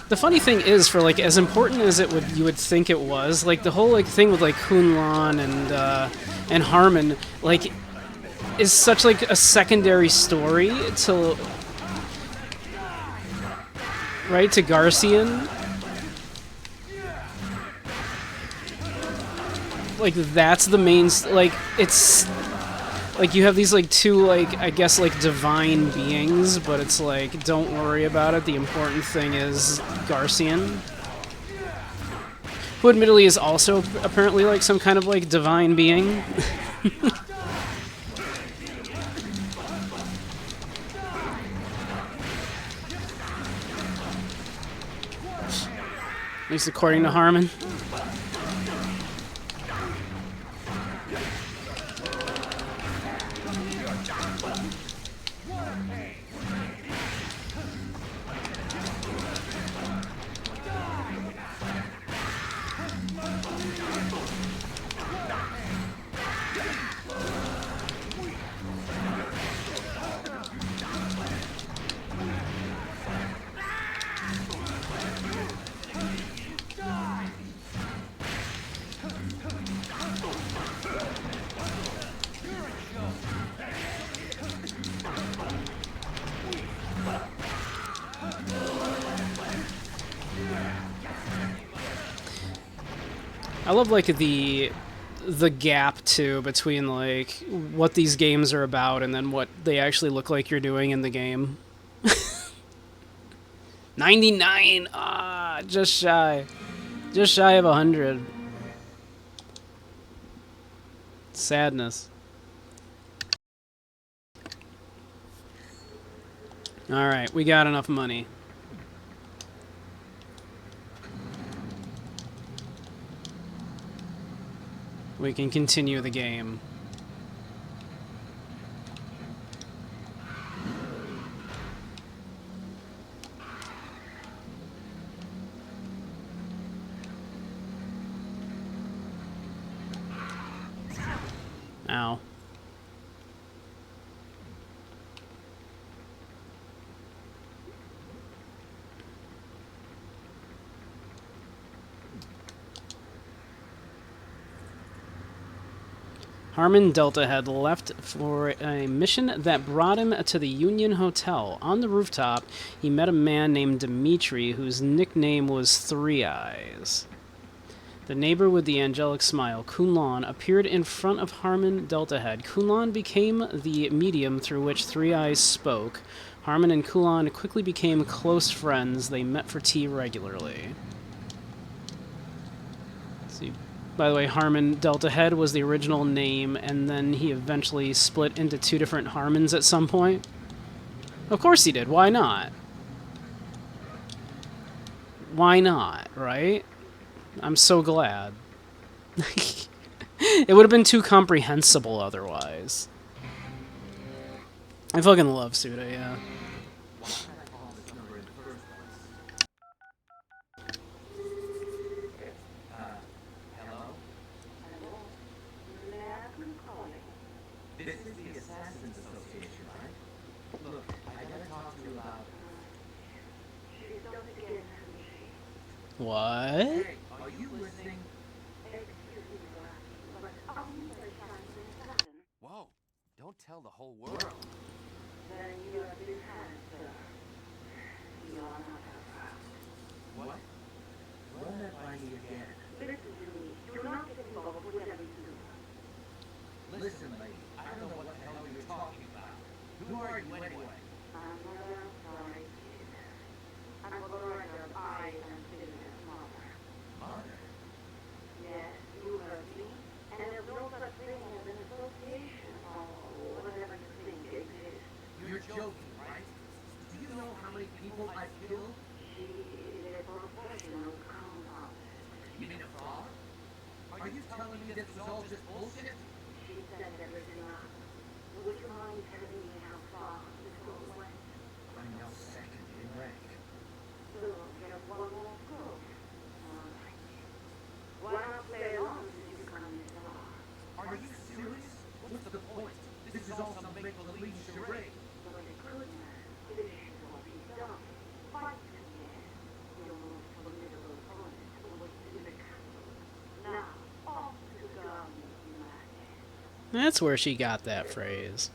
The funny thing is, for like as important as you would think it was, like the whole like thing with like Kunlun and Harmon, like, is such like a secondary story to Garcian. Like that's the main like it's like you have these like two like I guess like divine beings, but it's like don't worry about it. The important thing is Garcian, who admittedly is also apparently like some kind of like divine being. At least according to Harmon. I love like the gap too between like what these games are about and then what they actually look like you're doing in the game. 99, just shy of 100. Sadness. All right, we got enough money. We can continue the game. Ow. Harmon Delta had left for a mission that brought him to the Union Hotel. On the rooftop, he met a man named Dimitri, whose nickname was Three Eyes. The neighbor with the angelic smile, Kunlun, appeared in front of Harmon Delta Head. Kunlun became the medium through which Three Eyes spoke. Harmon and Kunlun quickly became close friends. They met for tea regularly. Let's see. By the way, Harmon Delta Head was the original name, and then he eventually split into two different Harmons at some point. Of course he did. Why not? Why not, right? I'm so glad. It would have been too comprehensible otherwise. I fucking love Suda, yeah. This is the Assassins Association, right? Look, I gotta talk to you about... She's done again, hasn't she? What? Hey, are you listening? Excuse me, but only the Shining Assassin. Whoa, don't tell the whole world. Then you have been had, sir. You are not her first. What? Run that by me again. Listen to me. Do not get involved with whatever you do. Listen, lady, I don't know what the hell you're talking about. who are you anyway? I'm never sorry, kid. And for the record, I am Sylvia's mother. Mother? Yes, you heard me. And there's no such thing as an association or whatever you think exists. You're joking, right? Do you know how many people I've killed? She is a professional con artist. You mean a fraud? Are you telling me this was all just bullshit? She set everything up. Would you mind telling me how far this all went? I'm now second in rank. So, get one more go. All right. Why not play along since you've come this far? Are you serious? What's the point? This is all some make-believe charade. But it couldn't. This should all be done. Fight to the end. Your most formidable opponent was in the castle. Now, off to the garden of madness. That's where she got that phrase.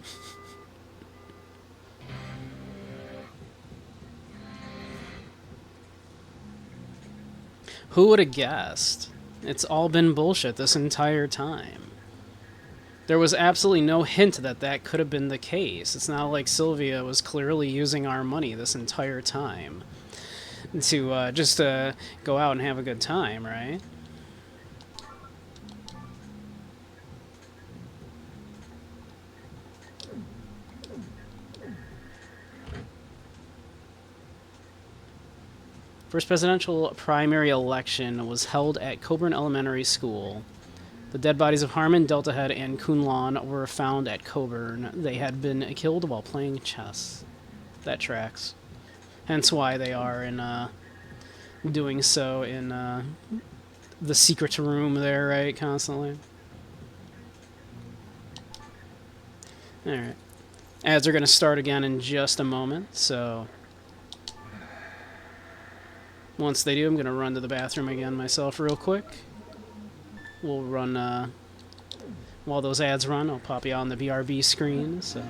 Who would have guessed? It's all been bullshit this entire time. There was absolutely no hint that that could have been the case. It's not like Sylvia was clearly using our money this entire time to just go out and have a good time, right? First presidential primary election was held at Coburn Elementary School. The dead bodies of Harmon, Delta Head, and Kunlun were found at Coburn. They had been killed while playing chess. That tracks. Hence why they are in doing so in the secret room there, right? Constantly. Alright. Ads are going to start again in just a moment, so once they do, I'm going to run to the bathroom again myself real quick. We'll run, while those ads run, I'll pop you on the BRB screen, so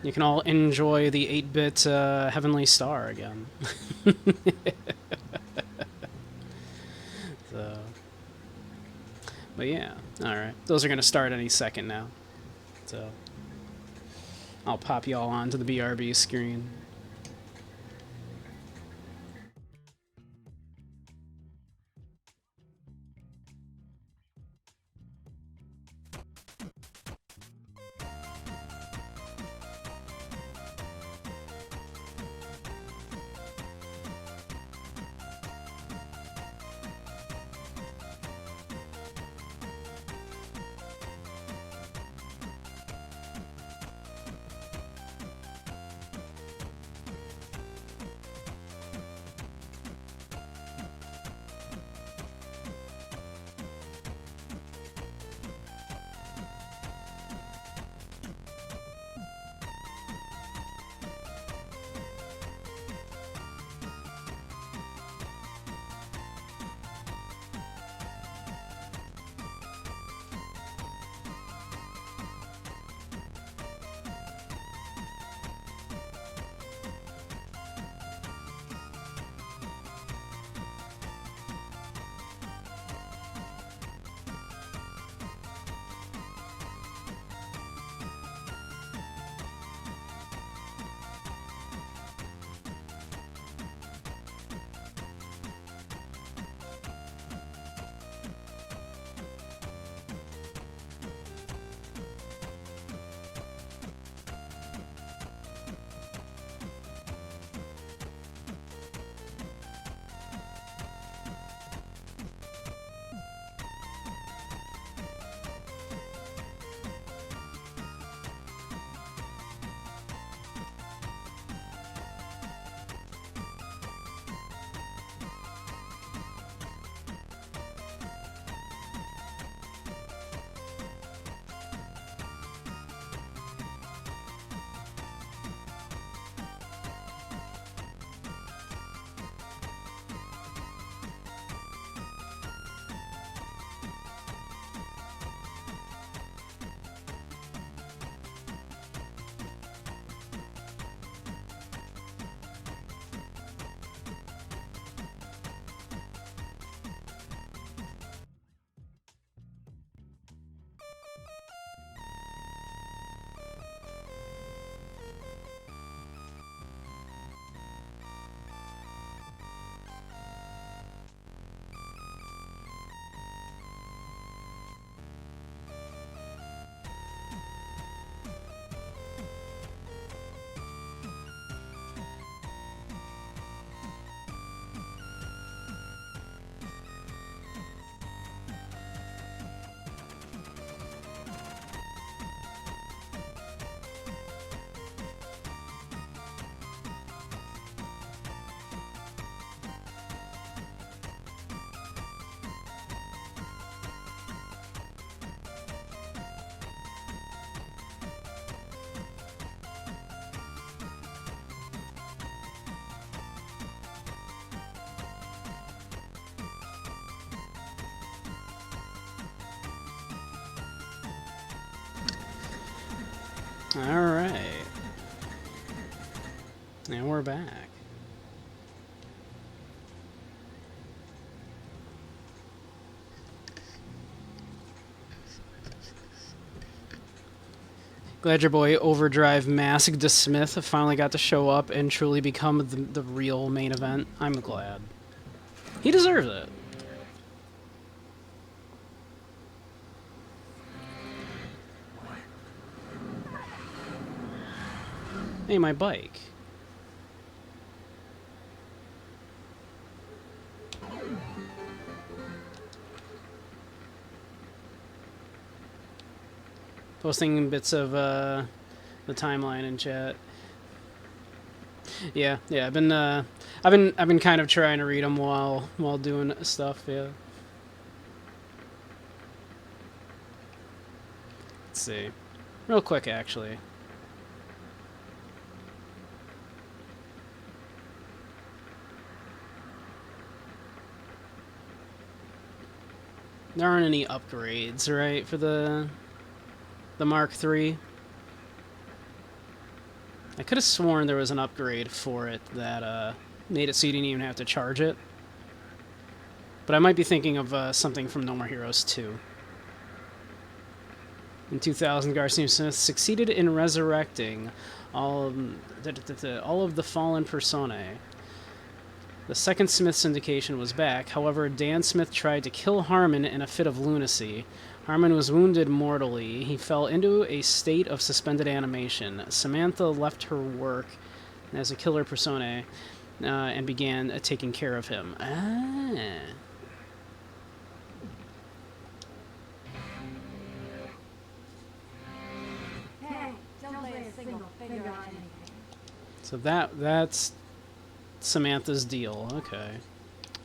you can all enjoy the 8-bit Heavenly Star again. So, but yeah, alright. Those are going to start any second now. So, I'll pop you all onto the BRB screen. Alright. And we're back. Glad your boy Overdrive Masked Smith finally got to show up and truly become the real main event. I'm glad. He deserves it. Hey, my bike. Posting bits of the timeline in chat. Yeah, I've been kind of trying to read them while doing stuff. Yeah. Let's see, real quick actually. There aren't any upgrades, right, for the Mark III. I could have sworn there was an upgrade for it that made it so you didn't even have to charge it. But I might be thinking of something from No More Heroes 2. In 2000, Garcia Smith succeeded in resurrecting all of the fallen personae. The second Smith syndication was back. However, Dan Smith tried to kill Harmon in a fit of lunacy. Harmon was wounded mortally. He fell into a state of suspended animation. Samantha left her work as a killer persona and began taking care of him. Hey, don't lay a single finger on anything. So that's Samantha's deal. Okay.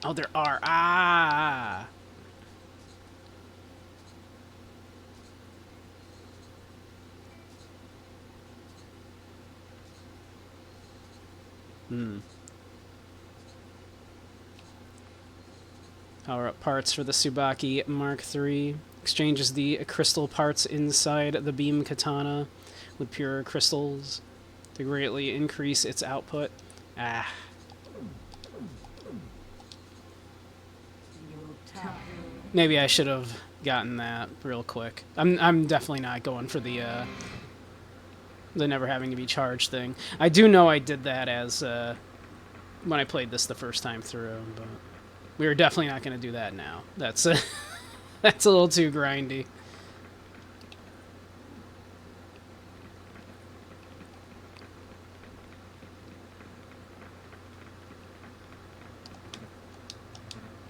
Oh, there are. Ah! Power-up parts for the Tsubaki Mark III. Exchanges the crystal parts inside the beam katana with pure crystals to greatly increase its output. Ah. Maybe I should have gotten that real quick. I'm definitely not going for the never having to be charged thing. I do know I did that as when I played this the first time through, but we are definitely not going to do that now. That's that's a little too grindy.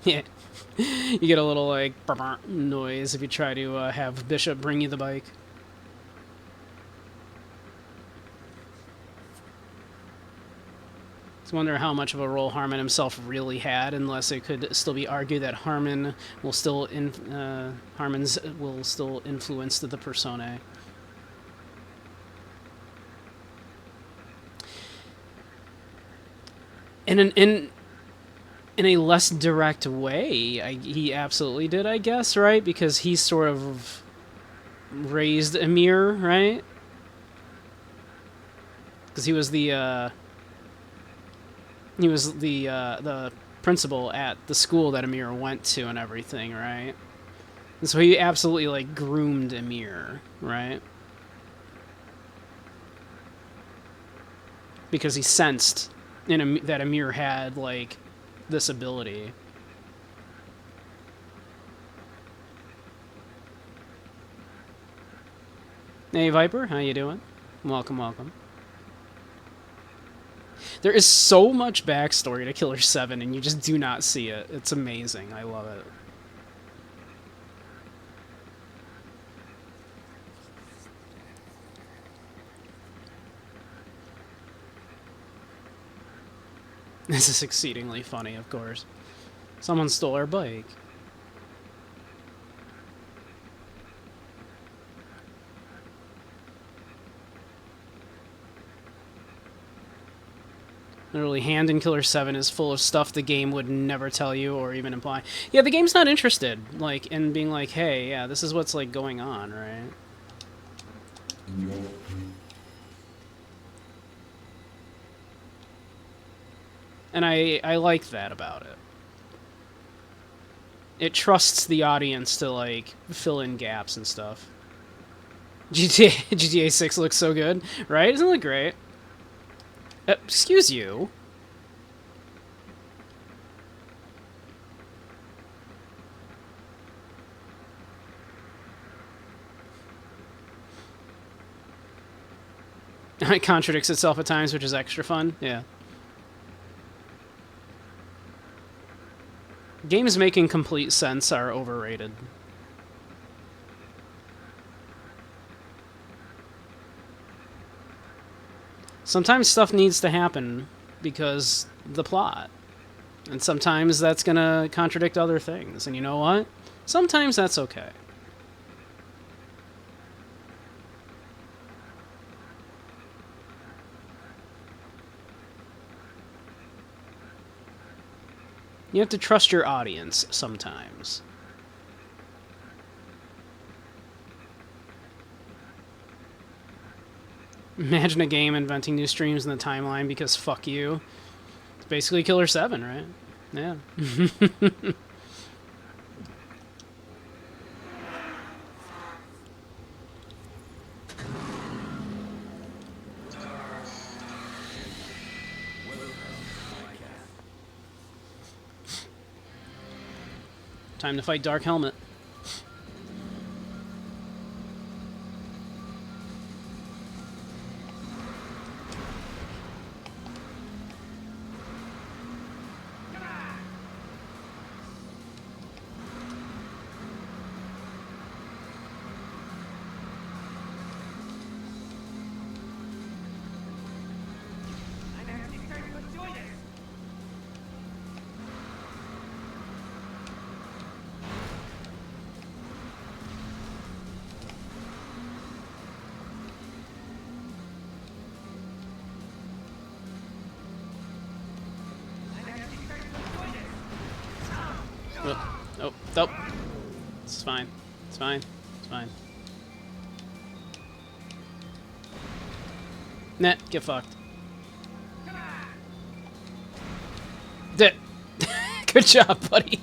Yeah. You get a little, like, noise if you try to have Bishop bring you the bike. I wonder how much of a role Harmon himself really had, unless it could still be argued that Harmons will still influence the persona. In a less direct way, he absolutely did, I guess, right? Because he sort of raised Amir, right? Because he was the principal at the school that Amir went to and everything, right? And so he absolutely, like, groomed Amir, right? Because he sensed that Amir had, like, this ability. Hey, Viper, how you doing? Welcome, welcome. There is so much backstory to Killer 7, and you just do not see it. It's amazing. I love it. This is exceedingly funny, of course. Someone stole our bike. Literally, Hand in Killer 7 is full of stuff the game would never tell you or even imply. Yeah, the game's not interested, like, in being like, hey, yeah, this is what's, like, going on, right? And I like that about it. It trusts the audience to, like, fill in gaps and stuff. GTA 6 looks so good, right? Doesn't it look great? Excuse you. It contradicts itself at times, which is extra fun. Yeah. Games making complete sense are overrated. Sometimes stuff needs to happen because the plot. And sometimes that's gonna contradict other things. And you know what? Sometimes that's okay. You have to trust your audience sometimes. Imagine a game inventing new streams in the timeline because fuck you. It's basically Killer 7, right? Yeah. Time to fight Dark Helmet. Oh, nope. It's fine. It's fine. It's fine. Nah, get fucked. Good job, buddy.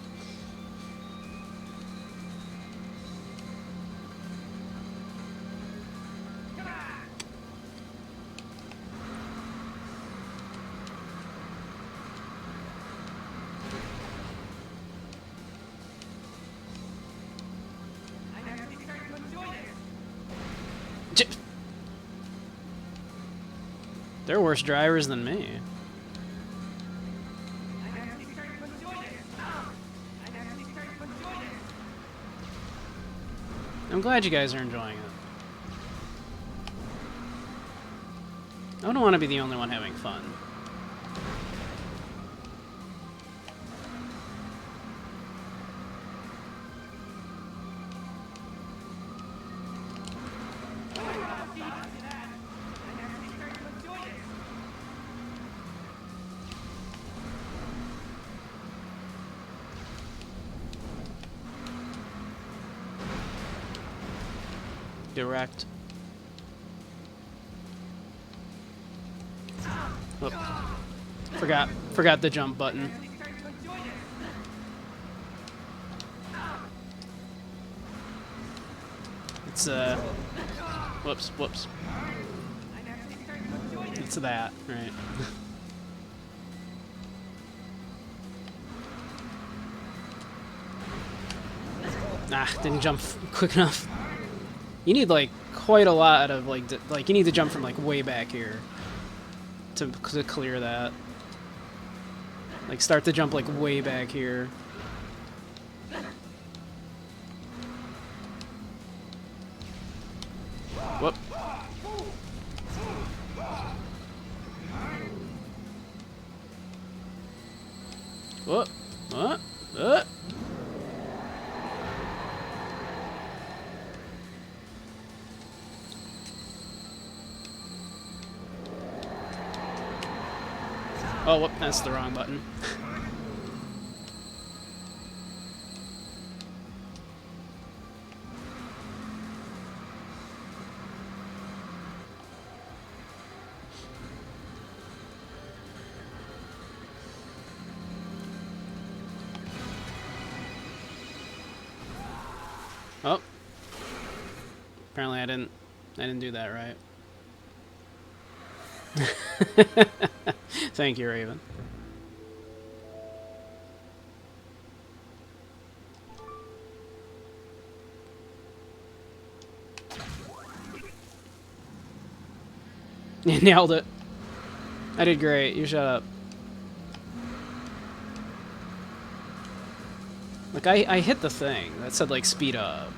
They're worse drivers than me. I'm glad you guys are enjoying it. I don't want to be the only one having fun. Direct. Oh. Forgot the jump button. It's whoops. It's that, right? Didn't jump quick enough. You need, like, quite a lot of, like, you need to jump from, like, way back here to clear that. Like, start the jump, like, way back here. Whoop. Whoop. What? Oh, whoop, that's the wrong button. Apparently I didn't do that right. Thank you, Raven. You nailed it. I did great. You shut up. Like, I hit the thing that said, like, speed up.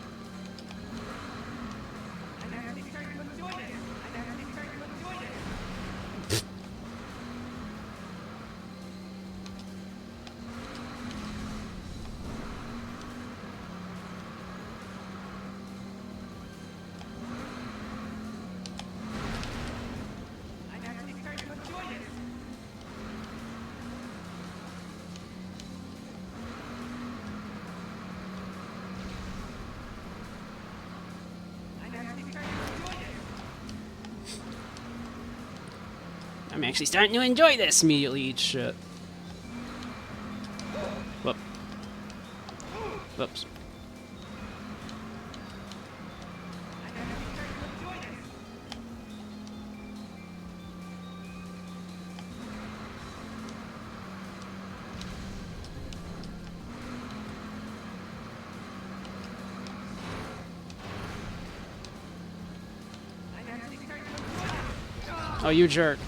I'm actually starting to enjoy this. Immediately eat shit. Whoop. Whoops. Oh, you jerk.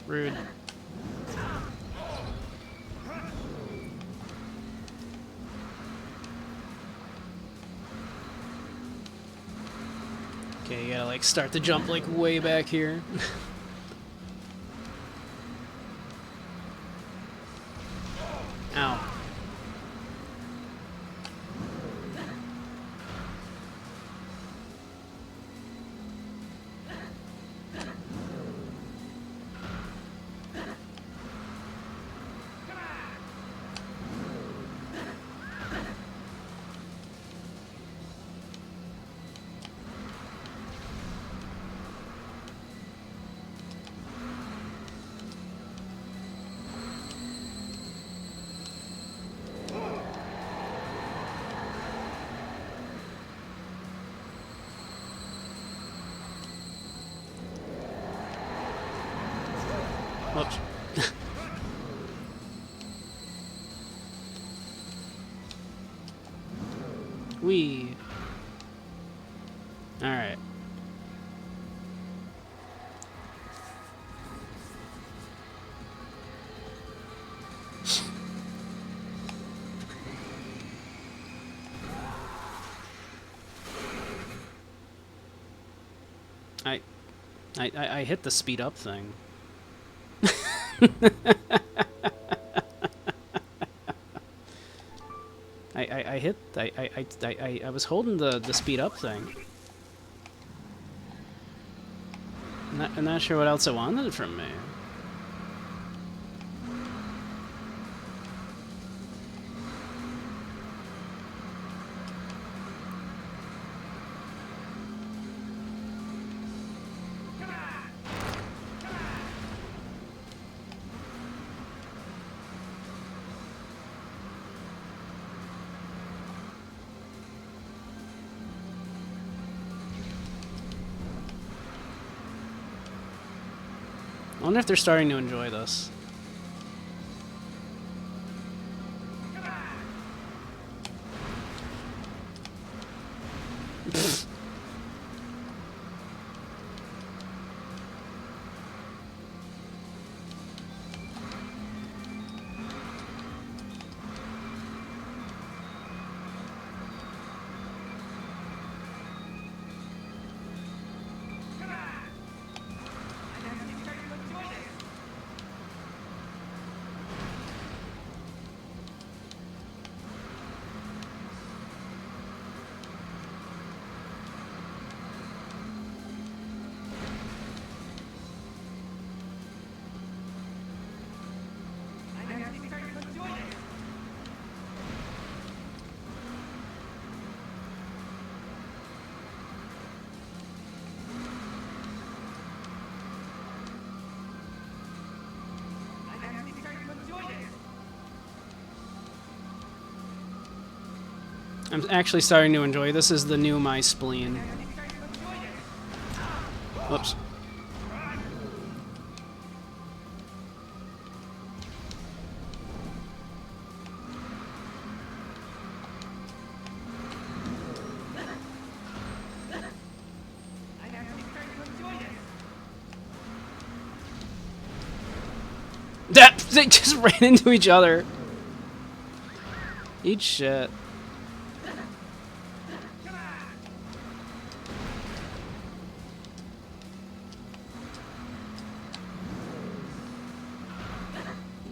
Rude. Okay, you gotta like start the jump like way back here. Ow. Whoops. Wee. Alright. I hit the speed up thing. I was holding the speed up thing. I'm not sure what else it wanted from me. I wonder if they're starting to enjoy this. I'm actually starting to enjoy this. Is the new My Spleen. Whoops. That they just ran into each other. Eat shit.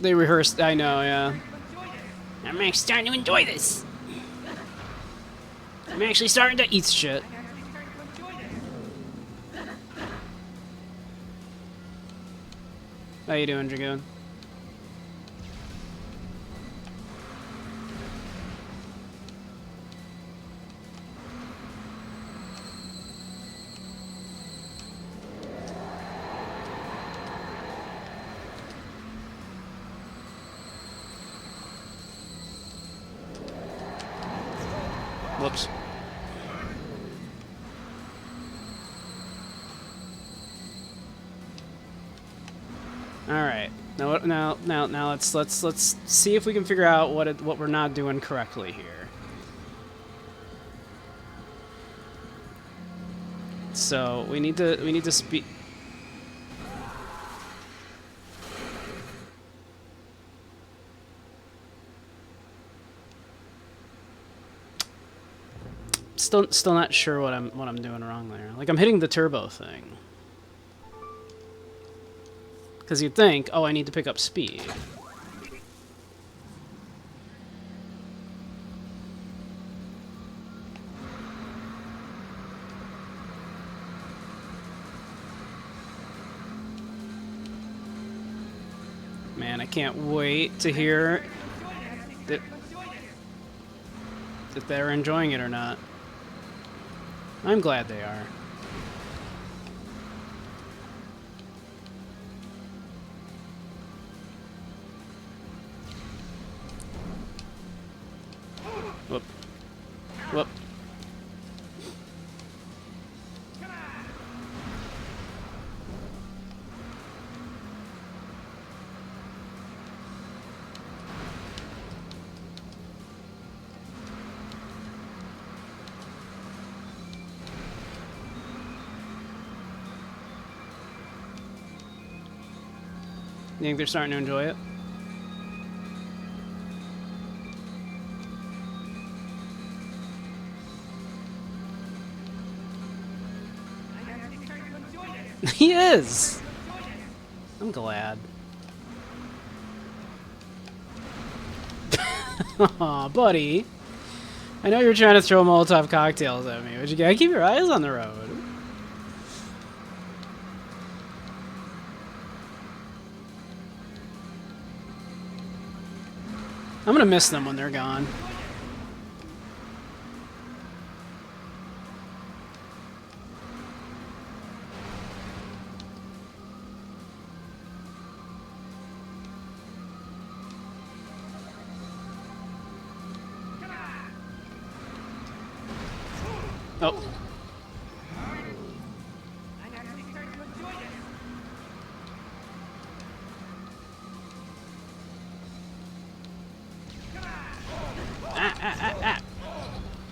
They rehearsed. I know, yeah. I'm actually starting to enjoy this. I'm actually starting to eat shit. How you doing, Dragoon? Whoops. All right. Now let's see if we can figure out what we're not doing correctly here. So we need to speak. Still not sure what I'm doing wrong there. Like I'm hitting the turbo thing. Because you'd think, oh, I need to pick up speed. Man, I can't wait to hear that they're enjoying it or not. I'm glad they are. Whoop. Whoop. You think they're starting to enjoy it? He is! I'm glad. Aw, buddy. I know you're trying to throw Molotov cocktails at me, but you gotta keep your eyes on the road. I'm gonna miss them when they're gone. Oh.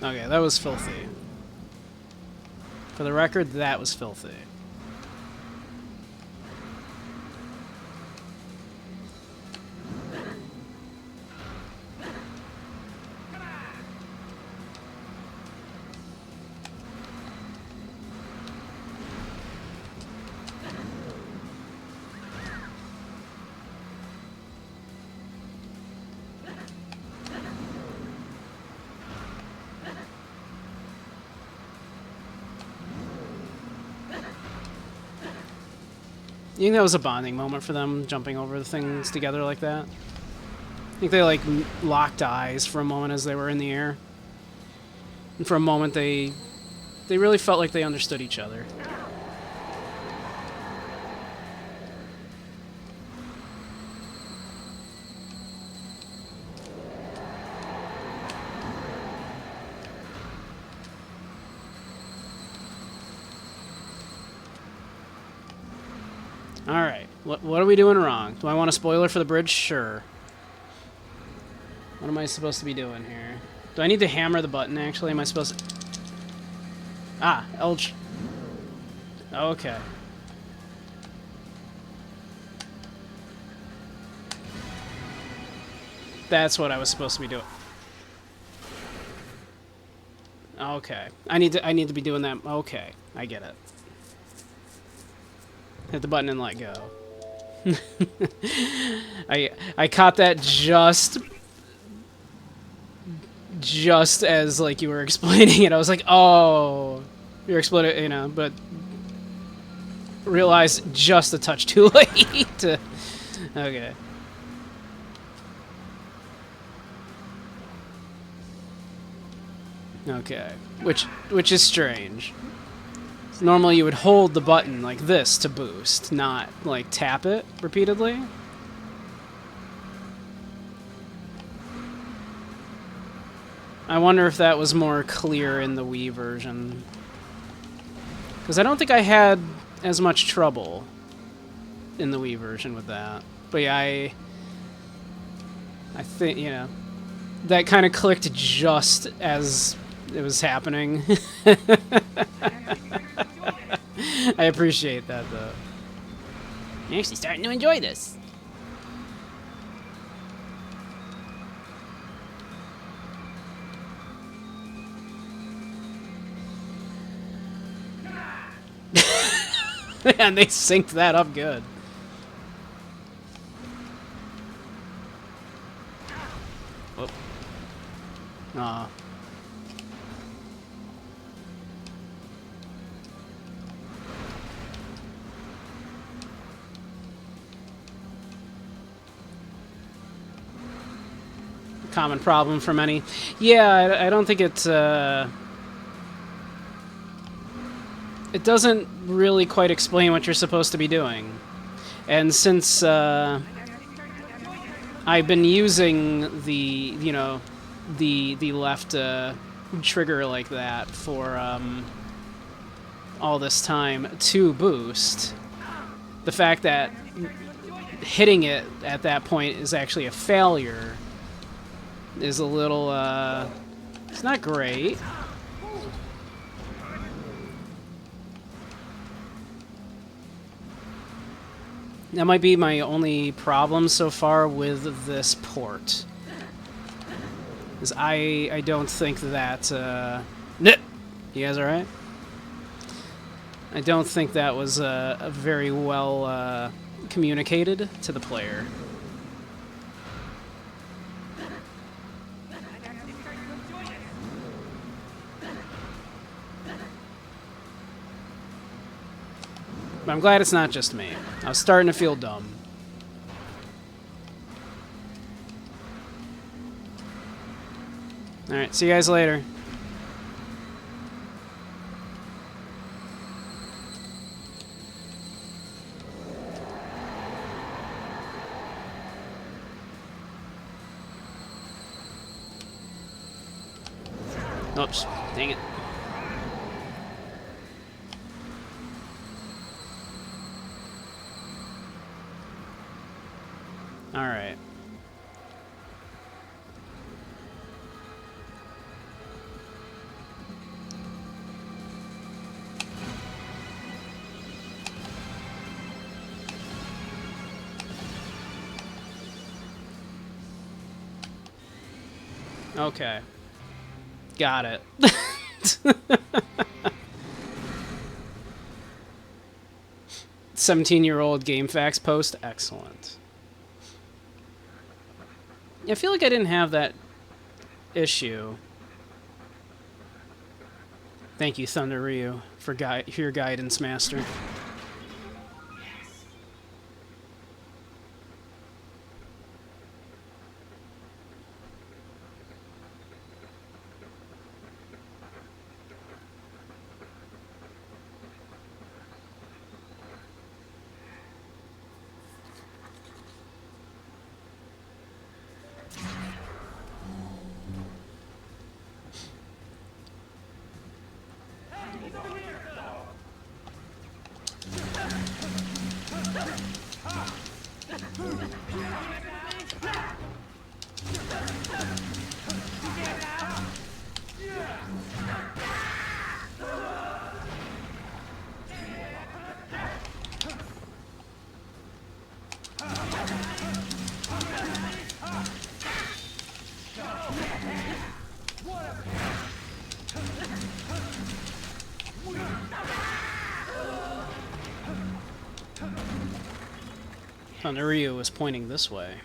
Okay, that was filthy. For the record, that was filthy. You think that was a bonding moment for them, jumping over the things together like that? I think they, like, locked eyes for a moment as they were in the air. And for a moment, they really felt like they understood each other. Alright, what are we doing wrong? Do I want a spoiler for the bridge? Sure. What am I supposed to be doing here? Do I need to hammer the button, actually? Am I supposed to... Ah, Elch. Okay. That's what I was supposed to be doing. Okay. I need to be doing that. Okay. I get it. Hit the button and let go. I caught that just as like you were explaining it. I was like, "Oh, you're exploding," you know, but realized just a touch too late. Okay. Okay. Which is strange. Normally you would hold the button like this to boost, not like tap it repeatedly. I wonder if that was more clear in the Wii version. Because I don't think I had as much trouble in the Wii version with that. But yeah, I think, you know, that kind of clicked just as it was happening. I appreciate that, though. I'm actually starting to enjoy this. And they synced that up good. Whoop. Aw. Common problem for many. Yeah, I don't think it doesn't really quite explain what you're supposed to be doing. And since I've been using the, you know, the left trigger like that for all this time to boost, the fact that hitting it at that point is actually a failure is a little, it's not great. That might be my only problem so far with this port. Is I don't think that, you guys alright? I don't think that was a very well communicated to the player. But I'm glad it's not just me. I was starting to feel dumb. Alright, see you guys later. Oops, dang it. Alright. Okay. Got it. 17-year-old GameFAQs post? Excellent. I feel like I didn't have that issue. Thank you, Thunder Ryu, for your guidance, Master. Thunder Ryu was pointing this way.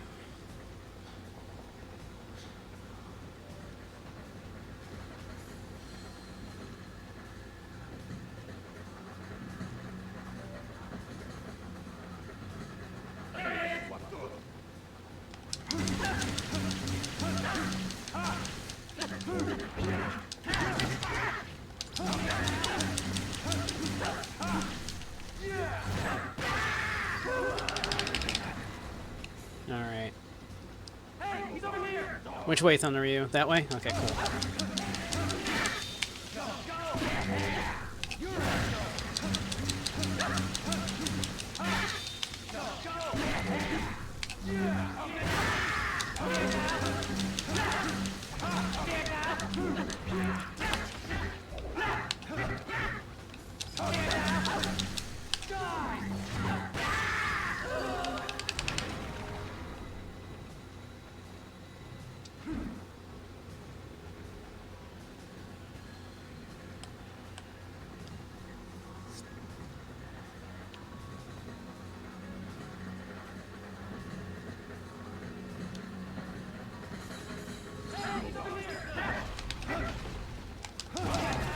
Alright. Which way, Thunder Ryu? That way? Okay, cool.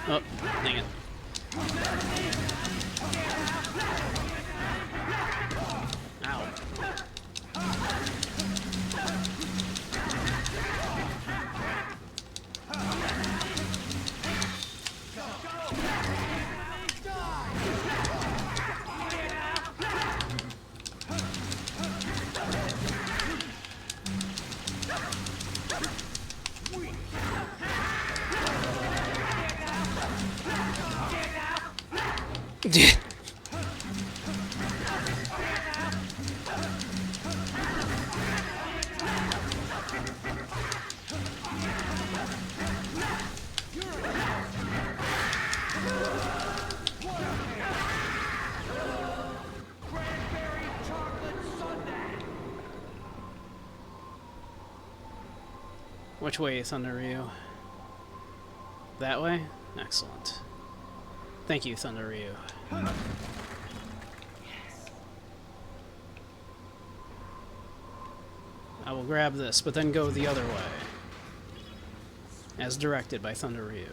Oh, dang it. Ow. Which way, Thunder Ryu? That way? Excellent. Thank you, Thunder Ryu. I will grab this, but then go the other way. As directed by Thunder Ryu.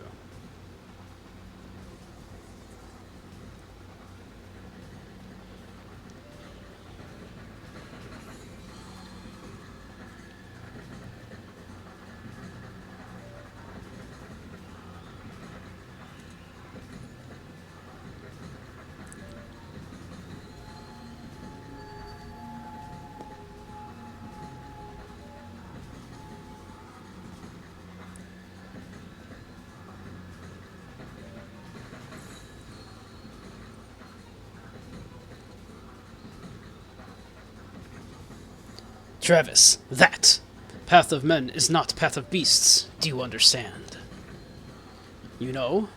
Travis, that path of men is not path of beasts. Do you understand? You know,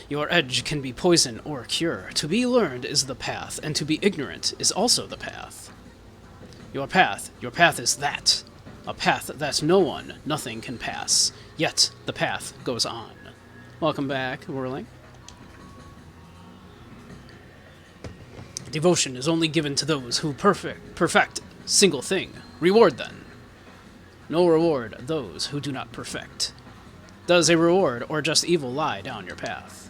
your edge can be poison or cure. To be learned is the path, and to be ignorant is also the path. Your path is that. A path that no one, nothing can pass. Yet the path goes on. Welcome back, Whirling. Devotion is only given to those who perfect single thing. Reward then. No reward those who do not perfect. Does a reward or just evil lie down your path?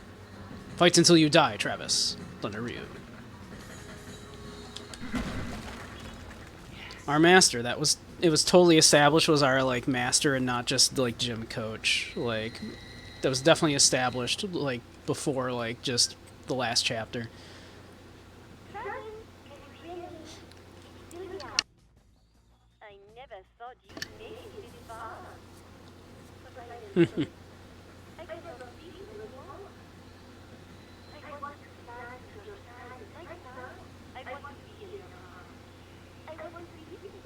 Fight until you die, Travis. Thunder Ryu. Our master, it was totally established was our like master and not just like gym coach. Like that was definitely established like before like just the last chapter. I never thought you'd make it this far. I cannot leave you alone. I want to stand to your side right now. I want to be in your arms. I want to be with you.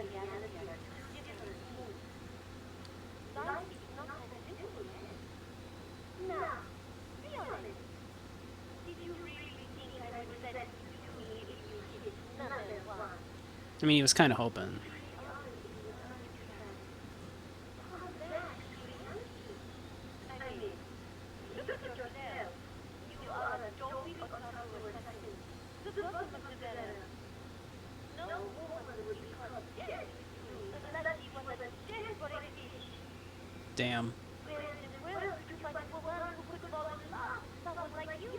reality are two different things. Life is not as simple as. Now, be honest. Did you really think I would let you do me if you hit another one? I mean, he was kind of hoping. Come back to reality. I mean, look at yourself. You are a dopey otaku assassin. The bottom of the barrel. No woman would be caught dead with you unless he was a desperate fish. Damn. Where in the world did you find a woman who could fall in love with someone like you?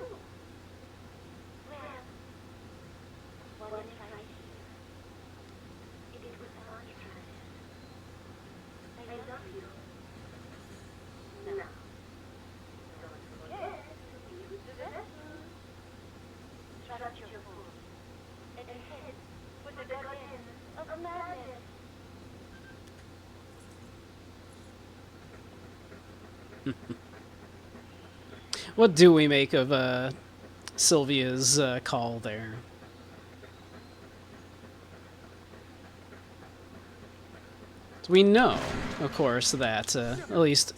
Well, what if I hear? It is without trust. I love you. Now, don't forget to use the restroom. Trust your fool. And head for the garden of madness. What do we make of Sylvia's call there? We know, of course, that at least,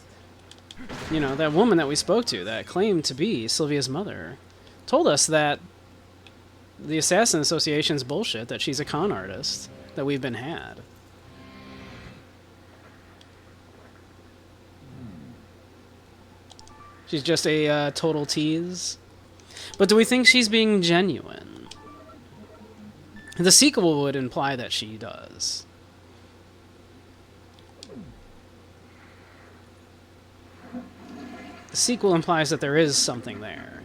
you know, that woman that we spoke to that claimed to be Sylvia's mother told us that the Assassin Association's bullshit, that she's a con artist, that we've been had. She's just a total tease. But do we think she's being genuine? The sequel would imply that she does. The sequel implies that there is something there.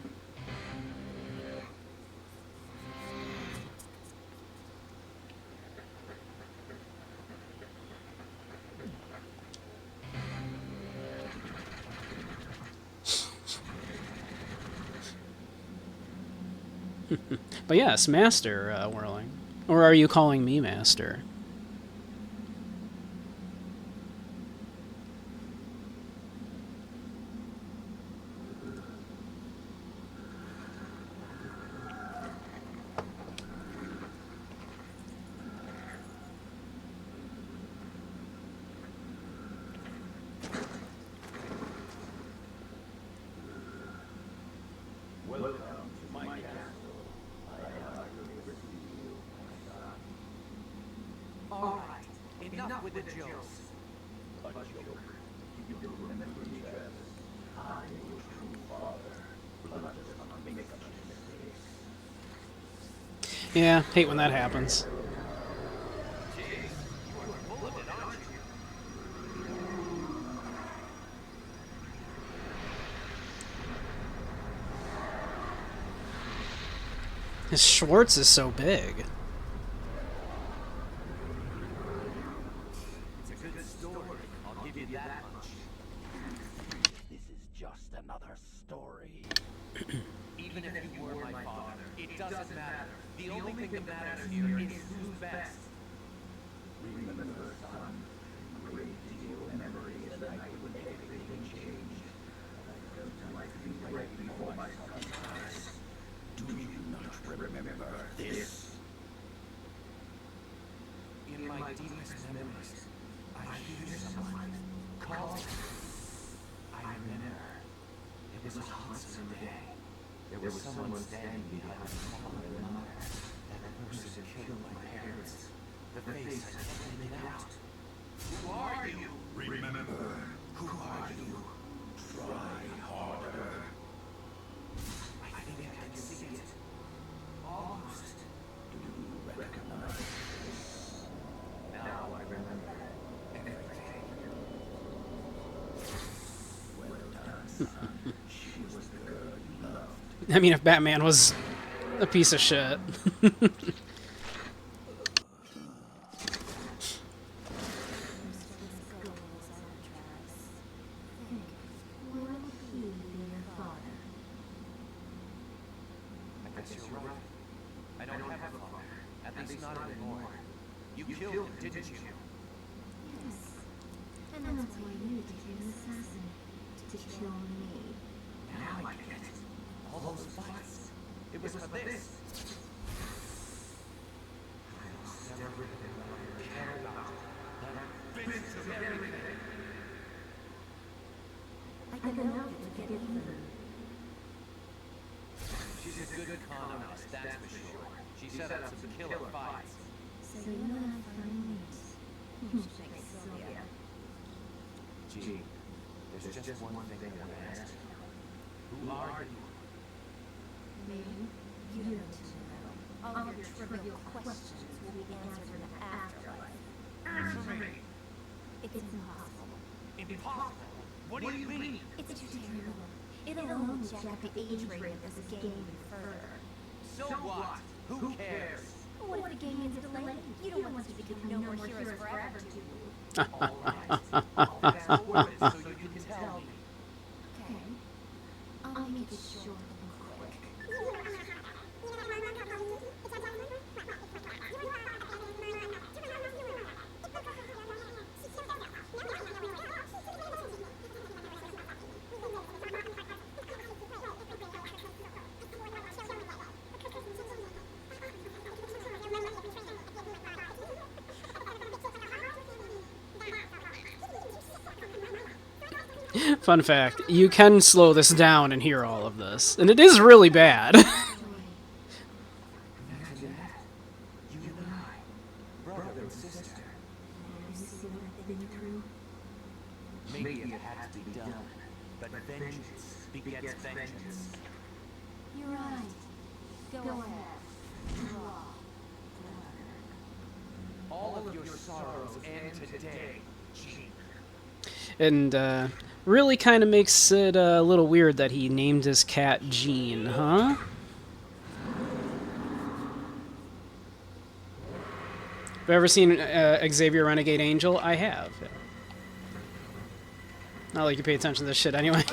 But yes, Master Whirling. Or are you calling me Master? Welcome to my castle. I heartily receive you, my son. All right, enough with the jokes. A joke. You don't remember me, Travis. I am your true father. Blood does not make such mistakes. Yeah, hate when that happens. Jeez, you are full of it, aren't you? His Schwartz is so big. It's a good story, I'll give you that much. This is just another story. Even if you were my father, it doesn't matter. The only thing that matters here is who's best. Remember, son, great deal memory is the night when everything changed. I felt like you right before my son's eyes. Do you not remember this? In my deepest memories, I hear someone call. I remember. It was a hot summer day. There was someone standing behind the father and mother. That person killed my parents. The face I can't make it out. Who are you? Remember, who are you? Try harder. I think I can see it. Almost. Do you recognize this? Now I remember everything. Well done, son. She was the girl you loved. I mean, if Batman was a piece of shit. I guess you're right. I don't have a father. At least not anymore. You killed him, didn't you? Yes. And that's why you became an assassin. To kill me. Now I get it. All those fights. It was for this. I lost everything I cared about up some killer fights. So you have friends. Thanks, Sylvia. Gee, there's just one thing I want to ask you. Who are you? Me? You don't know. All of your trivial questions will be answered in the afterlife. Answer me! It's impossible. Impossible! What do you mean? It's too terrible. It alone will jack the age rating of this game even further. So what? Who cares? What if the game gets delayed? You don't want us to become no more heroes forever, do you? Alright, I'll fast forward it so you can tell me. Okay. I'll make it short and quick. Fun fact, you can slow this down and hear all of this. And it is really bad. Imagine that. You and I, brother and sister. You see what I've been through? Maybe it had to be done, but vengeance begets vengeance. You're right. Go ahead. Draw. All of your sorrows end today, Jean. And really kind of makes it a little weird that he named his cat Jean, huh? Have you ever seen Xavier Renegade Angel? I have. Not like you pay attention to this shit anyway.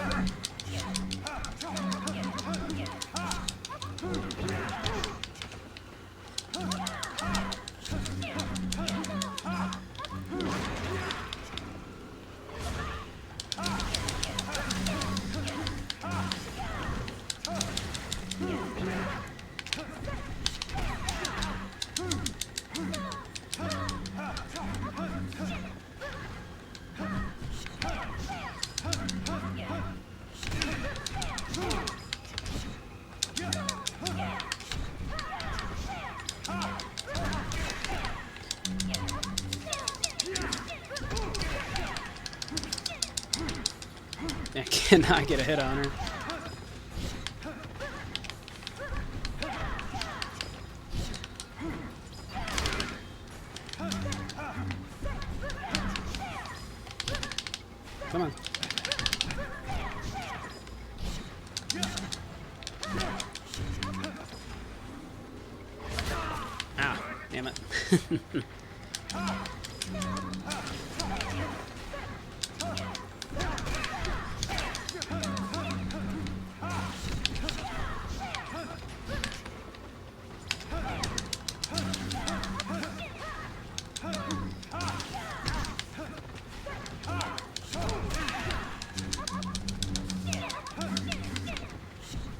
I cannot get a hit on her. Come on. Ah, damn it.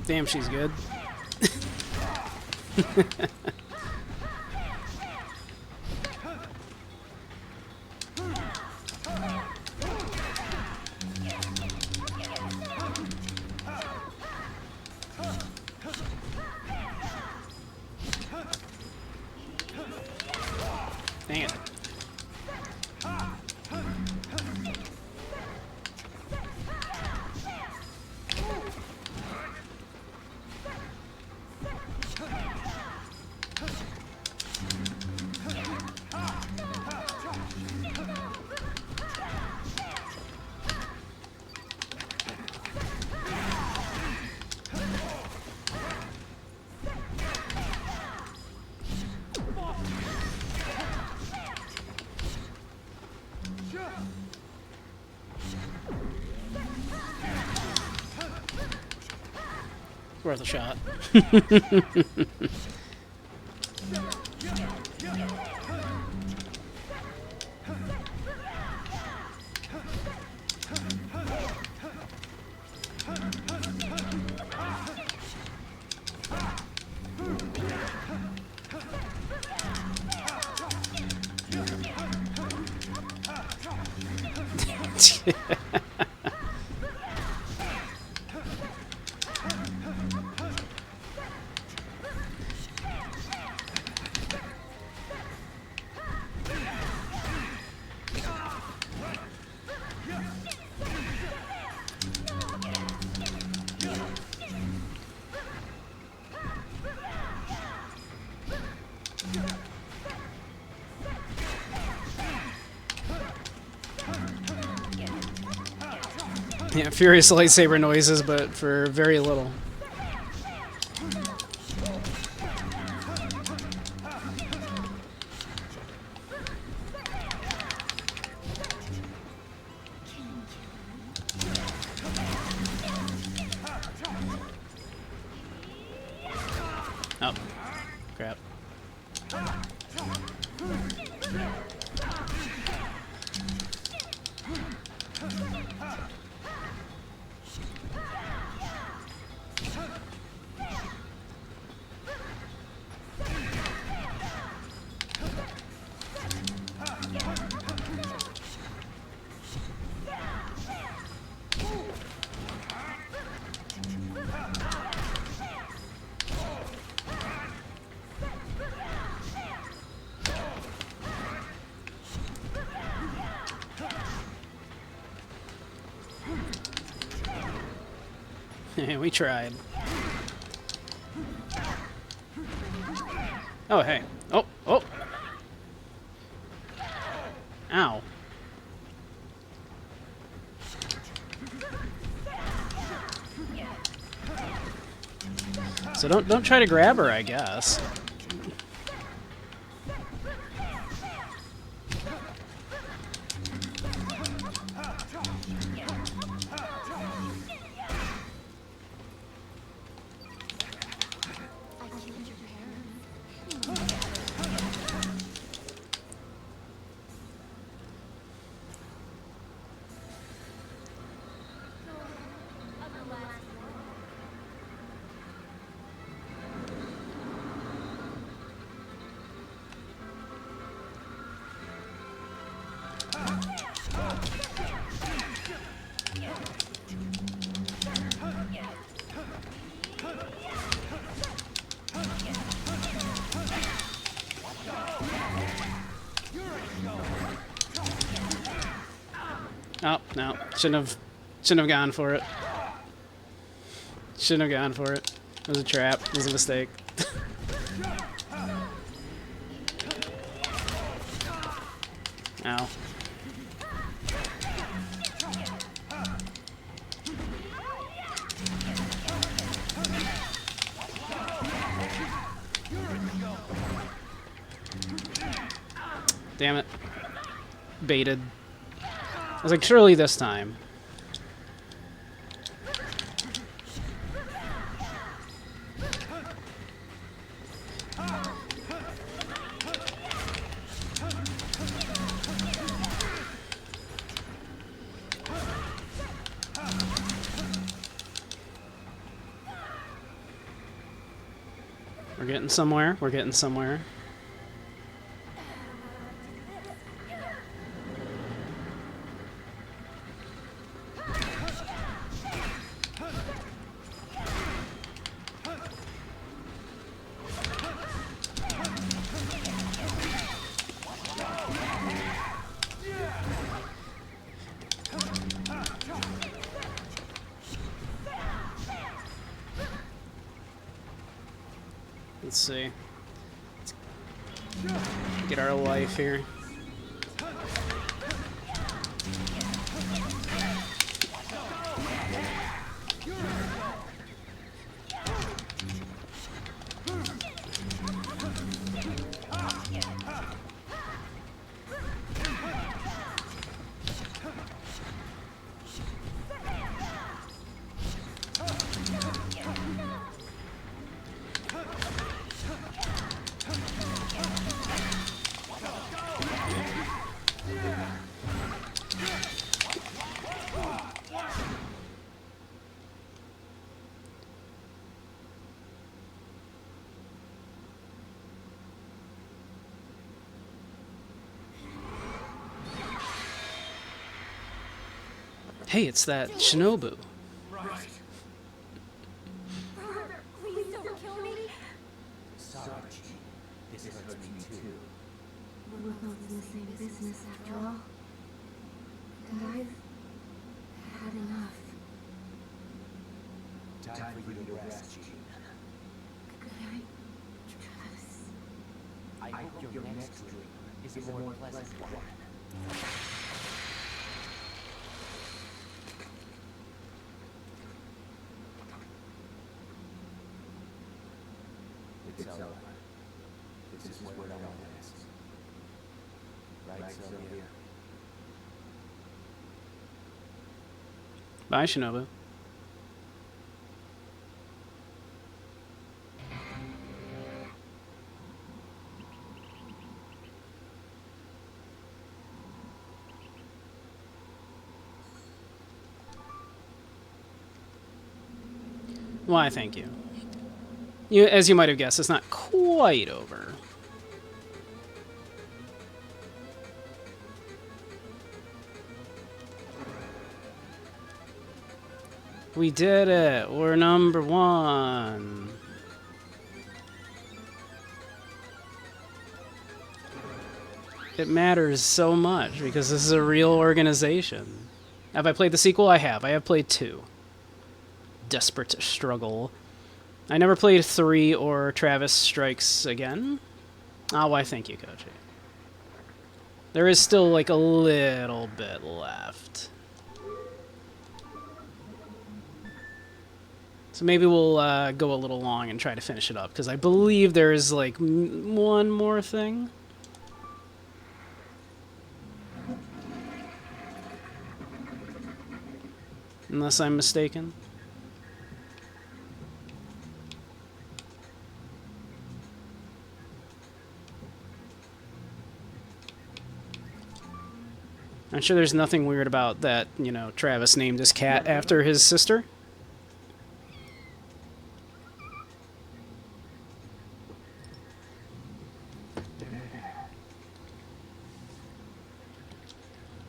Damn, she's good. Dang it. Worth a shot. Yeah, furious lightsaber noises, but for very little. Oh, crap. We tried. Oh, hey. Oh, oh. Ow. So don't try to grab her, I guess. I killed your parents. Of the last world. Oh, no. Shouldn't have gone for it. Shouldn't have gone for it. It was a trap. It was a mistake. Ow. Damn it. Baited. I was like, surely this time. We're getting somewhere. We're getting somewhere. Let's see. Let's get our life here. Hey, it's that Shinobu. Right. Brother, please don't kill me. Sorry, this hurts me too. We're both in the same business after all. And I've had enough. Time for you to rest, Jean. Good night, Travis. I hope your next dream is a more pleasant one. Sylvia. Bye, Shinobu. Why, thank you. As you might have guessed, it's not quite over. We did it! We're number 1! It matters so much because this is a real organization. Have I played the sequel? I have. I have played 2. Desperate Struggle. I never played 3 or Travis Strikes Again. Oh, why thank you, Koji. There is still like a little bit left. So maybe we'll go a little long and try to finish it up, because I believe there is like one more thing. Unless I'm mistaken. I'm sure there's nothing weird about that, you know, Travis named his cat after his sister.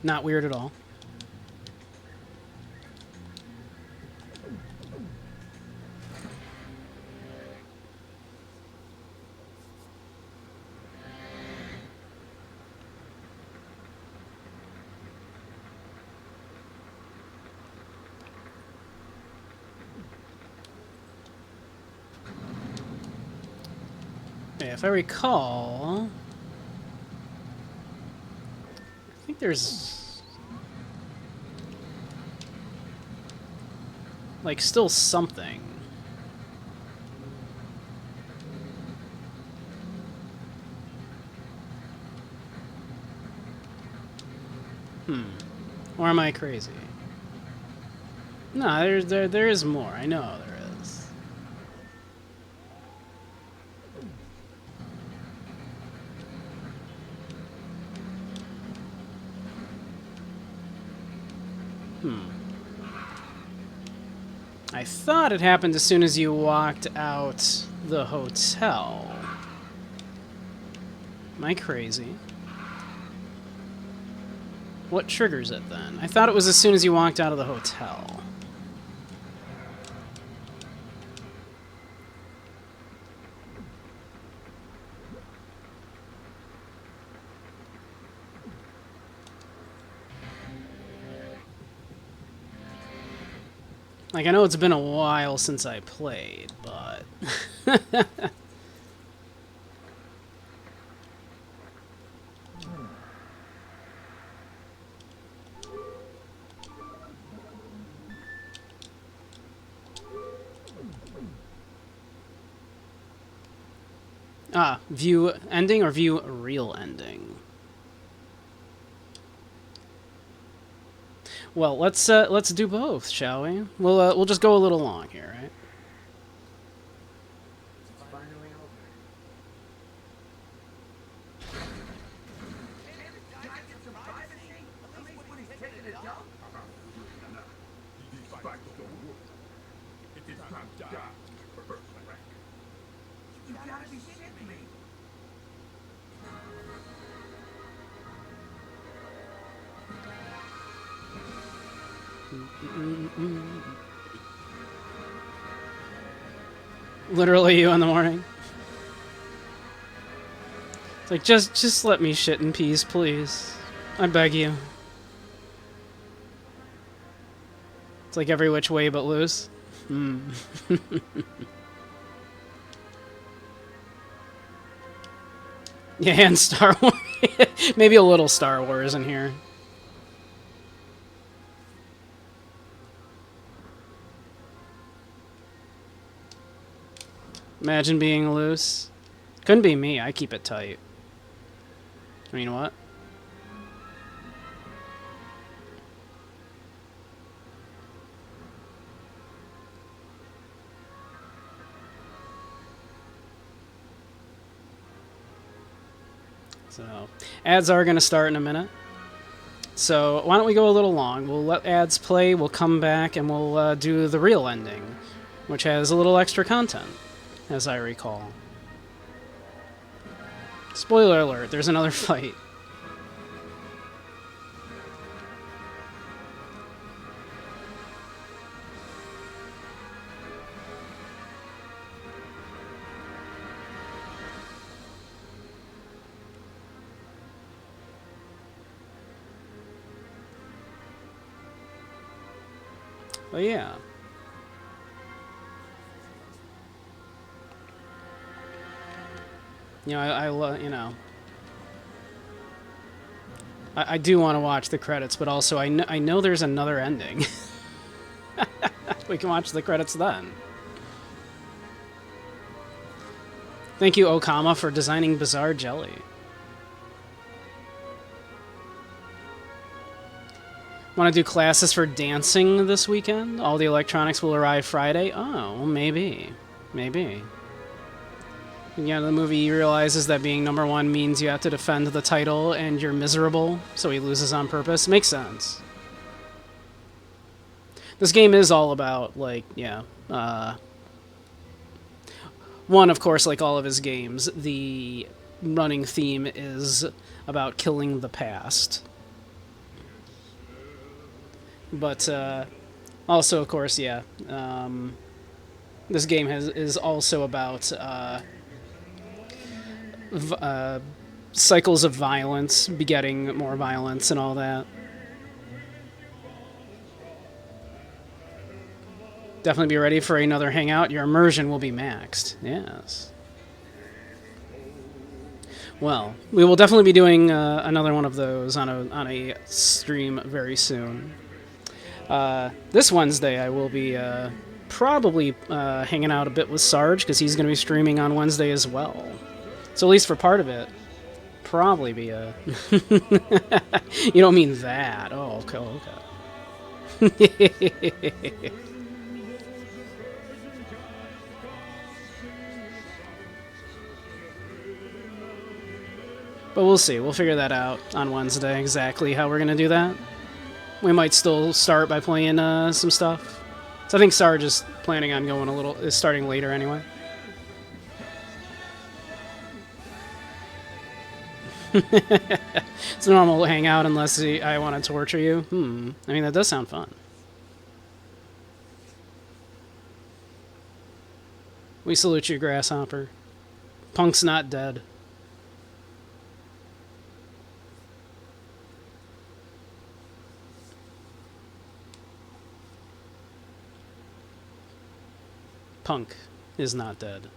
Not weird at all. Yeah, if I recall, I think there's like still something. Or am I crazy? No, there is more. I know there is. I thought it happened as soon as you walked out the hotel. Am I crazy? What triggers it then? I thought it was as soon as you walked out of the hotel. Like, I know it's been a while since I played, but... view ending or view real ending? Well, let's do both, shall we? We'll just go a little long here, right? It's finally over. It is not done. You gotta be shitting me. Literally you in the morning. It's like, just let me shit in peace, please. I beg you. It's like every which way but loose. Yeah, and Star Wars. Maybe a little Star Wars in here. Imagine being loose. Couldn't be me. I keep it tight. I mean, what? So, ads are going to start in a minute. So, why don't we go a little long? We'll let ads play, we'll come back, and we'll do the real ending, which has a little extra content, as I recall. Spoiler alert, there's another fight. But yeah. You know, I love, you know. I do want to watch the credits, but also I know there's another ending. We can watch the credits then. Thank you, Okama, for designing Bizarre Jelly. Want to do classes for dancing this weekend? All the electronics will arrive Friday? Oh, well, maybe. Maybe. Yeah, the movie realizes that being number one means you have to defend the title and you're miserable, so he loses on purpose. Makes sense. This game is all about, like, yeah. One, of course, like all of his games, the running theme is about killing the past. But also, of course, yeah. This game is also about cycles of violence begetting more violence and all that. Definitely be ready for another hangout. Your immersion will be maxed. Yes. Well, we will definitely be doing another one of those on a stream very soon. This Wednesday, I will be probably hanging out a bit with Sarge because he's going to be streaming on Wednesday as well. So at least for part of it, probably be a. You don't mean that? Oh, okay. But we'll see. We'll figure that out on Wednesday exactly how we're going to do that. We might still start by playing some stuff. So I think Sarge is planning on is starting later anyway. It's a normal hangout unless I want to torture you. I mean, that does sound fun. We salute you, Grasshopper. Punk's not dead. Punk is not dead.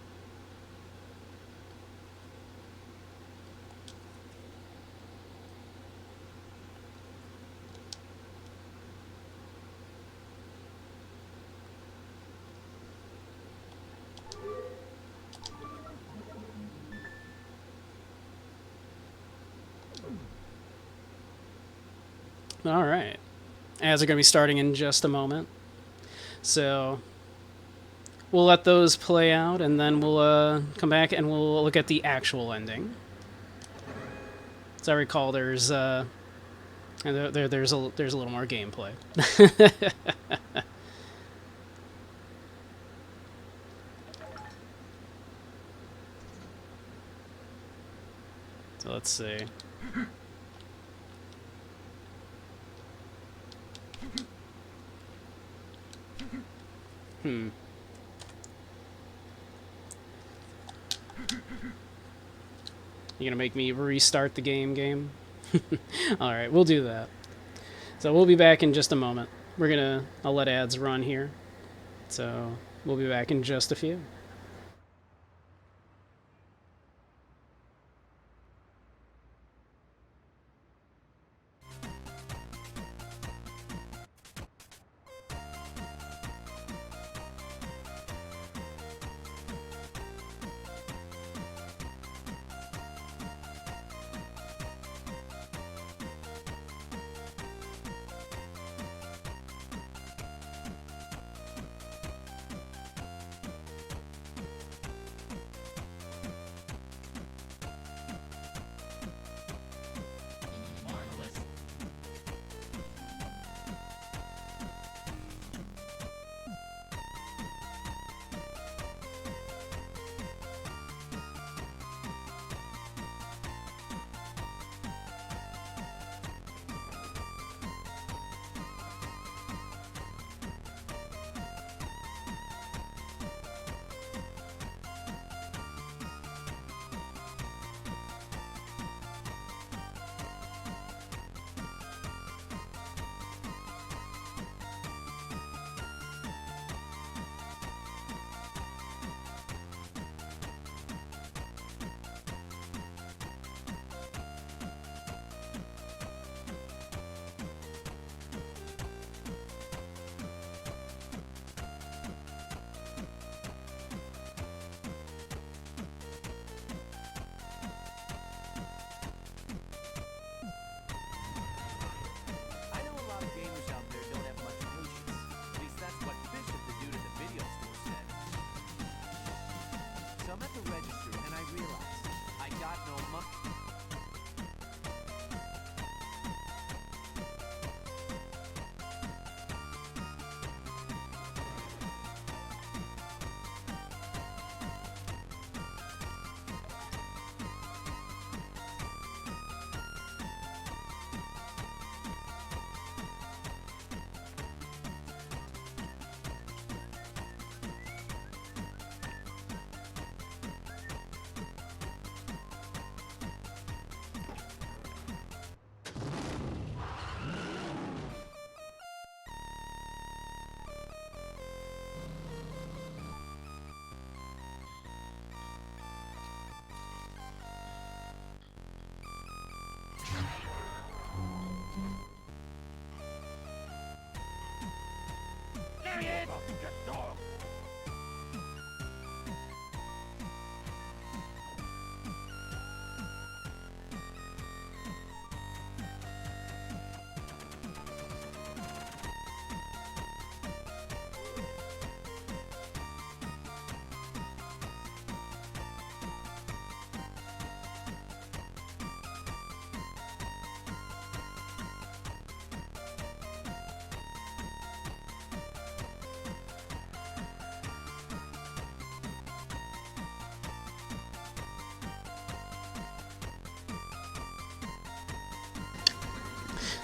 All right. Ads are going to be starting in just a moment. So we'll let those play out, and then we'll come back and we'll look at the actual ending. As I recall, there's a little more gameplay. So let's see. You gonna make me restart the game? Alright, we'll do that. So we'll be back in just a moment. I'll let ads run here. So we'll be back in just a few.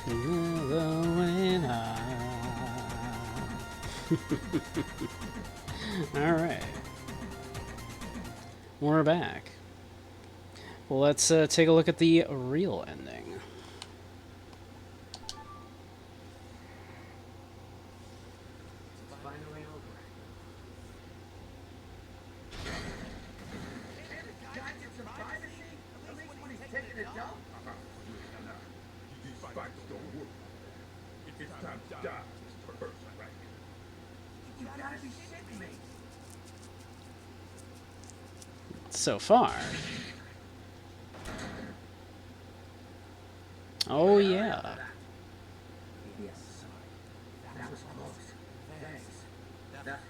Going on. All right, we're back. Well, let's take a look at the real ending. Finally over. Guy get some privacy? At least when he's taking a dump? These fights don't work. It's time to die, Mr. Berserk. You gotta be shitting me. So far. Oh yeah. Yes, sorry. That was close. Thanks. That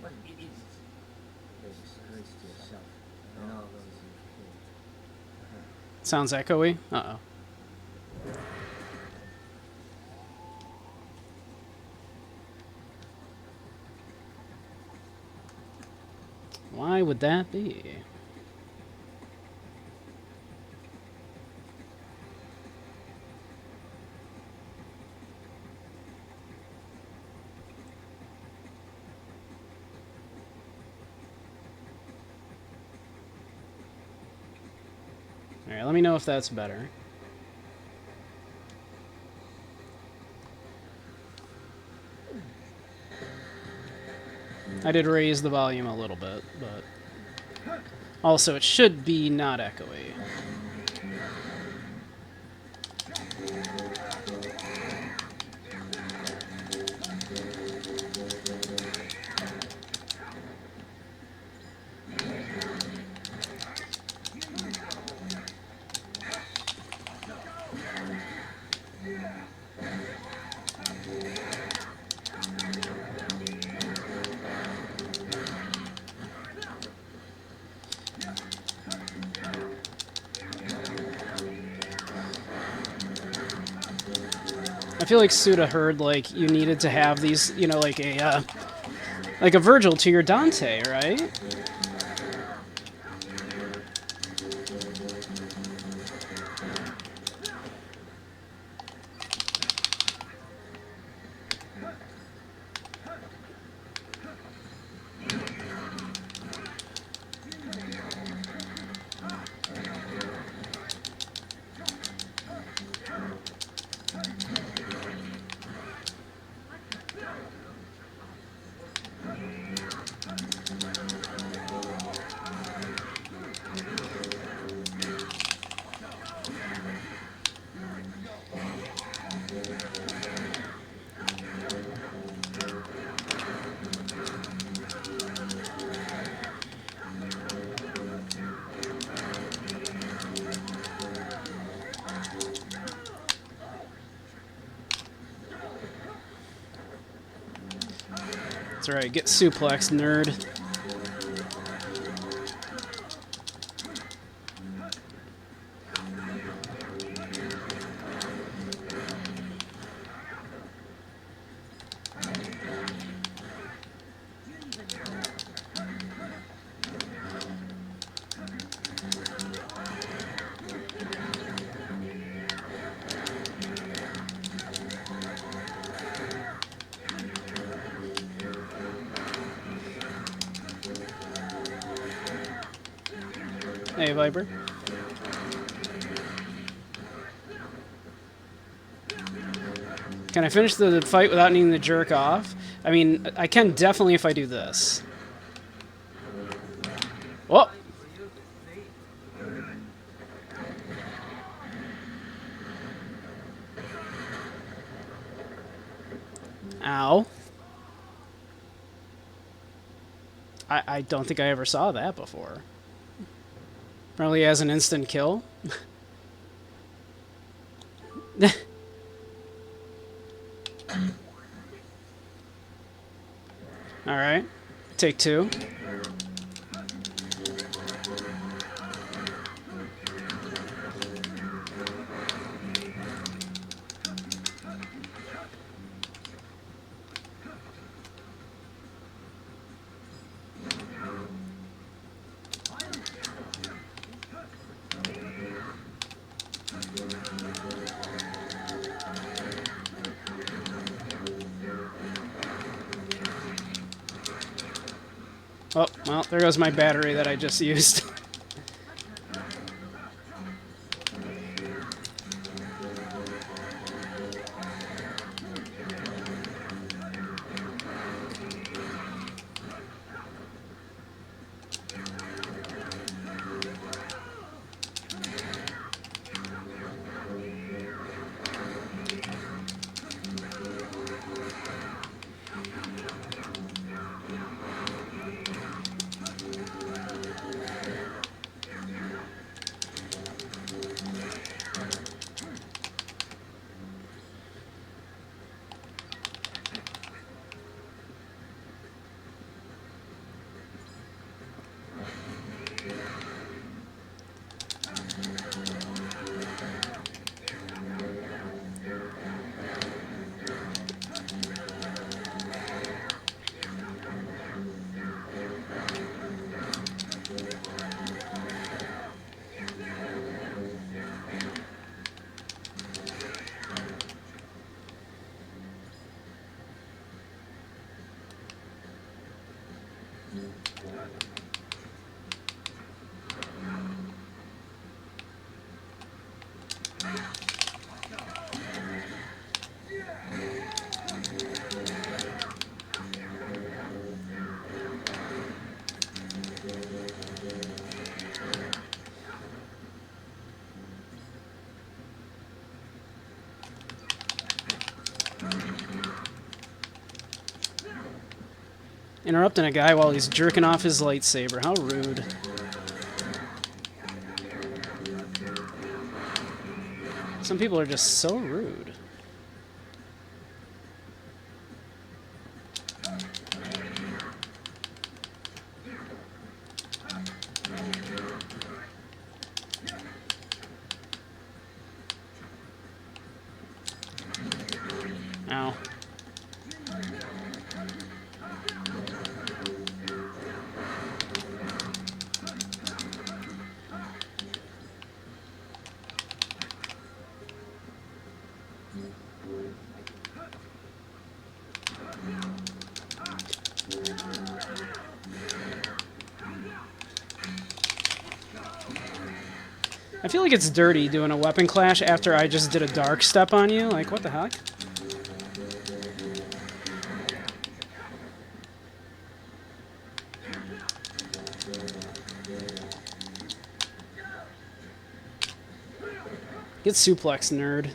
wasn't easy. Disgrace to yourself and all those you killed. Sounds echoey. Uh-oh. Why would that be? Alright, let me know if that's better. I did raise the volume a little bit, but also it should be not echoey. I feel like Suda heard like you needed to have these, you know, like a Virgil to your Dante, right? That's right, get suplexed, nerd. Hey, Viper. Can I finish the fight without needing to jerk off? I mean, I can definitely if I do this. Whoa! Ow. I don't think I ever saw that before. Probably as an instant kill. Alright. Take two. Oh, well, there goes my battery that I just used. Interrupting a guy while he's jerking off his lightsaber. How rude. Some people are just so rude. Ow. I feel like it's dirty doing a weapon clash after I just did a dark step on you. Like, what the heck? Get suplex, nerd.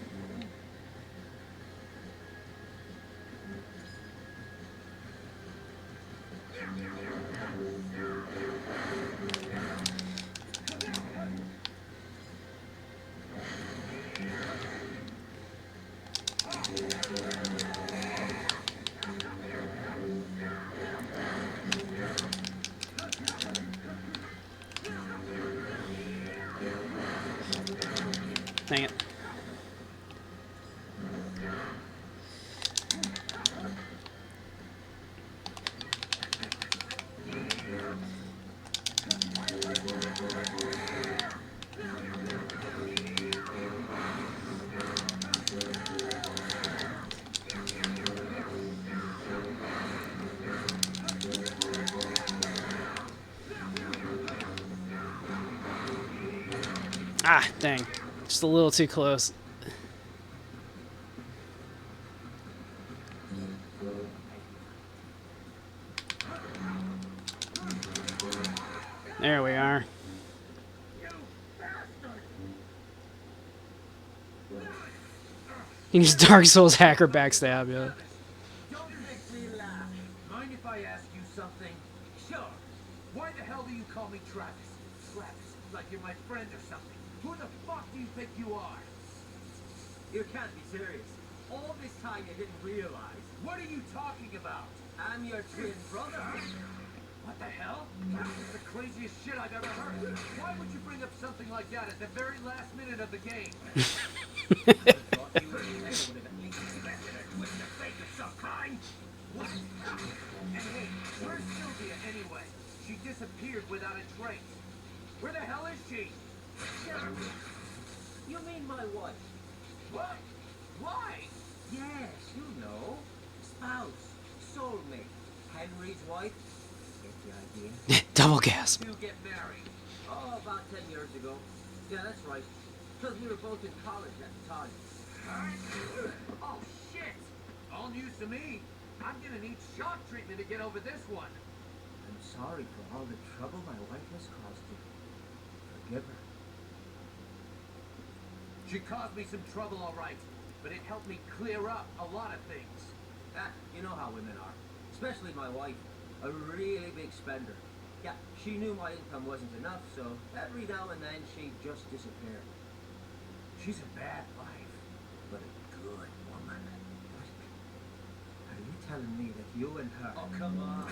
Dang it. Ah, dang. Just a little too close. There we are. You just Dark Souls hacker backstab, yeah. Don't make me laugh. Mind if I ask you something? Sure. Travis, like you're my friend or something. Who the fuck do you think you are? You can't be serious. All this time you didn't realize. What are you talking about? I'm your twin brother. What the hell? That's the craziest shit I've ever heard. Why would you bring up something like that at the very last minute of the game? I thought you were would have at least expected a twist of fate of some kind. What? And hey, where's Sylvia anyway? She disappeared without a trace. Where the hell is she? You mean my wife? What? Why? Yes, you know. Spouse. Soulmate. Henry's wife. Get the idea? Double gasp. You get married. Oh, about 10 years ago. Yeah, that's right. Because we were both in college at the time. Oh shit! All news to me. I'm gonna need shock treatment to get over this one. I'm sorry for all the trouble my wife has caused you. Forgive her. She caused me some trouble, all right, but it helped me clear up a lot of things. Ah, you know how women are. Especially my wife. A really big spender. Yeah, she knew my income wasn't enough, so every now and then she'd just disappear. She's a bad wife. But a good woman. Are you telling me that you and her... Oh, come on.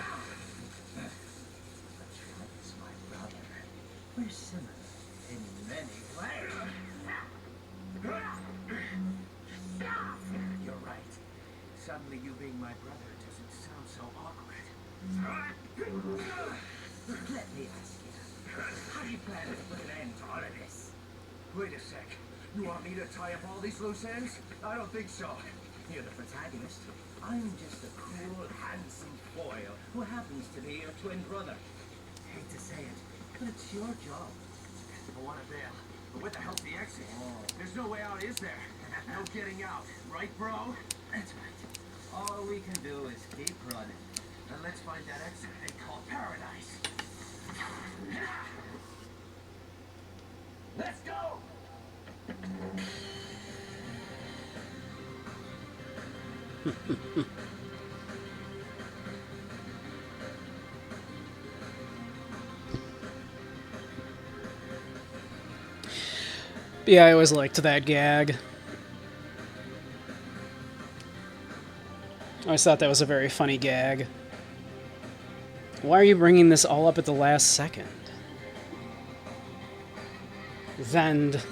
Travis, my brother. We're similar in many ways. You're right. Suddenly you being my brother doesn't sound so awkward. Let me ask you, how do you plan to put an end to all of this? Wait a sec. You want me to tie up all these loose ends? I don't think so. You're the protagonist. I'm just a cool, handsome foil who happens to be your twin brother. Hate to say it, but it's your job. I want to bail. But where the hell's the exit? There's no way out, is there? No getting out. Right, bro? That's right. All we can do is keep running. And let's find that exit they call paradise. Let's go! Yeah, I always liked that gag. I always thought that was a very funny gag. Why are you bringing this all up at the last second? Zend.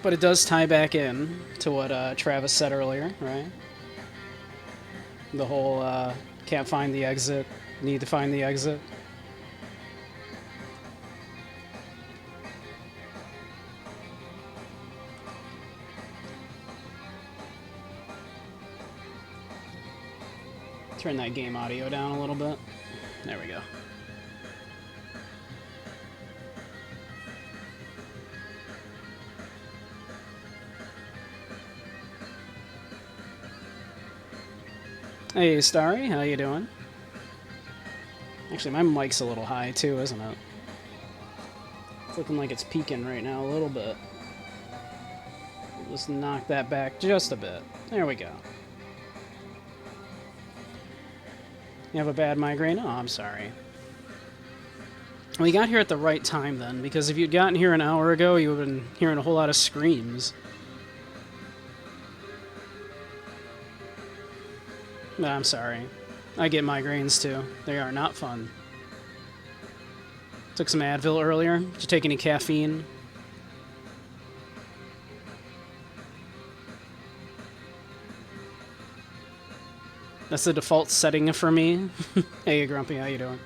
But it does tie back in to what Travis said earlier, right? The whole can't find the exit, need to find the exit. Turn that game audio down a little bit. There we go. Hey, Starry, how you doing? Actually, my mic's a little high too, isn't it? It's looking like it's peaking right now a little bit. Let's knock that back just a bit. There we go. You have a bad migraine? Oh, I'm sorry. We got here at the right time then, because if you'd gotten here an hour ago, you would have been hearing a whole lot of screams. No, I'm sorry. I get migraines too. They are not fun. Took some Advil earlier. Did you take any caffeine? That's the default setting for me. Hey, Grumpy, how you doing?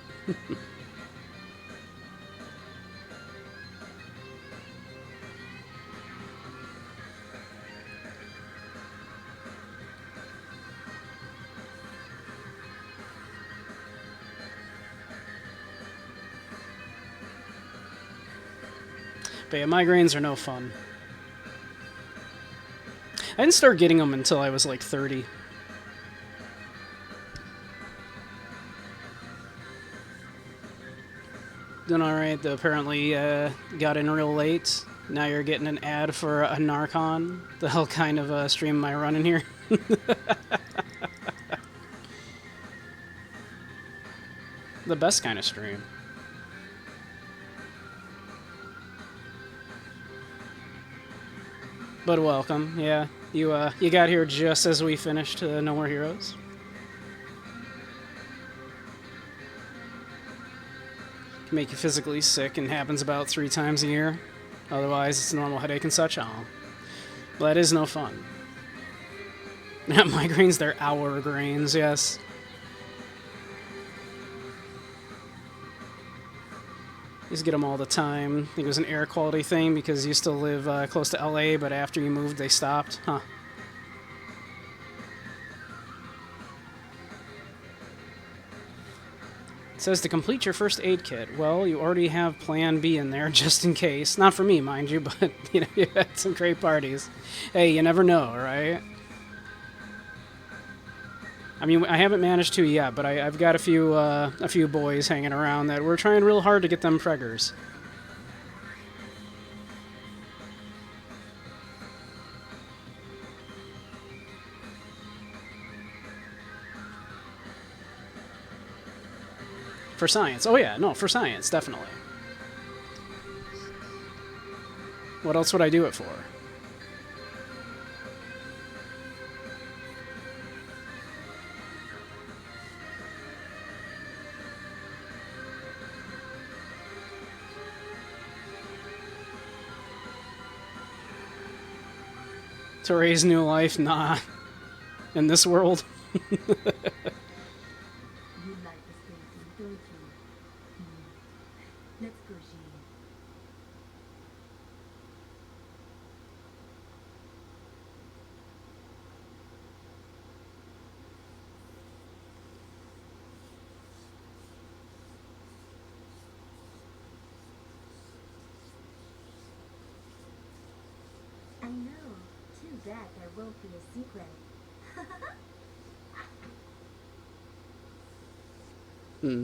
But yeah, migraines are no fun. I didn't start getting them until I was like 30. Doing all right. Apparently, got in real late. Now you're getting an ad for a Narcon. The hell kind of stream am I running here? The best kind of stream. But welcome. Yeah, you got here just as we finished No More Heroes. Can make you physically sick and happens about 3 times a year. Otherwise, it's a normal headache and such. Oh, well, that is no fun. Migraines, they're hour grains, yes. Used to get them all the time. I think it was an air quality thing because you used to live close to LA, but after you moved, they stopped. Huh. It says to complete your first aid kit. Well, you already have Plan B in there just in case. Not for me, mind you, but you had some great parties. Hey, you never know, right? I mean, I haven't managed to yet, but I've got a few boys hanging around that we're trying real hard to get them preggers. For science. Oh yeah, no, for science, definitely. What else would I do it for? To raise new life? Nah. In this world? You like the skeleton, don't you? Let's go, Jean. I know. Too bad there won't be a sequel.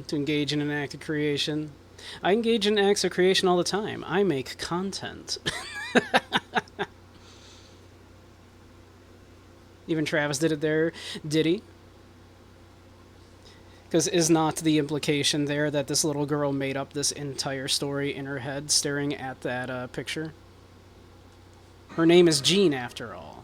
To engage in an act of creation. I engage in acts of creation all the time. I make content. Even Travis did it there. Did he? Because is not the implication there that this little girl made up this entire story in her head staring at that picture? Her name is Jean, after all.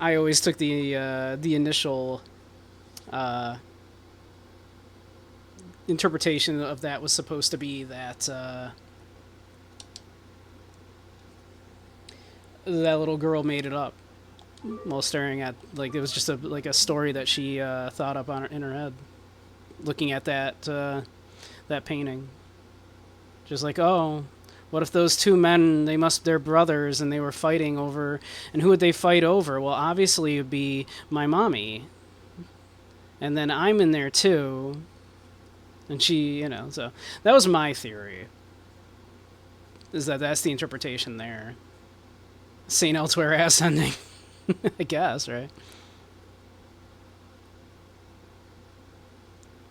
I always took the initial interpretation of that was supposed to be that that little girl made it up while staring at, like, it was just a story that she thought up in her head, looking at that painting, just like, oh, what if those two men, they're brothers and they were fighting over, and who would they fight over? Well, obviously it would be my mommy. And then I'm in there too. And she, so that was my theory. Is that's the interpretation there. St. Elsewhere ass ending. I guess, right?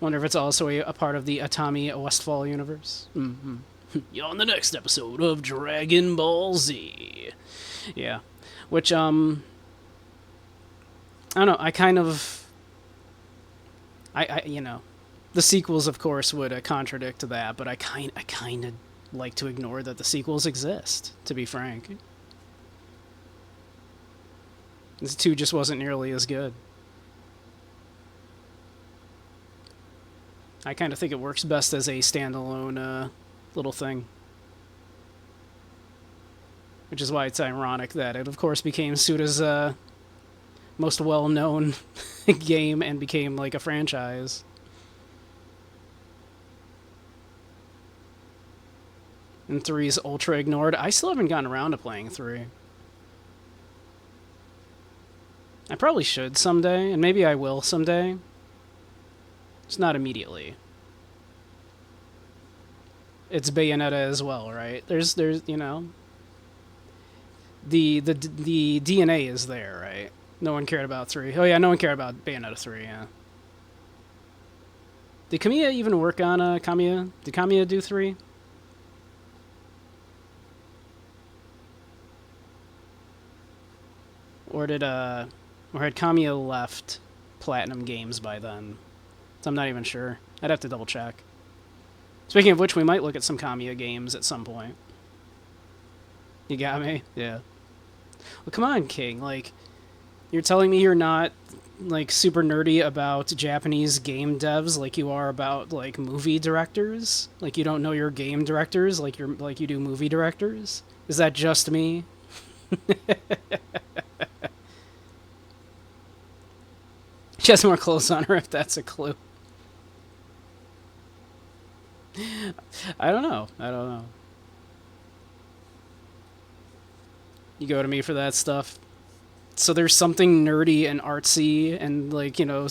Wonder if it's also a part of the Atami Westfall universe. Mm-hmm. On the next episode of Dragon Ball Z. Yeah. Which, I don't know, I kind of... the sequels, of course, would contradict that, but I kind of like to ignore that the sequels exist, to be frank. This 2 just wasn't nearly as good. I kind of think it works best as a standalone little thing. Which is why it's ironic that it, of course, became Suda's most well-known game and became like a franchise. And 3's ultra ignored. I still haven't gotten around to playing 3. I probably should someday, and maybe I will someday. It's not immediately. It's Bayonetta as well, right? There's the DNA is there, right? No one cared about 3. Oh yeah, no one cared about Bayonetta 3, yeah. Did Kamiya even work on Kamiya? Did Kamiya do 3? Or had Kamiya left Platinum Games by then? So I'm not even sure. I'd have to double check. Speaking of which, we might look at some Kamiya games at some point. You got me? Yeah. Well, come on, King. Like, you're telling me you're not, like, super nerdy about Japanese game devs like you are about, like, movie directors? Like, you don't know your game directors like you do movie directors? Is that just me? She has more clothes on her, if that's a clue. I don't know. I don't know. You go to me for that stuff. So there's something nerdy and artsy and, like, you know,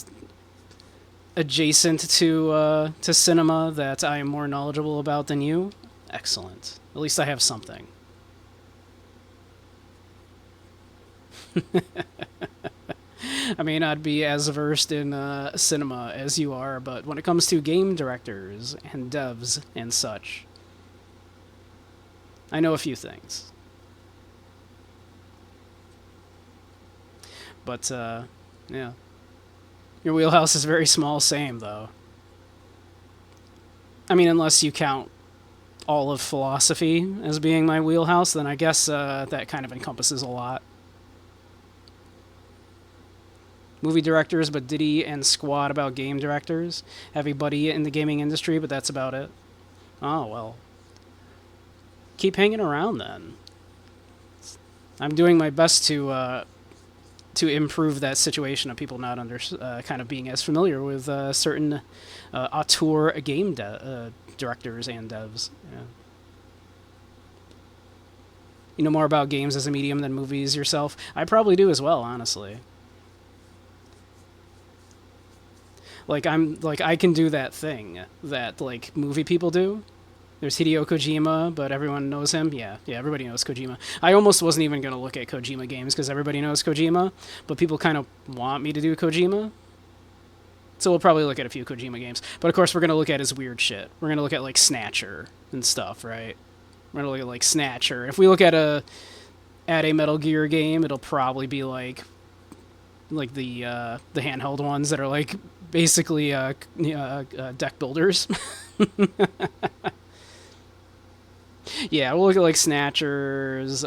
adjacent to cinema that I am more knowledgeable about than you. Excellent. At least I have something. I may not be as versed in cinema as you are, but when it comes to game directors and devs and such, I know a few things. But, yeah. Your wheelhouse is very small, same, though. I mean, unless you count all of philosophy as being my wheelhouse, then I guess that kind of encompasses a lot. Movie directors, but Diddy and Squad about game directors. Have a buddy in the gaming industry, but that's about it. Oh, well. Keep hanging around, then. I'm doing my best to improve that situation of people not kind of being as familiar with certain auteur game directors and devs. Yeah. You know more about games as a medium than movies yourself? I probably do as well, honestly. Like, I can do that thing that, like, movie people do. There's Hideo Kojima, but everyone knows him. Yeah, everybody knows Kojima. I almost wasn't even going to look at Kojima games because everybody knows Kojima, but people kind of want me to do Kojima. So we'll probably look at a few Kojima games. But of course, we're going to look at his weird shit. We're going to look at, like, Snatcher and stuff, right? We're going to look at, like, Snatcher. If we look at a Metal Gear game, it'll probably be, like the handheld ones that are, like, basically deck builders. Yeah, we'll look at, like, Snatchers.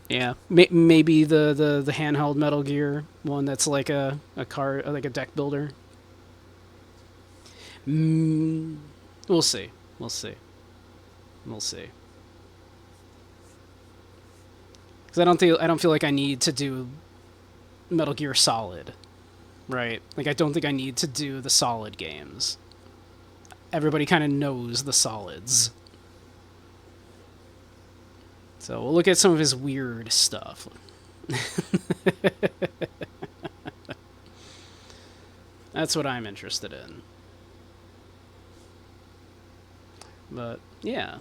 Yeah, maybe the handheld Metal Gear one that's like a card, like a deck builder. We'll see. We'll see. We'll see. Because I don't feel like I need to do Metal Gear Solid, right? Like, I don't think I need to do the Solid games. Everybody kind of knows the Solids. So we'll look at some of his weird stuff. That's what I'm interested in. But, yeah.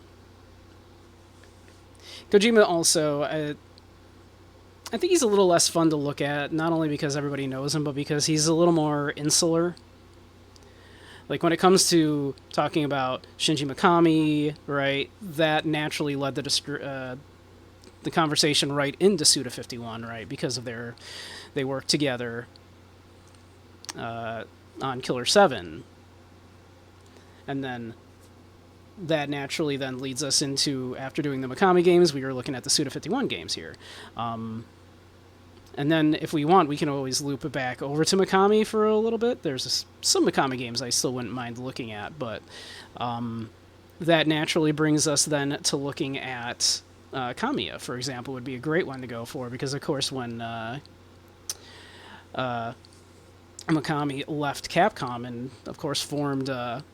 Kojima also, I think he's a little less fun to look at, not only because everybody knows him, but because he's a little more insular. Like, when it comes to talking about Shinji Mikami, right, that naturally led the conversation right into Suda 51, right, because of they worked together on Killer 7. And then that naturally then leads us into, after doing the Mikami games, we were looking at the Suda 51 games here. And then, if we want, we can always loop it back over to Mikami for a little bit. There's some Mikami games I still wouldn't mind looking at, but that naturally brings us then to looking at Kamiya, for example, would be a great one to go for, because, of course, when Mikami left Capcom and, of course, formed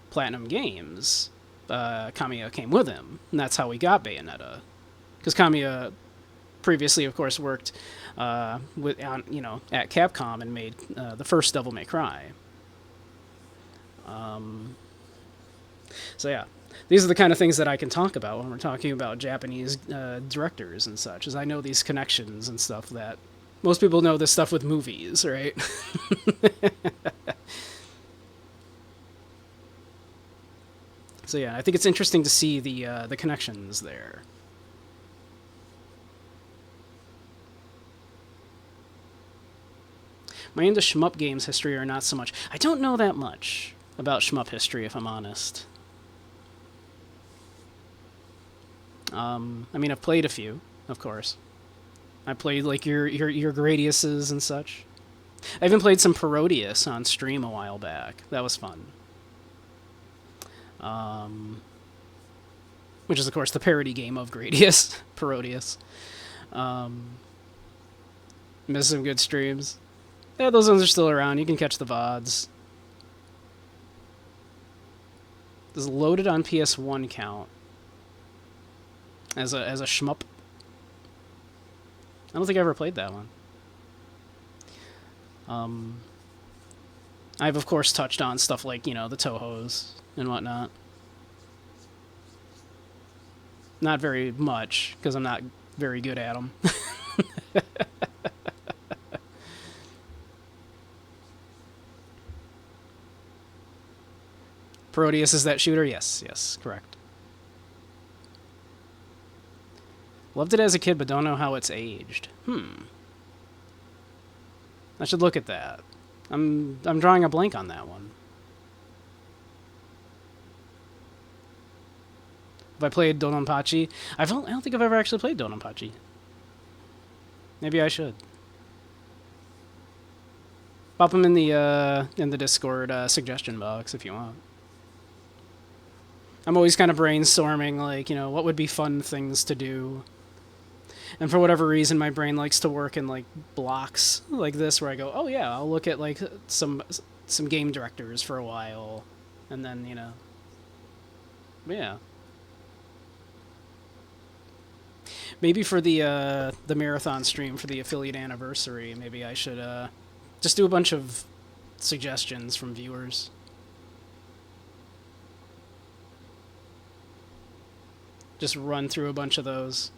Platinum Games, Kamiya came with him, and that's how we got Bayonetta. Because Kamiya previously, of course, worked at Capcom and made the first Devil May Cry. So yeah, these are the kind of things that I can talk about when we're talking about Japanese directors and such, is I know these connections and stuff that most people know this stuff with movies, right? So yeah, I think it's interesting to see the connections there. My into shmup games history are not so much. I don't know that much about shmup history, if I'm honest. I mean, I've played a few, of course. I played like your Gradiuses and such. I even played some Parodius on stream a while back. That was fun. Which is, of course, the parody game of Gradius, Parodius. Missed some good streams. Yeah, those ones are still around. You can catch the VODs. Does loaded on PS1 count as a shmup? I don't think I ever played that one. I've of course touched on stuff like, you know, the Tohos and whatnot. Not very much, because I'm not very good at them. Parodius is that shooter? Yes, yes, correct. Loved it as a kid, but don't know how it's aged. I should look at that. I'm drawing a blank on that one. Have I played Dononpachi? I don't think I've ever actually played Dononpachi. Maybe I should. Pop them in the Discord suggestion box if you want. I'm always kind of brainstorming, like, you know, what would be fun things to do. And for whatever reason, my brain likes to work in, like, blocks like this, where I go, oh yeah, I'll look at, like, some game directors for a while. And then, you know, yeah. Maybe for the marathon stream for the affiliate anniversary, maybe I should just do a bunch of suggestions from viewers. Just run through a bunch of those.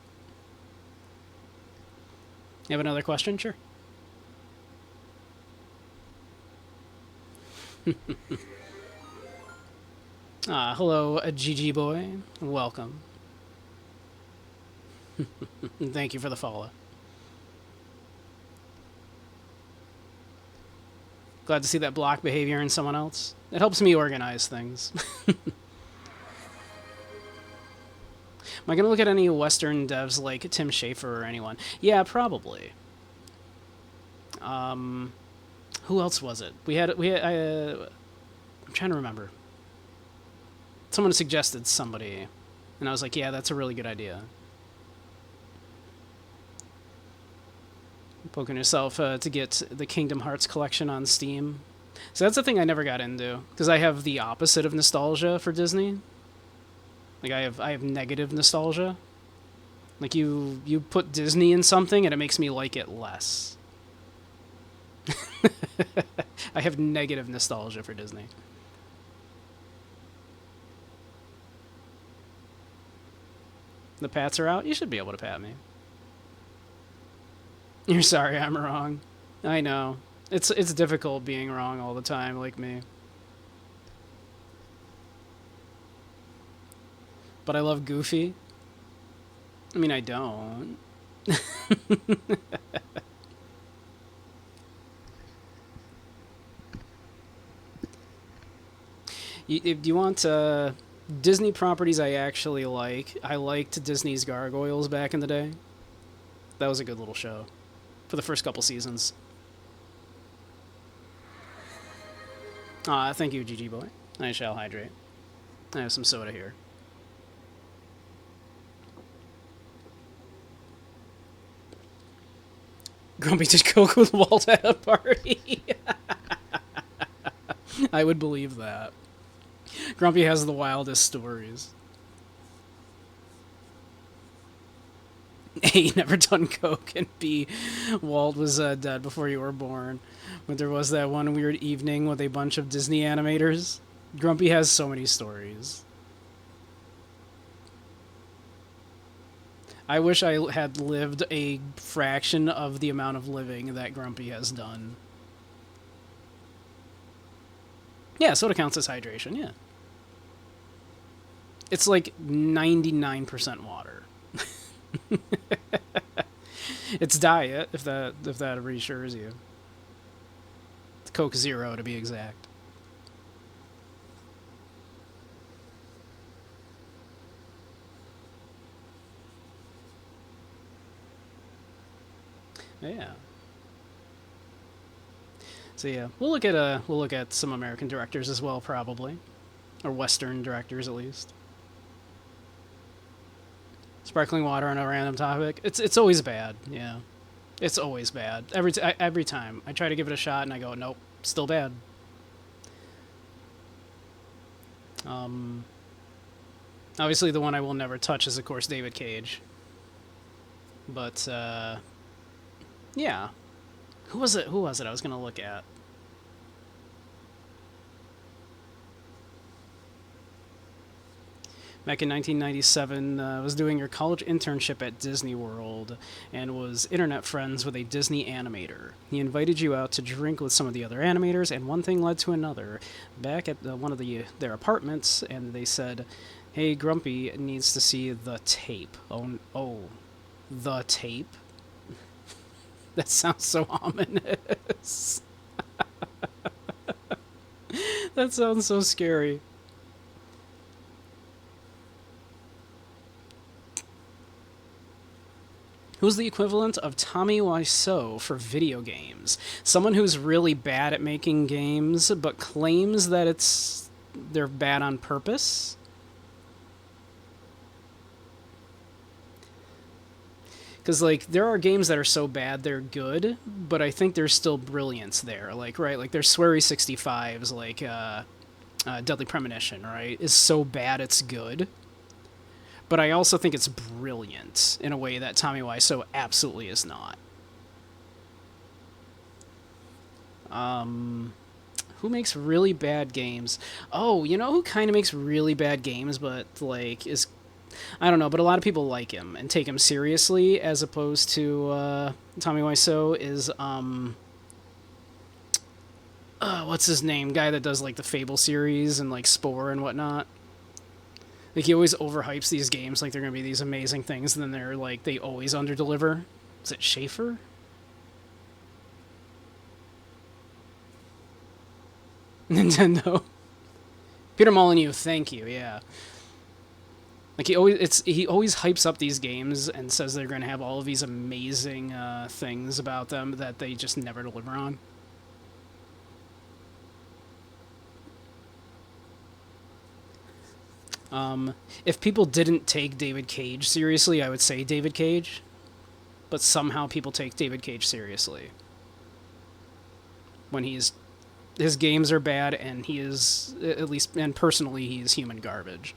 You have another question? Sure. Hello, GG boy. Welcome. Thank you for the follow. Glad to see that block behavior in someone else. It helps me organize things. Am I going to look at any Western devs like Tim Schafer or anyone? Yeah, probably. Who else was it? I'm trying to remember. Someone suggested somebody, and I was like, yeah, that's a really good idea. Poking yourself to get the Kingdom Hearts collection on Steam. So that's the thing I never got into, because I have the opposite of nostalgia for Disney. Like, I have negative nostalgia. Like, you put Disney in something and it makes me like it less. I have negative nostalgia for Disney. The pats are out? You should be able to pat me. You're sorry I'm wrong. I know. It's difficult being wrong all the time, like me. But I love Goofy. I mean, I don't. If you want Disney properties I actually like, I liked Disney's Gargoyles back in the day. That was a good little show. For the first couple seasons. Thank you, GG boy. I shall hydrate. I have some soda here. Grumpy did coke with Walt at a party. I would believe that. Grumpy has the wildest stories. A, never done coke, and B, Walt was dead before you were born. But there was that one weird evening with a bunch of Disney animators. Grumpy has so many stories. I wish I had lived a fraction of the amount of living that Grumpy has done. Yeah, soda counts as hydration, yeah. It's like 99% water. It's diet, if that reassures you. It's Coke Zero, to be exact. Yeah. So yeah, we'll look at some American directors as well, probably, or Western directors at least. Sparkling water on a random topic. It's always bad. Yeah, it's always bad. Every time I try to give it a shot and I go, nope, still bad. Obviously, the one I will never touch is, of course, David Cage. But yeah, who was it? Who was it? I was gonna look at. Back in 1997, was doing your college internship at Disney World and was internet friends with a Disney animator. He invited you out to drink with some of the other animators, and one thing led to another. Back at one of their apartments, and they said, "Hey, Grumpy needs to see the tape." Oh, the tape? That sounds so ominous. That sounds so scary. Who's the equivalent of Tommy Wiseau for video games? Someone who's really bad at making games, but claims that they're bad on purpose? Because, like, there are games that are so bad they're good, but I think there's still brilliance there. Like, right, like, there's Swery 65's, like, Deadly Premonition, right? Is so bad it's good. But I also think it's brilliant in a way that Tommy Wiseau absolutely is not. Who makes really bad games? Oh, you know who kind of makes really bad games, but, like, is... I don't know, but a lot of people like him and take him seriously, as opposed to Tommy Wiseau is, what's his name? Guy that does, like, the Fable series and, like, Spore and whatnot. Like, he always overhypes these games like they're going to be these amazing things, and then they're, like, they always underdeliver. Is it Schaefer? Nintendo. Peter Molyneux, thank you, yeah. Like, he always hypes up these games and says they're going to have all of these amazing things about them that they just never deliver on. If people didn't take David Cage seriously, I would say David Cage. But somehow people take David Cage seriously. When his games are bad, and he is, at least, and personally, he is human garbage.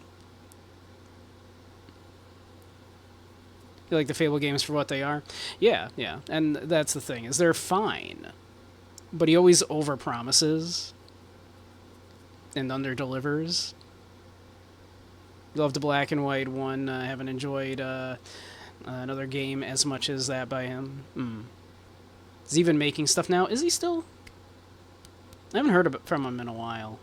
You like the Fable games for what they are? Yeah, yeah. And that's the thing, is they're fine. But he always overpromises and underdelivers. Love the Black and White one. I haven't enjoyed another game as much as that by him. He's even making stuff now. Is he still? I haven't heard from him in a while.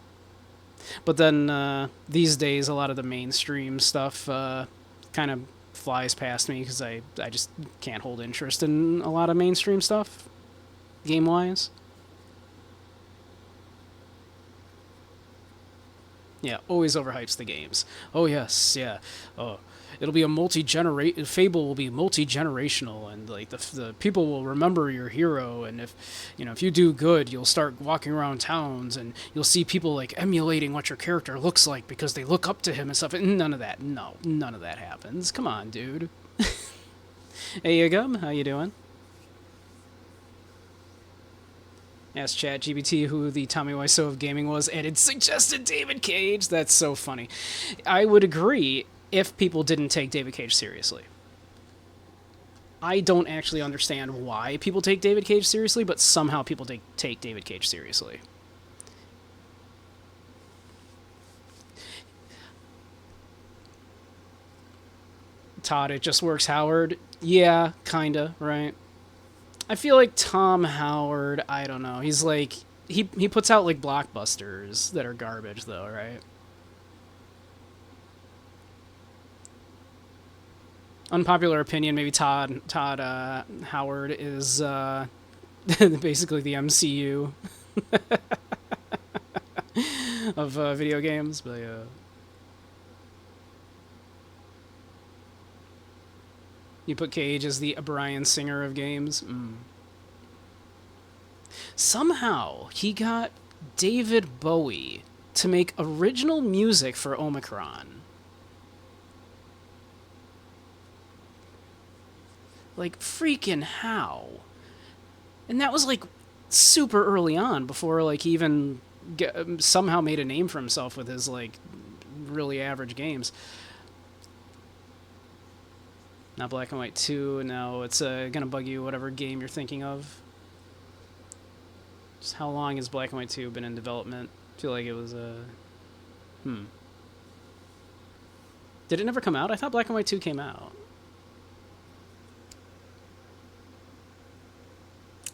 But then these days, a lot of the mainstream stuff kind of flies past me because I just can't hold interest in a lot of mainstream stuff, game-wise. Yeah, always overhypes the games. Oh yes, yeah. Oh, it'll be a Fable will be multi-generational, and like the people will remember your hero, and if you do good, you'll start walking around towns, and you'll see people like emulating what your character looks like because they look up to him and stuff. And none of that. No, none of that happens. Come on, dude. Hey, Yugum, how you doing? Asked ChatGPT who the Tommy Wiseau of gaming was, and it suggested David Cage. That's so funny. I would agree if people didn't take David Cage seriously. I don't actually understand why people take David Cage seriously, but somehow people take David Cage seriously. Todd, it just works Howard. Yeah, kinda, right? I feel like Tom Howard, I don't know. He's like he puts out like blockbusters that are garbage though, right? Unpopular opinion, maybe Todd Howard is basically the MCU of video games, but yeah. You put Cage as the Bryan Singer of games. Somehow he got David Bowie to make original music for Omicron. Like, freaking how? And that was like super early on, before like he even somehow made a name for himself with his like really average games. Now Black and White 2, now it's gonna bug you whatever game you're thinking of. Just how long has Black and White 2 been in development? I feel like it was Did it never come out? I thought Black and White 2 came out.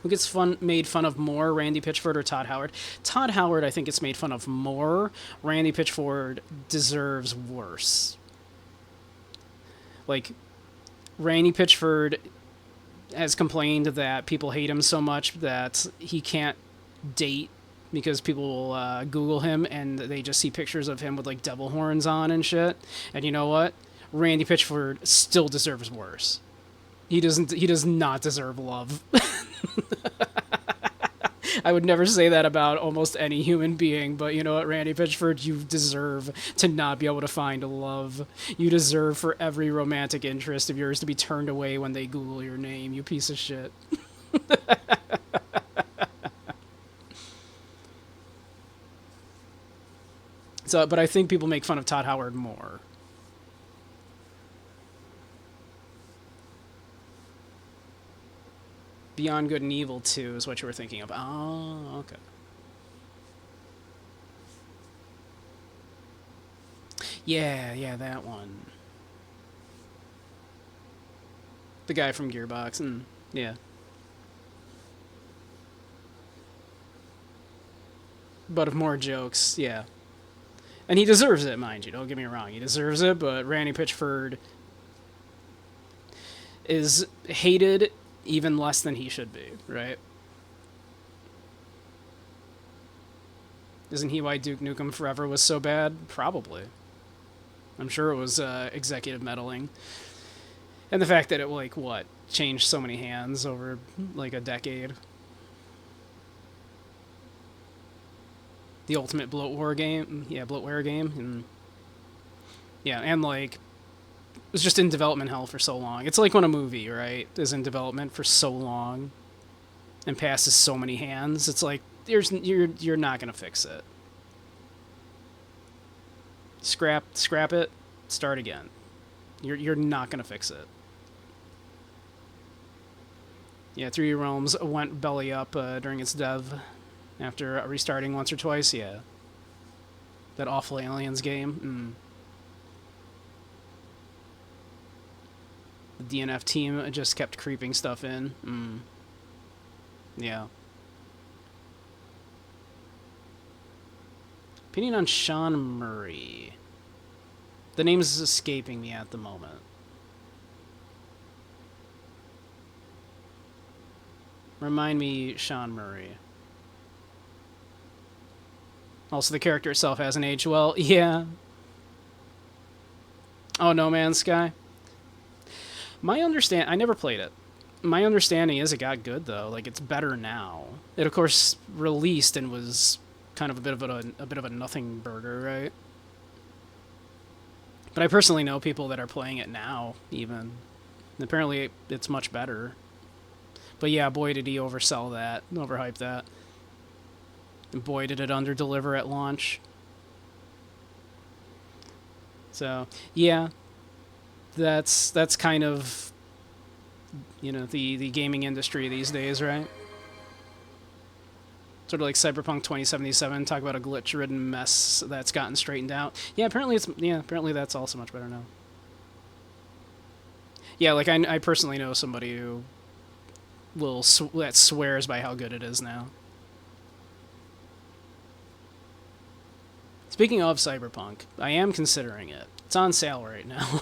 Who gets made fun of more, Randy Pitchford or Todd Howard? Todd Howard, I think, gets made fun of more. Randy Pitchford deserves worse. Like, Randy Pitchford has complained that people hate him so much that he can't date because people will Google him and they just see pictures of him with like devil horns on and shit. And you know what? Randy Pitchford still deserves worse. He does not deserve love. I would never say that about almost any human being, but you know what, Randy Pitchford, you deserve to not be able to find love. You deserve for every romantic interest of yours to be turned away when they Google your name, you piece of shit. But I think people make fun of Todd Howard more. Beyond Good and Evil 2 is what you were thinking of. Oh, okay. Yeah, that one. The guy from Gearbox, yeah. But of more jokes, yeah. And he deserves it, mind you, don't get me wrong. He deserves it, but Randy Pitchford is hated even less than he should be, right? Isn't he why Duke Nukem Forever was so bad? Probably. I'm sure it was executive meddling. And the fact that it, like, changed so many hands over, like, a decade. The ultimate bloatware game. And, yeah, and, like, it was just in development hell for so long. It's like when a movie, right, is in development for so long and passes so many hands. It's like you're not gonna fix it. Scrap it, start again. You're not gonna fix it. Yeah, 3D Realms went belly up during its dev after restarting once or twice. Yeah, that awful Aliens game. The DNF team just kept creeping stuff in. Yeah. Opinion on Sean Murray. The name is escaping me at the moment. Remind me, Sean Murray. Also, the character itself hasn't aged well. Yeah. Oh, No Man's Sky? I never played it. My understanding is it got good, though. Like, it's better now. It, of course, released and was kind of a bit of a nothing burger, right? But I personally know people that are playing it now, even. And apparently, it's much better. But yeah, boy, did he oversell that, overhype that. And boy, did it underdeliver at launch. So, yeah. That's kind of, you know, the gaming industry these days, right? Sort of like Cyberpunk 2077, talk about a glitch-ridden mess that's gotten straightened out. Yeah, apparently that's also much better now. Yeah, like I personally know somebody who that swears by how good it is now. Speaking of Cyberpunk, I am considering it. It's on sale right now.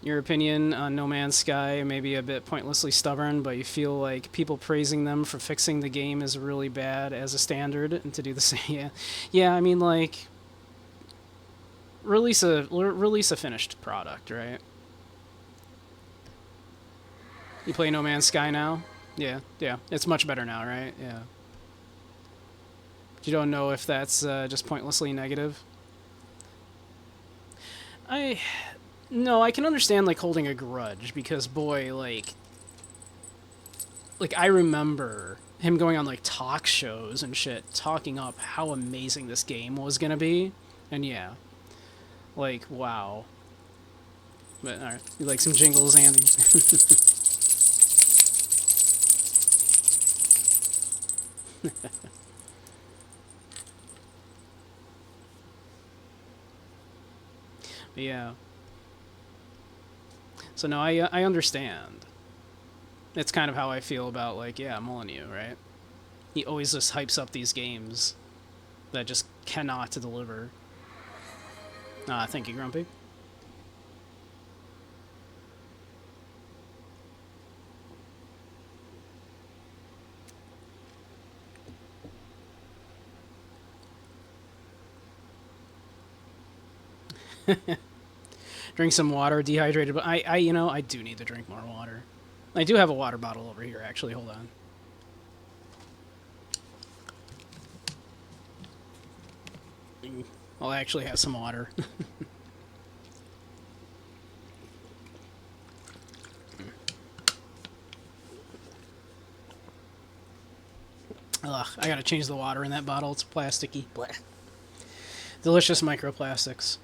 Your opinion on No Man's Sky may be a bit pointlessly stubborn, but you feel like people praising them for fixing the game is really bad as a standard, and to do the same. Yeah, yeah. I mean, like, release a finished product, right? You play No Man's Sky now? Yeah, yeah. It's much better now, right? Yeah. You don't know if that's just pointlessly negative. I No, I can understand like holding a grudge because boy, like I remember him going on like talk shows and shit talking up how amazing this game was going to be. And yeah. Like wow. But all right, you like some jingles, Andy? But yeah. So no, I understand. It's kind of how I feel about like yeah, Molyneux, right? He always just hypes up these games that just cannot deliver. Thank you, Grumpy. Drink some water, dehydrated. But I do need to drink more water. I do have a water bottle over here, actually. Hold on. I'll actually have some water. Ugh, I gotta change the water in that bottle. It's plasticky. Blech. Delicious microplastics.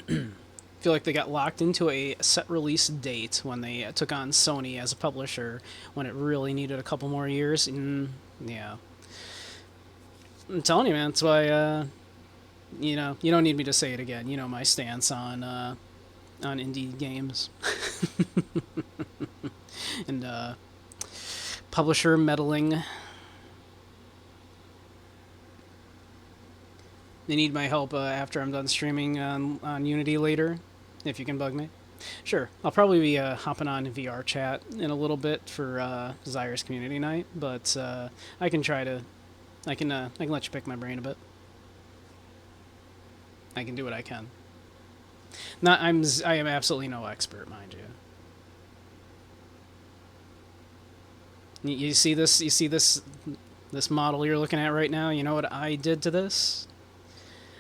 Feel like they got locked into a set release date when they took on Sony as a publisher when it really needed a couple more years. Yeah. I'm telling you, man. That's why, you don't need me to say it again. You know my stance on indie games. And, publisher meddling. They need my help after I'm done streaming on Unity later, if you can bug me. Sure, I'll probably be hopping on VR chat in a little bit for Zyre's community night, but I can try to, I can let you pick my brain a bit. I can do what I can. I am absolutely no expert, mind you. You see this? You see this model you're looking at right now? You know what I did to this?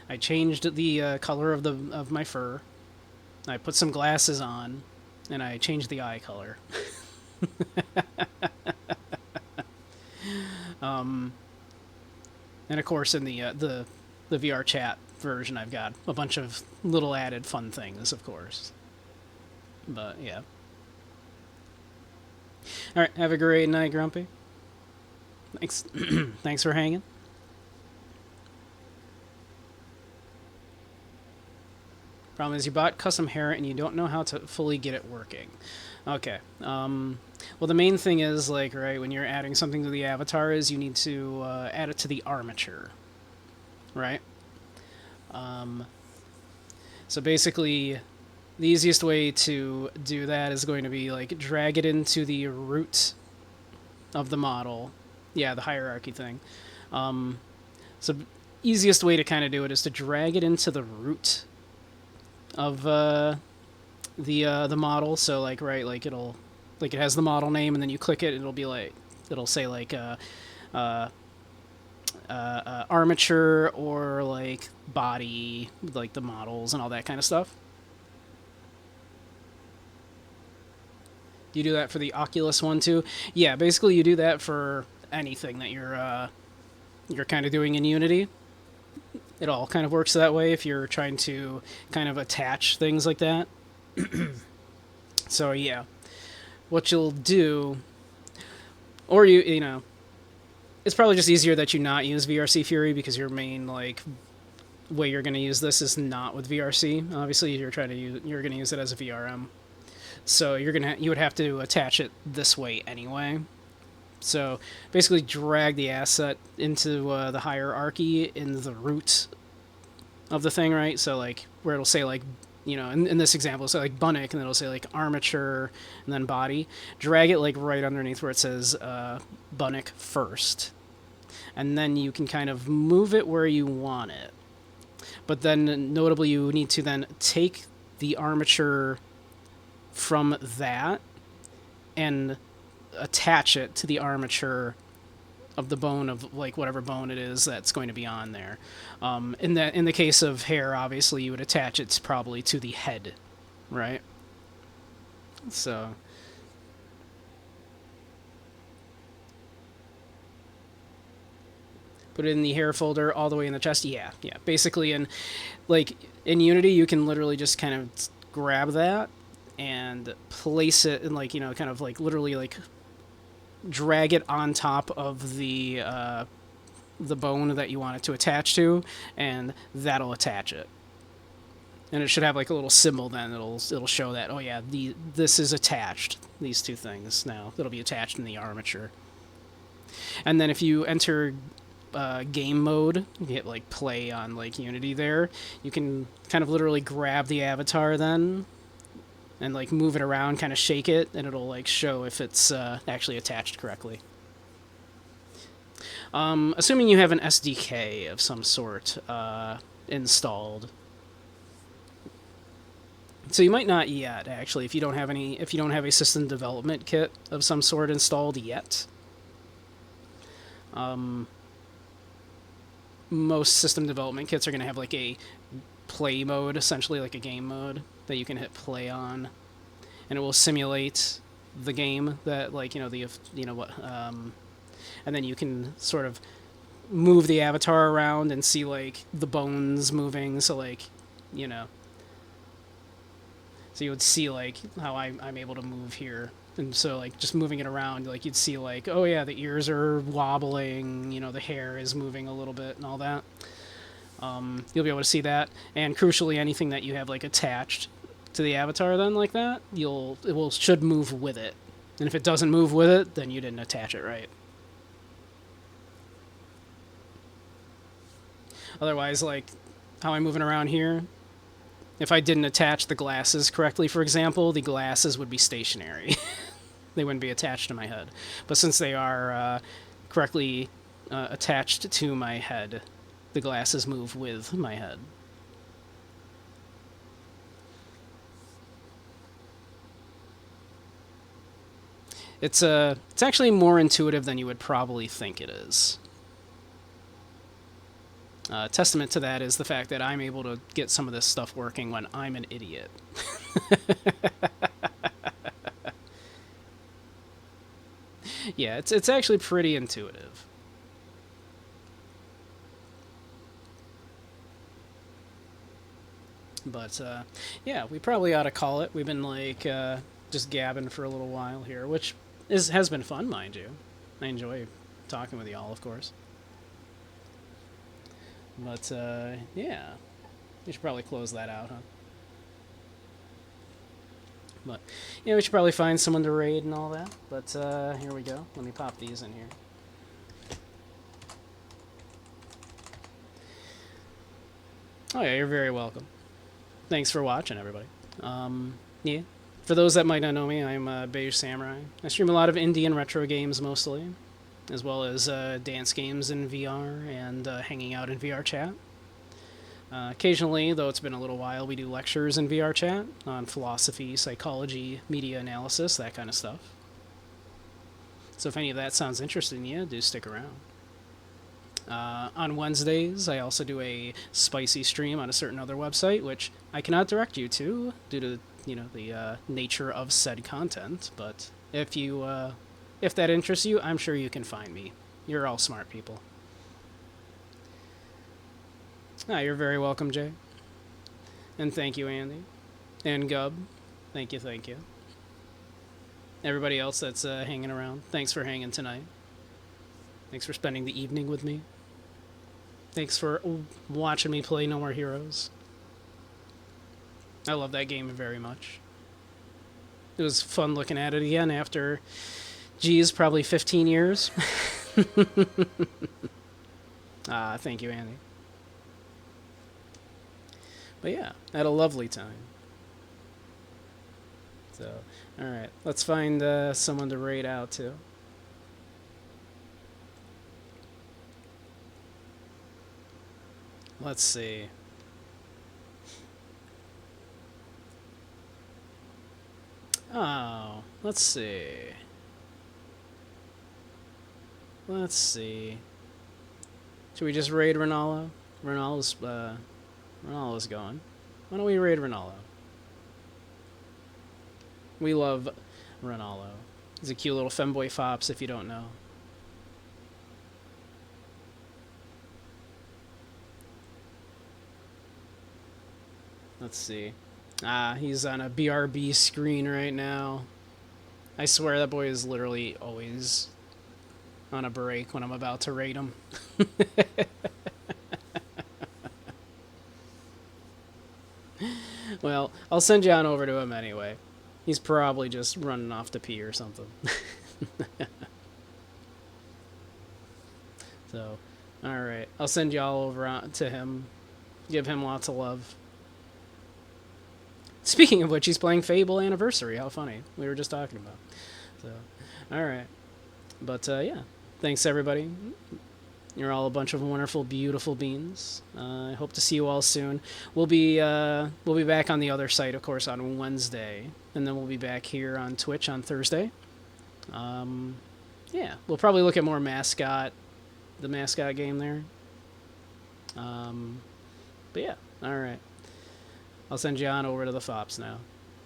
I changed the color of my fur. I put some glasses on, and I changed the eye color. And of course, in the VR chat version, I've got a bunch of little added fun things, of course. But yeah. All right, have a great night, Grumpy. Thanks, thanks for hanging. Problem is you bought custom hair and you don't know how to fully get it working. Okay. Well, the main thing is, like, right, when you're adding something to the avatar is you need to add it to the armature. Right? So basically, the easiest way to do that is going to be, like, drag it into the root of the model. Yeah, the hierarchy thing. So easiest way to kind of do it is to drag it into the root of the model. So like right, like it has the model name, and then you click it, it'll be like it'll say like armature or like body, like the models and all that kind of stuff. Do you do that for the Oculus one too? Yeah, basically you do that for anything that you're kind of doing in Unity. It all kind of works that way if you're trying to kind of attach things like that. So yeah, what you'll do, or you know, it's probably just easier that you not use VRC Fury because your main like way you're going to use this is not with VRC. Obviously, you're going to use it as a VRM. So you would have to attach it this way anyway. So basically, drag the asset into the hierarchy in the root of the thing, right? So like where it'll say like, in this example, so like Bunnick, and then it'll say like armature and then body. Drag it like right underneath where it says Bunnick first, and then you can kind of move it where you want it. But then notably, you need to then take the armature from that and attach it to the armature of the bone of like whatever bone it is that's going to be on there. In the case of hair, obviously you would attach it probably to the head, right? So put it in the hair folder all the way in the chest. Yeah. Basically, in Unity, you can literally just kind of grab that and place it in like kind of like literally like drag it on top of the bone that you want it to attach to, and that'll attach it. And it should have like a little symbol. Then it'll show that, oh yeah, this is attached. These two things now that'll be attached in the armature. And then if you enter game mode, you hit like play on like Unity there, you can kind of literally grab the avatar then and like move it around, kind of shake it, and it'll like show if it's actually attached correctly. Assuming you have an SDK of some sort installed. So you might not yet, actually, if you don't have a system development kit of some sort installed yet. Most system development kits are going to have like a play mode, essentially like a game mode that you can hit play on, and it will simulate the game that like and then you can sort of move the avatar around and see like the bones moving. So like so you would see like how I'm able to move here. And so, like, just moving it around, like, you'd see, like, oh, yeah, the ears are wobbling, the hair is moving a little bit and all that. You'll be able to see that. And, crucially, anything that you have, like, attached to the avatar then like that, should move with it. And if it doesn't move with it, then you didn't attach it right. Otherwise, like, how I'm moving around here, if I didn't attach the glasses correctly, for example, the glasses would be stationary. They wouldn't be attached to my head. But since they are correctly attached to my head, the glasses move with my head. It's actually more intuitive than you would probably think it is. Testament to that is the fact that I'm able to get some of this stuff working when I'm an idiot. Yeah, it's actually pretty intuitive. But yeah, we probably ought to call it. We've been like just gabbing for a little while here, which has been fun, mind you. I enjoy talking with y'all, of course. But, yeah. We should probably close that out, huh? But, yeah, we should probably find someone to raid and all that. But, here we go. Let me pop these in here. Oh, yeah, you're very welcome. Thanks for watching, everybody. Yeah. For those that might not know me, I'm Beige Samurai. I stream a lot of indie and retro games, mostly, as well as dance games in VR and hanging out in VR chat. Occasionally, though it's been a little while, we do lectures in VR chat on philosophy, psychology, media analysis, that kind of stuff. So if any of that sounds interesting to you, do stick around. On Wednesdays, I also do a spicy stream on a certain other website, which I cannot direct you to due to the nature of said content. But if that interests you, I'm sure you can find me. You're all smart people. You're very welcome, Jay. And thank you, Andy. And Gub. Thank you. Everybody else that's hanging around, thanks for hanging tonight. Thanks for spending the evening with me. Thanks for watching me play No More Heroes. I love that game very much. It was fun looking at it again after, geez, probably 15 years. Thank you, Andy. But yeah, I had a lovely time. So, alright, let's find someone to raid out to. Let's see. Oh, let's see. Let's see. Should we just raid Ronaldo? Ronaldo's going. Why don't we raid Ronaldo? We love Ronaldo. He's a cute little femboy fops if you don't know. Let's see. He's on a BRB screen right now. I swear that boy is literally always on a break when I'm about to raid him. Well, I'll send you on over to him anyway. He's probably just running off to pee or something. So, alright. I'll send y'all over to him. Give him lots of love. Speaking of which, he's playing Fable Anniversary. How funny. We were just talking about. So, alright. But, yeah. Thanks, everybody. You're all a bunch of wonderful, beautiful beans. I hope to see you all soon. We'll be back on the other site, of course, on Wednesday, and then we'll be back here on Twitch on Thursday. Yeah, we'll probably look at more mascot, the mascot game there. But yeah, all right. I'll send you on over to the Fops now.